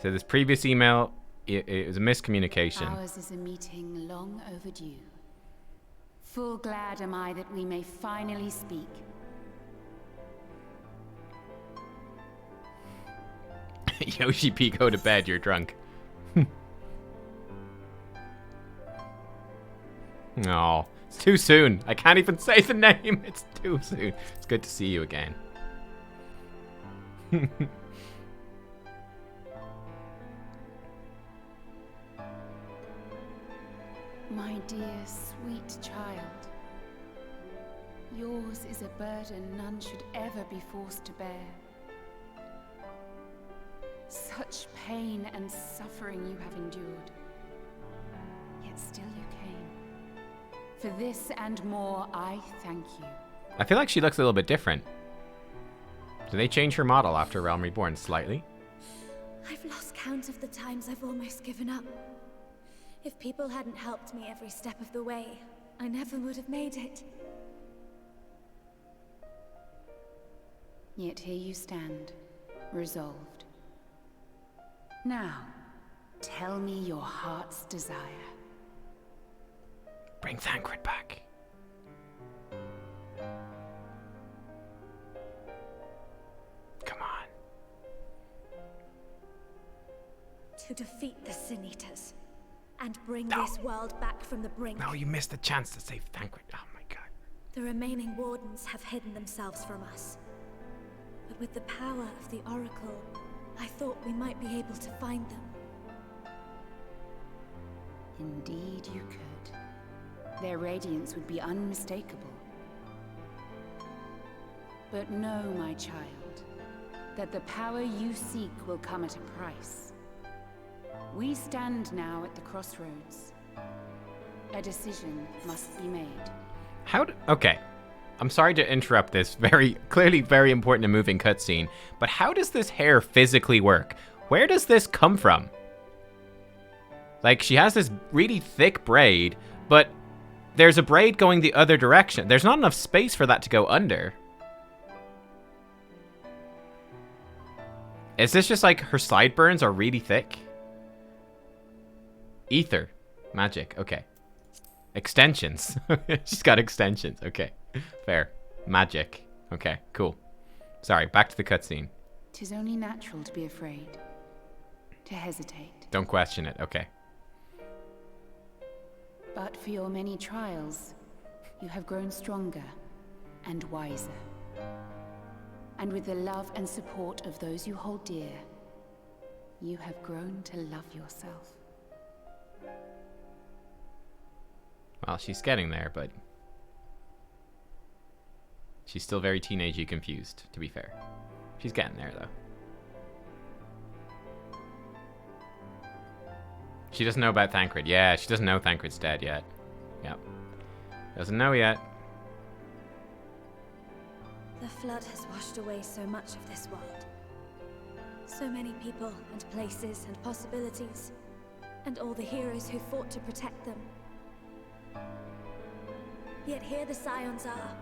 Speaker 1: So this previous email, it was a miscommunication.
Speaker 13: Ours is a meeting long overdue. Full glad am I that we may finally speak.
Speaker 1: Yoshi P, go to bed. You're drunk. No, it's too soon. I can't even say the name. It's too soon. It's good to see you again.
Speaker 13: My dear, sweet child. Yours is a burden none should ever be forced to bear. Such pain and suffering you have endured. Yet still you came. For this and more, I thank you.
Speaker 1: I feel like she looks a little bit different. Do they change her model after Realm Reborn slightly?
Speaker 5: I've lost count of the times I've almost given up. If people hadn't helped me every step of the way, I never would have made it.
Speaker 13: Yet here you stand, resolved. Now, tell me your heart's desire.
Speaker 1: Bring Thancred back. Come on.
Speaker 5: To defeat the Sin Eaters and bring this world back from the brink.
Speaker 1: No, you missed the chance to save Thancred. Oh my god.
Speaker 5: The remaining wardens have hidden themselves from us. But with the power of the Oracle, I thought we might be able to find them.
Speaker 13: Indeed you could. Their radiance would be unmistakable. But know, my child, that the power you seek will come at a price. We stand now at the crossroads. A decision must be made.
Speaker 1: Okay. I'm sorry to interrupt this clearly very important and moving cutscene, but how does this hair physically work? Where does this come from? Like, she has this really thick braid, but there's a braid going the other direction. There's not enough space for that to go under. Is this just like her sideburns are really thick? Ether. Magic. Okay. Extensions. She's got extensions. Okay. Fair. Magic. Okay, cool. Sorry, back to the cutscene.
Speaker 13: 'Tis only natural to be afraid. To hesitate.
Speaker 1: Don't question it. Okay.
Speaker 13: But for your many trials, you have grown stronger and wiser. And with the love and support of those you hold dear, you have grown to love yourself.
Speaker 1: Well, she's getting there, but she's still very teenagey confused, to be fair. She's getting there, though. She doesn't know about Thancred. Yeah, she doesn't know Thancred's dead yet. Yep. Doesn't know yet.
Speaker 5: The flood has washed away so much of this world. So many people and places and possibilities. And all the heroes who fought to protect them. Yet here the Scions are,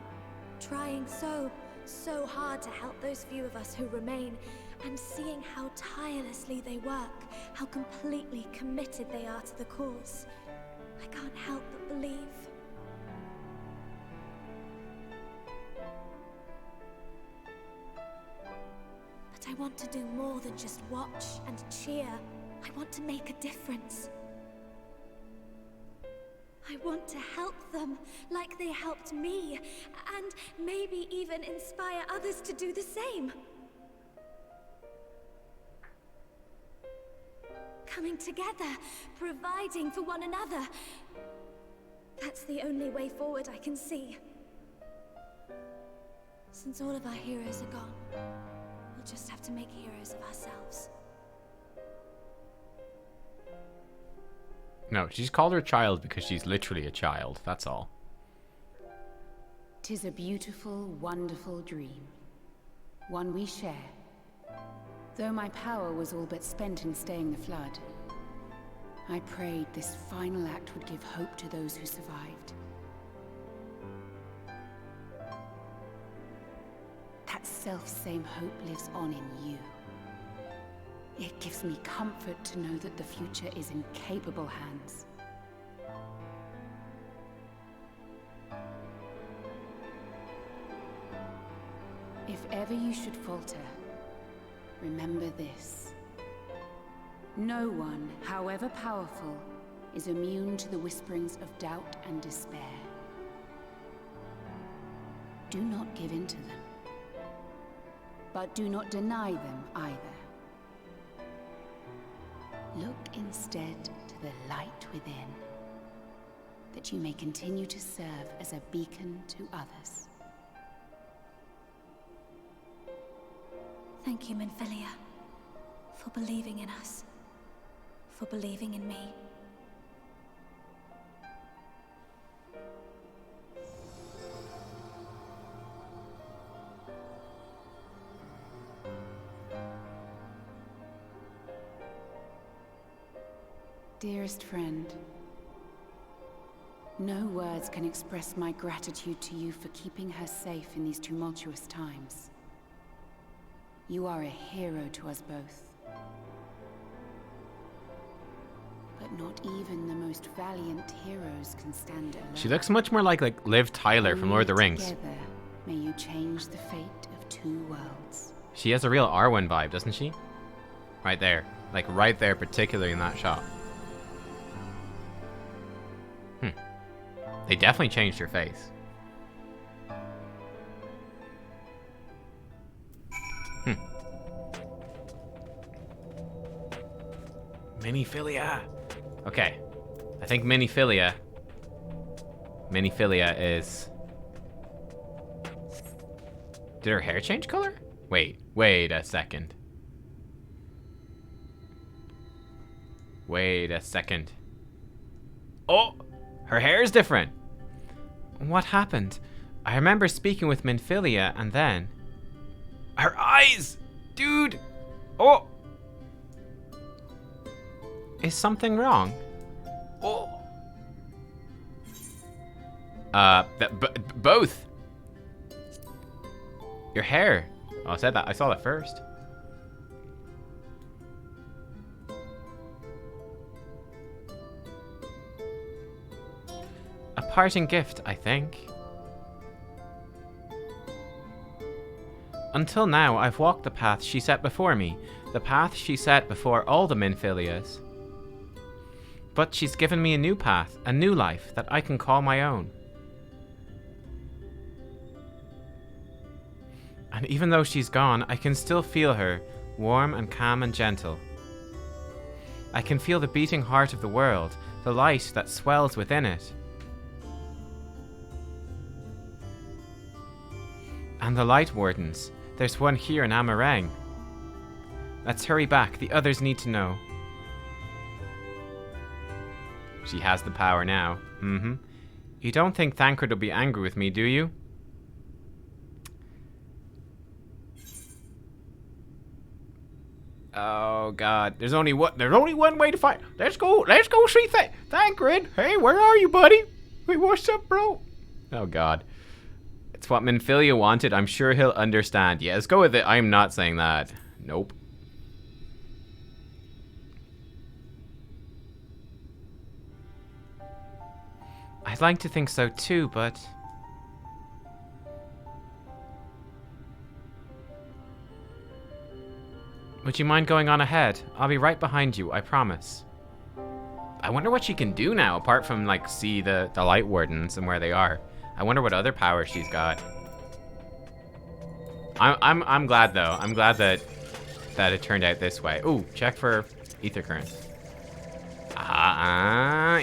Speaker 5: trying so hard to help those few of us who remain, and seeing how tirelessly they work, how completely committed they are to the cause. I can't help but believe. But I want to do more than just watch and cheer. I want to make a difference. want to help them, like they helped me, and maybe even inspire others to do the same. Coming together, providing for one another. That's the only way forward I can see. Since all of our heroes are gone, we'll just have to make heroes of ourselves.
Speaker 1: No, she's called her child because she's literally a child, that's all.
Speaker 13: 'Tis a beautiful, wonderful dream. One we share. Though my power was all but spent in staying the flood, I prayed this final act would give hope to those who survived. That self-same hope lives on in you. It gives me comfort to know that the future is in capable hands. If ever you should falter, remember this. No one, however powerful, is immune to the whisperings of doubt and despair. Do not give in to them, but do not deny them either. Look instead to the light within, that you may continue to serve as a beacon to others.
Speaker 5: Thank you, Minfilia, for believing in us, for believing in me.
Speaker 13: Dearest friend, no words can express my gratitude to you for keeping her safe in these tumultuous times. You are a hero to us both. But not even the most valiant heroes can stand alone.
Speaker 1: She looks much more like Liv Tyler from Lord of the Rings.
Speaker 13: Together, may you change the fate of two worlds.
Speaker 1: She has a real Arwen vibe, doesn't she? Right there. Like right there, particularly in that shot. They definitely changed her face. Minfilia. Okay. I think Minfilia is... Did her hair change color? Wait a second. Wait a second. Oh! Her hair is different. What happened? I remember speaking with Minfilia and then... Her eyes! Dude! Oh! Is something wrong? Oh! Both! Your hair. Oh, I said that. I saw that first. A parting gift, I think. Until now, I've walked the path she set before me, the path she set before all the Minfilias. But she's given me a new path, a new life that I can call my own. And even though she's gone, I can still feel her, warm and calm and gentle. I can feel the beating heart of the world, the light that swells within it. And the Light Wardens. There's one here in Amarang. Let's hurry back. The others need to know. She has the power now. You don't think Thancred will be angry with me, do you? Oh God. There's only one way to fight. Let's go see Thancred. Hey, where are you, buddy? Hey, what's up, bro? Oh God. It's what Minfilia wanted. I'm sure he'll understand. Yeah, let's go with it. I'm not saying that. Nope. I'd like to think so too, but... Would you mind going on ahead? I'll be right behind you, I promise. I wonder what she can do now, apart from like see the light wardens and where they are. I wonder what other powers she's got. I'm glad though. I'm glad that it turned out this way. Ooh, check for ether currents.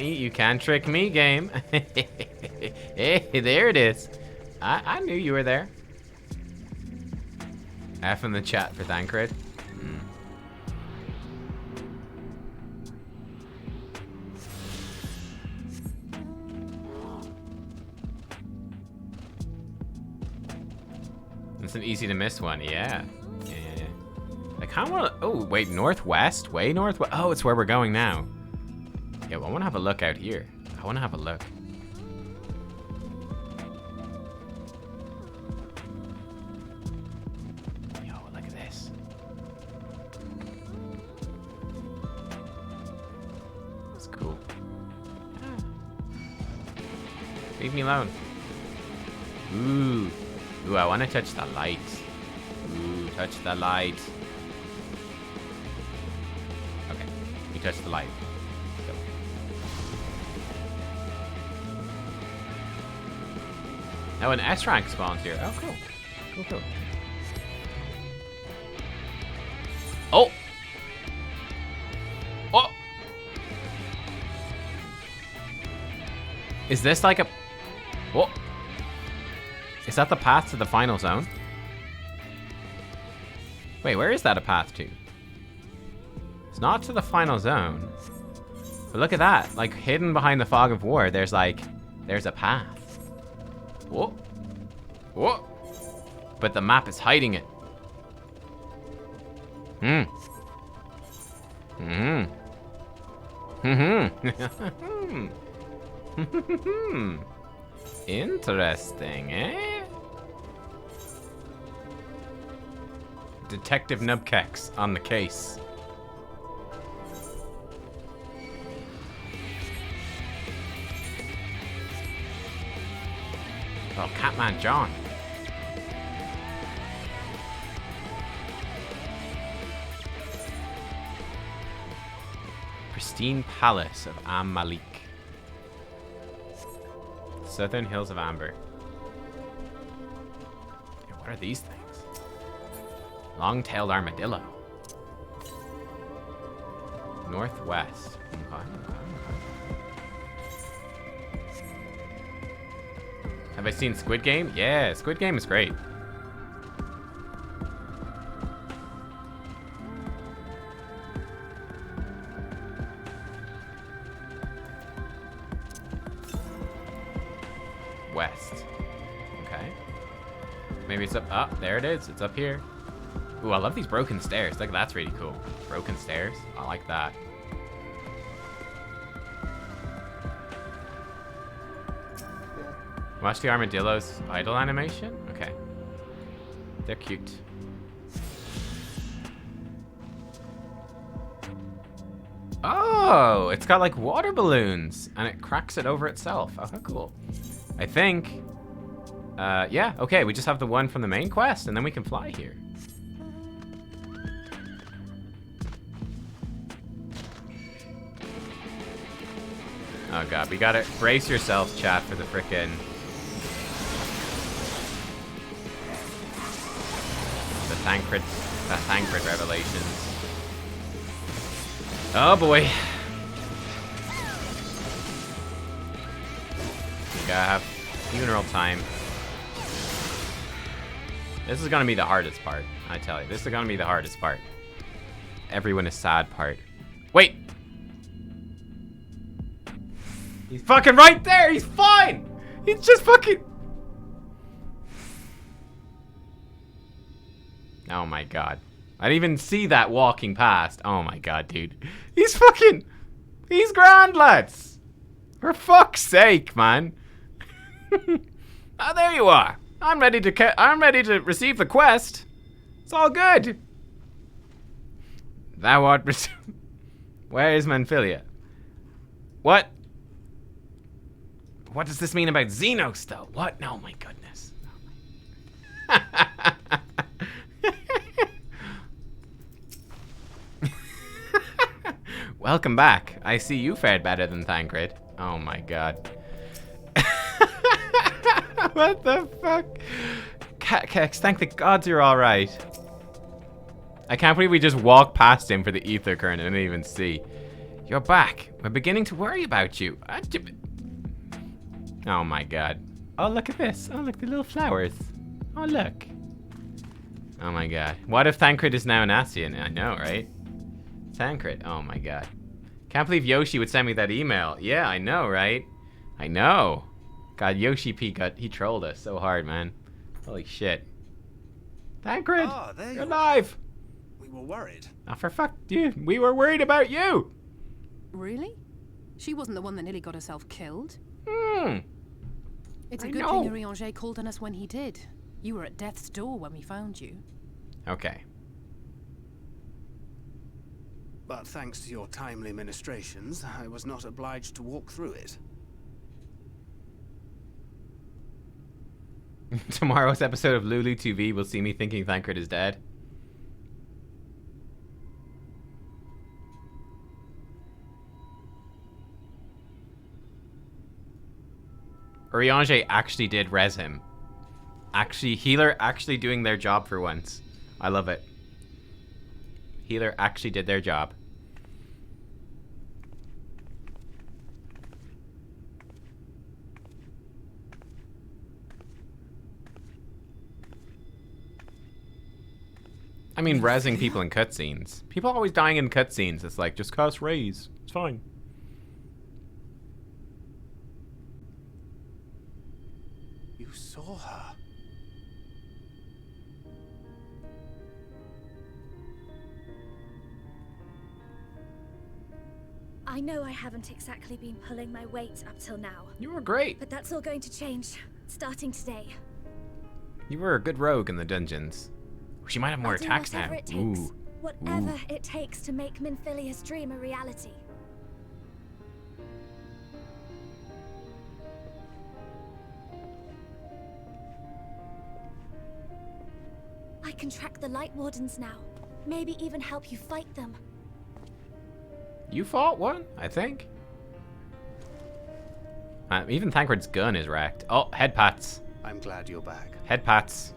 Speaker 1: You can't trick me, game. Hey, there it is. I knew you were there. F in the chat for Thancred. It's an easy to miss one, yeah. I kind of want to. Oh, wait, northwest? Way northwest? Oh, it's where we're going now. Yeah, well, I want to have a look out here. I want to have a look. Yo, look at this. It's cool. Leave me alone. Ooh. Ooh, I want to touch the light. Ooh, touch the light. Okay, you touch the light. Go. Oh, an S rank spawns here. Oh, cool. Cool, cool. Oh! Oh! Is this like a... What? Is that the path to the final zone? Wait, where is that a path to? It's not to the final zone. But look at that. Like, hidden behind the fog of war, there's a path. Whoa. Whoa. But the map is hiding it. Interesting, eh? Detective Nubkeks on the case. Oh, Catman John. Pristine Palace of Am Malik. Southern Hills of Amber. Yeah, what are these things? Long-tailed armadillo. Northwest. Okay. Have I seen Squid Game? Yeah, Squid Game is great. West. Okay. Maybe it's up. Ah, there it is. It's up here. Ooh, I love these broken stairs. Look, that's really cool. Broken stairs. I like that. Watch the armadillo's idle animation? Okay. They're cute. Oh, it's got like water balloons and it cracks it over itself. Oh, how cool. I think, yeah, okay, we just have the one from the main quest and then we can fly here. Oh god, we gotta brace yourselves, chat, for the frickin' the Thancred revelations. Oh boy. You gotta have funeral time. This is gonna be the hardest part, I tell you. This is gonna be the hardest part. Everyone is sad part. Wait! He's fucking right there! He's fine! He's just fucking... Oh my god. I didn't even see that walking past. Oh my god, dude. He's fucking... He's grand, lads! For fuck's sake, man. Oh, there you are. I'm ready to receive the quest. It's all good. Thou art... Where is Manphilia? What? What does this mean about Xenos, though? What? Oh my goodness. Oh my... Welcome back. I see you fared better than Thancred. Oh my god. What the fuck? Nubkeks, thank the gods you're alright. I can't believe we just walked past him for the ether current and didn't even see. You're back. We're beginning to worry about you. Oh my god. Oh, look at this. Oh, look, the little flowers. Oh, look. Oh my god. What if Thancred is now an Ascian? I know, right? Thancred. Oh my god. Can't believe Yoshi would send me that email. Yeah, I know, right? I know. God, Yoshi P he trolled us so hard, man. Holy shit. Thancred!
Speaker 3: Ah, there
Speaker 1: you're alive!
Speaker 3: We were worried.
Speaker 1: Oh, for fuck you. We were worried about you!
Speaker 15: Really? She wasn't the one that nearly got herself killed. It's a
Speaker 1: I
Speaker 15: good
Speaker 1: know.
Speaker 15: thing Urianger called on us when he did. You were at death's door when we found you.
Speaker 1: Okay.
Speaker 3: But thanks to your timely ministrations, I was not obliged to walk through it.
Speaker 1: Tomorrow's episode of Lulu TV will see me thinking Thancred is dead. Urianger actually did res him. Actually, healer actually doing their job for once. I love it. Healer actually did their job. I mean, rezzing people in cutscenes. People always dying in cutscenes. It's like, just cast raise. It's fine.
Speaker 3: You saw her.
Speaker 5: I know I haven't exactly been pulling my weight up till now.
Speaker 1: You were great.
Speaker 5: But that's all going to change, starting today.
Speaker 1: You were a good rogue in the dungeons. She might have more
Speaker 5: I'll do
Speaker 1: attacks
Speaker 5: whatever
Speaker 1: now.
Speaker 5: it takes.
Speaker 1: Ooh.
Speaker 5: Whatever it takes to make Minfilia's dream a reality. I can track the Light Wardens now. Maybe even help you fight them.
Speaker 1: You fought one, I think. Even Thancred's gun is wrecked. Oh, head pats.
Speaker 3: I'm glad you're back.
Speaker 1: Head pats.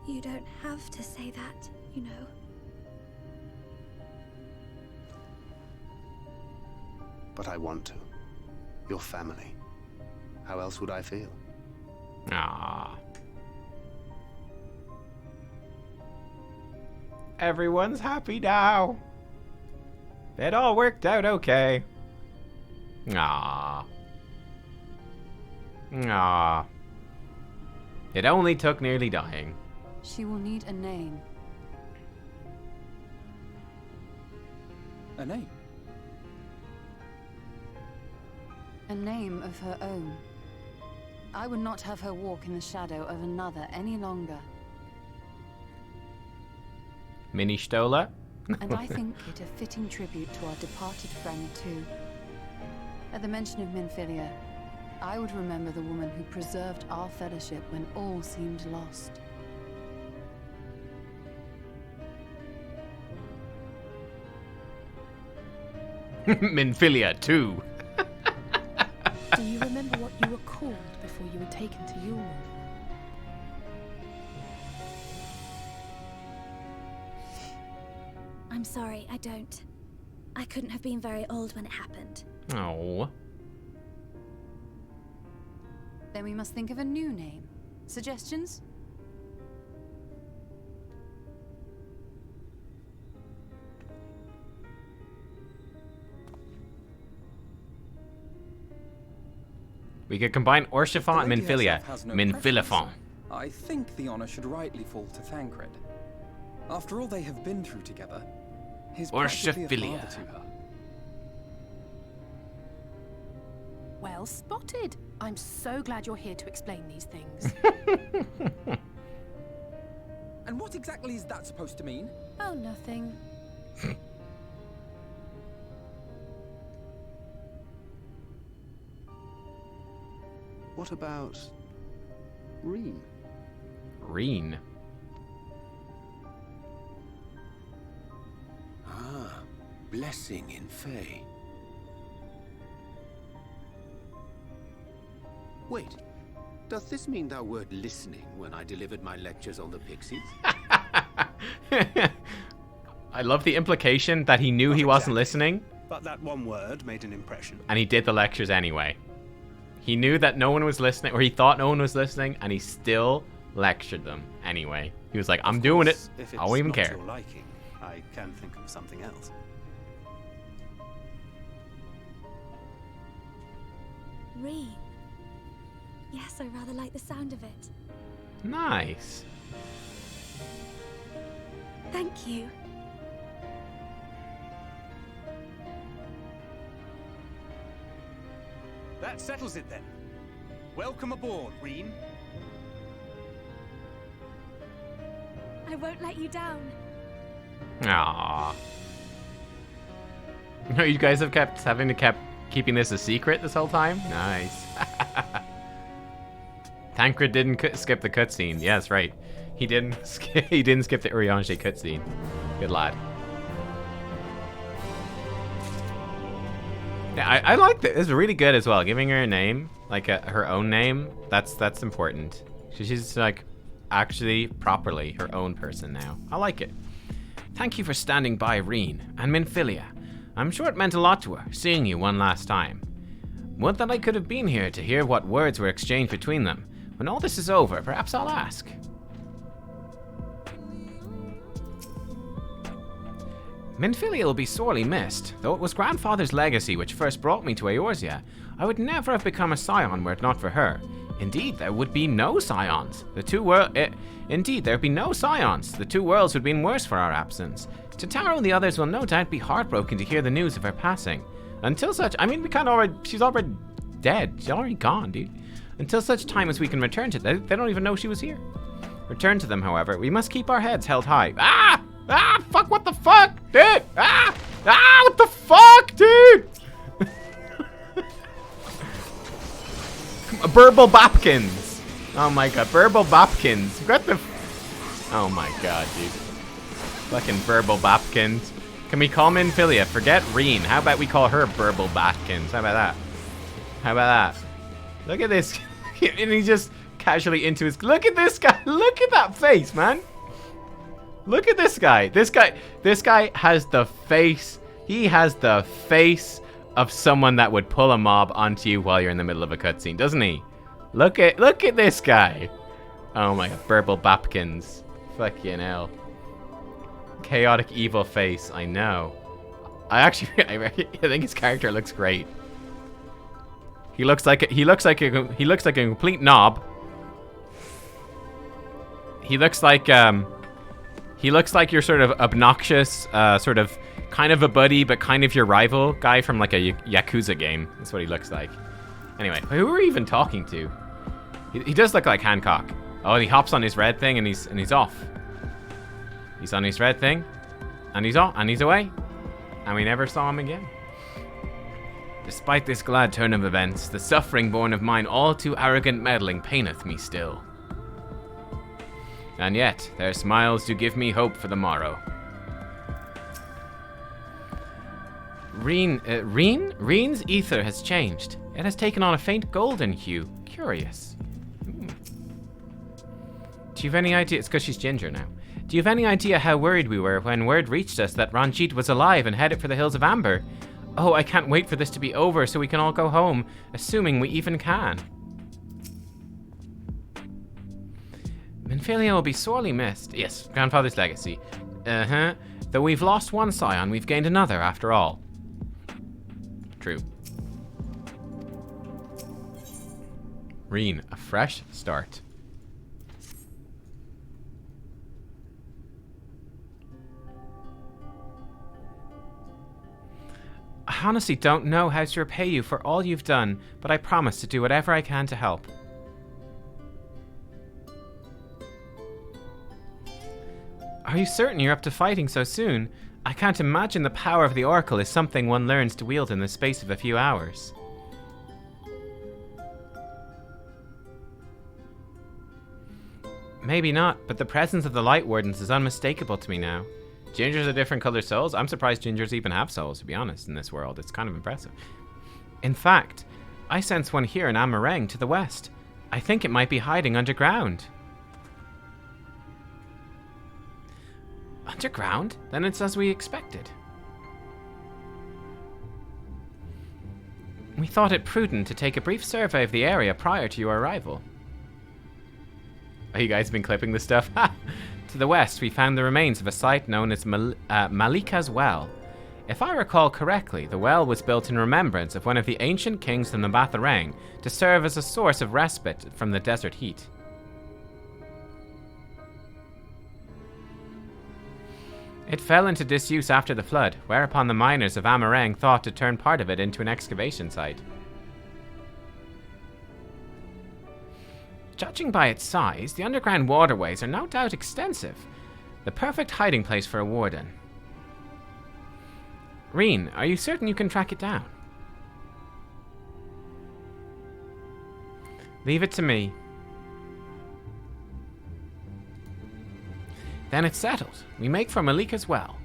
Speaker 5: You don't have to say that, you know.
Speaker 3: But I want to. Your family. How else would I feel?
Speaker 1: Ah. Everyone's happy now. It all worked out okay. Ah. Ah. It only took nearly dying.
Speaker 13: She will need a name.
Speaker 7: A name?
Speaker 13: A name of her own. I would not have her walk in the shadow of another any longer.
Speaker 1: Mini Stola?
Speaker 13: And I think it a fitting tribute to our departed friend too. At the mention of Minfilia, I would remember the woman who preserved our fellowship when all seemed lost.
Speaker 1: Minfilia too.
Speaker 15: Do you remember what you were called before you were taken to Yule?
Speaker 5: I'm sorry, I don't. I couldn't have been very old when it happened.
Speaker 1: Oh.
Speaker 13: Then we must think of a new name. Suggestions?
Speaker 1: We could combine Orchifant and
Speaker 7: The lady
Speaker 1: Minfilia.
Speaker 7: herself has no
Speaker 1: Minfilifant.
Speaker 7: preference. I think the honor should rightly fall to Thancred. After all they have been through together, he's practically a
Speaker 1: Orchiphilia.
Speaker 7: father to her.
Speaker 15: Well spotted. I'm so glad you're here to explain these things.
Speaker 7: And what exactly is that supposed to mean?
Speaker 15: Oh, nothing.
Speaker 3: What about Reen?
Speaker 1: Reen.
Speaker 4: blessing in Fae.
Speaker 9: Wait, does this mean thou wert listening when I delivered my lectures on the pixies?
Speaker 1: I love the implication that he knew he wasn't listening.
Speaker 3: But that one word made an impression.
Speaker 1: And he did the lectures anyway. He knew that no one was listening, or he thought no one was listening, and he still lectured them anyway. He was like, I'm doing it. I won't even care.
Speaker 3: Your liking, I can think of something else.
Speaker 5: Reen. Yes, I rather like the sound of it.
Speaker 1: Nice.
Speaker 5: Thank you.
Speaker 3: That settles it then. Welcome aboard, Reen.
Speaker 5: I won't let you down.
Speaker 1: Aww. No, you guys have kept keeping this a secret this whole time? Nice. Tancred didn't skip the cutscene. Yes, right. He didn't skip the Urianger cutscene. Good lad. Yeah, I like this. It's really good as well. Giving her a name, like her own name, that's important. She's like actually properly her own person now. I like it. Thank you for standing by, Reen and Minfilia. I'm sure it meant a lot to her, seeing you one last time. Would that I could have been here to hear what words were exchanged between them. When all this is over, perhaps I'll ask. Minfilia will be sorely missed. Though it was Grandfather's legacy which first brought me to Eorzea, I would never have become a scion were it not for her. Indeed, there would be no scions. Indeed, there would be no scions. The two worlds would have been worse for our absence. Totaro and the others will no doubt be heartbroken to hear the news of her passing. Until such, I mean, she's already dead. She's already gone, dude. Until such time as we can return to them, they don't even know she was here. Return to them, however, we must keep our heads held high. Fuck, what the fuck, dude? What the fuck, dude? Burble Bopkins. Oh my god, Burble Bopkins. What the oh my god, dude. Fucking Burble Bopkins. Can we call Minfilia? Forget Reen. How about we call her Burble Bopkins? How about that? How about that? Look at this. And he just casually into his... Look at this guy. Look at that face, man. Look at this guy. This guy has the face. He has the face of someone that would pull a mob onto you while you're in the middle of a cutscene, doesn't he? Look at this guy. Oh my god, Burble Bopkins. Fucking hell. Chaotic evil face. I know. I think his character looks great. He looks like a complete knob. He looks like your sort of obnoxious, sort of kind of a buddy, but kind of your rival guy from like a Yakuza game. That's what he looks like. Anyway, who are we even talking to? He does look like Hancock. Oh, he hops on his red thing and he's off. He's on his red thing, and he's off, and he's away, and we never saw him again. Despite this glad turn of events, the suffering born of mine all too arrogant meddling paineth me still. And yet, their smiles do give me hope for the morrow. Reen's ether has changed. It has taken on a faint golden hue. Curious. Do you have any idea? It's because she's ginger now. Do you have any idea how worried we were when word reached us that Ranjit was alive and headed for the Hills of Amber? Oh, I can't wait for this to be over so we can all go home, assuming we even can. Minfilia will be sorely missed. Yes, Grandfather's legacy. Though we've lost one scion, we've gained another after all. True. Reen, a fresh start. I honestly don't know how to repay you for all you've done, but I promise to do whatever I can to help. Are you certain you're up to fighting so soon? I can't imagine the power of the Oracle is something one learns to wield in the space of a few hours. Maybe not, but the presence of the Light Wardens is unmistakable to me now. Gingers are different colored souls? I'm surprised gingers even have souls, to be honest, in this world. It's kind of impressive. In fact, I sense one here in Amarang to the west. I think it might be hiding underground. Underground? Then it's as we expected. We thought it prudent to take a brief survey of the area prior to your arrival. Oh, you guys been clipping this stuff? To the west, we found the remains of a site known as Malika's Well. If I recall correctly, the well was built in remembrance of one of the ancient kings of Nabatharang to serve as a source of respite from the desert heat. It fell into disuse after the flood, whereupon the miners of Amarang thought to turn part of it into an excavation site. Judging by its size, the underground waterways are no doubt extensive. The perfect hiding place for a warden. Reen, are you certain you can track it down? Leave it to me. Then it's settled. We make for Malika's Well.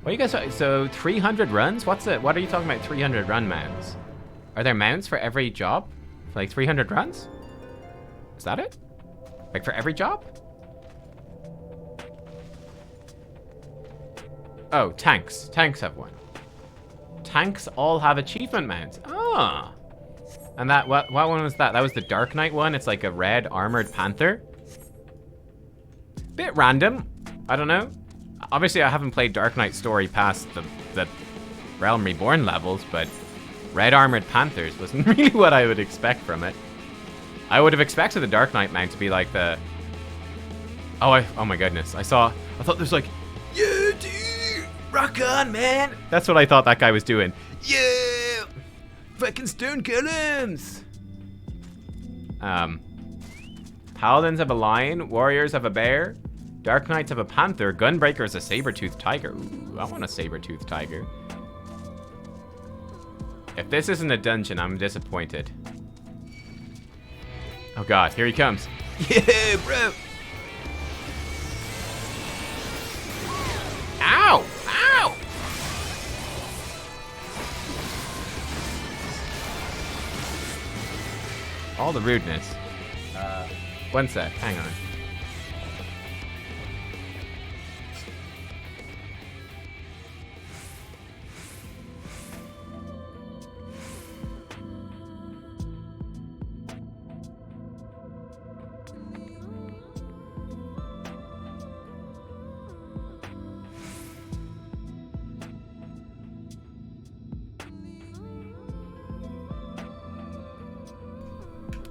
Speaker 1: What are you guys? So 300 runs? What are you talking about? 300 run mounts? Are there mounts for every job? For like 300 runs? Is that it? Like for every job? Oh, tanks. Tanks have one. Tanks all have achievement mounts. Ah. And that what one was that? That was the Dark Knight one. It's like a red armored panther. Bit random. I don't know. Obviously, I haven't played Dark Knight Story past the Realm Reborn levels, but red armored panthers wasn't really what I would expect from it. I would have expected the Dark Knight mount to be like the... Oh my goodness. I thought there's like, yeah, dude, rock on, man. That's what I thought that guy was doing. Yeah, fucking stone columns. Paladins have a lion, warriors have a bear, Dark Knights have a panther, Gunbreaker is a saber-toothed tiger. Ooh, I want a saber-toothed tiger. If this isn't a dungeon, I'm disappointed. Oh god, here he comes. Yeah, bro. Ow! Ow! All the rudeness. One sec, hang on.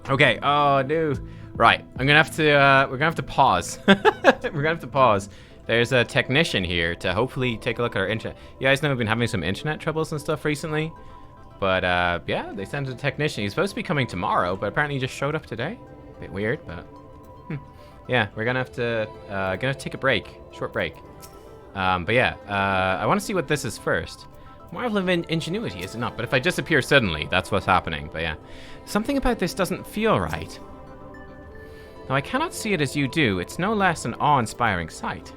Speaker 1: Okay, oh no. Right, we're gonna have to pause. We're gonna have to pause. There's a technician here to hopefully take a look at our internet. You guys know we've been having some internet troubles and stuff recently. But yeah, they sent a technician. He's supposed to be coming tomorrow, but apparently he just showed up today. Bit weird, but yeah, we're gonna have to take a break, short break. But yeah, I want to see what this is first. Marvel of ingenuity, is it not? But if I disappear suddenly, that's what's happening. But yeah, something about this doesn't feel right. Though I cannot see it as you do, it's no less an awe-inspiring sight.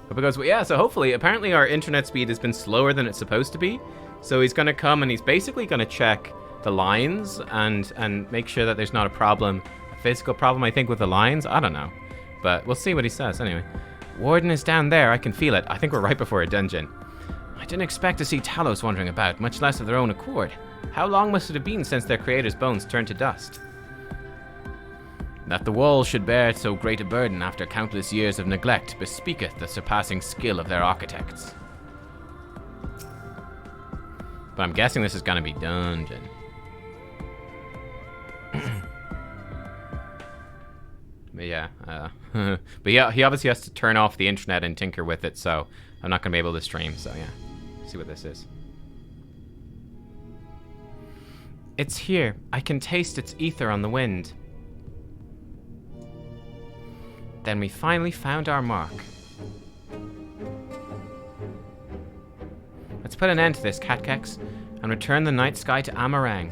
Speaker 1: But because, yeah, so hopefully, apparently our internet speed has been slower than it's supposed to be. So he's going to come and he's basically going to check the lines and make sure that there's not a problem, a physical problem, I think, with the lines. I don't know. But we'll see what he says anyway. Warden is down there, I can feel it. I think we're right before a dungeon. I didn't expect to see Talos wandering about, much less of their own accord. How long must it have been since their creator's bones turned to dust? That the walls should bear so great a burden after countless years of neglect bespeaketh the surpassing skill of their architects. But I'm guessing this is gonna be dungeon. But yeah, but yeah, he obviously has to turn off the internet and tinker with it, so I'm not gonna be able to stream, so yeah. See what this is. It's here. I can taste its ether on the wind. Then we finally found our mark. Let's put an end to this, Nubkeks, and return the night sky to Amarang.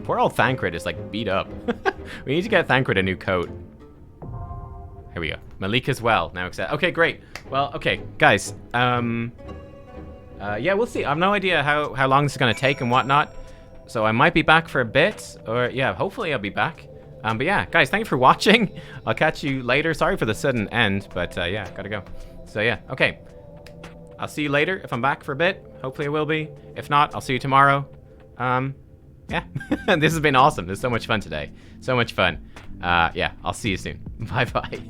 Speaker 1: Poor old Thancred is like beat up. We need to get Thancred a new coat. Here we go. Malik as well. Now accept. Okay, great. Well, okay, guys. Yeah, we'll see. I have no idea how long this is gonna take and whatnot. So I might be back for a bit, or yeah, hopefully I'll be back. But yeah, guys, thank you for watching. I'll catch you later. Sorry for the sudden end, but yeah, gotta go. So yeah, okay. I'll see you later if I'm back for a bit. Hopefully I will be. If not, I'll see you tomorrow. Yeah, this has been awesome. There's so much fun today. So much fun. Yeah, I'll see you soon. Bye-bye.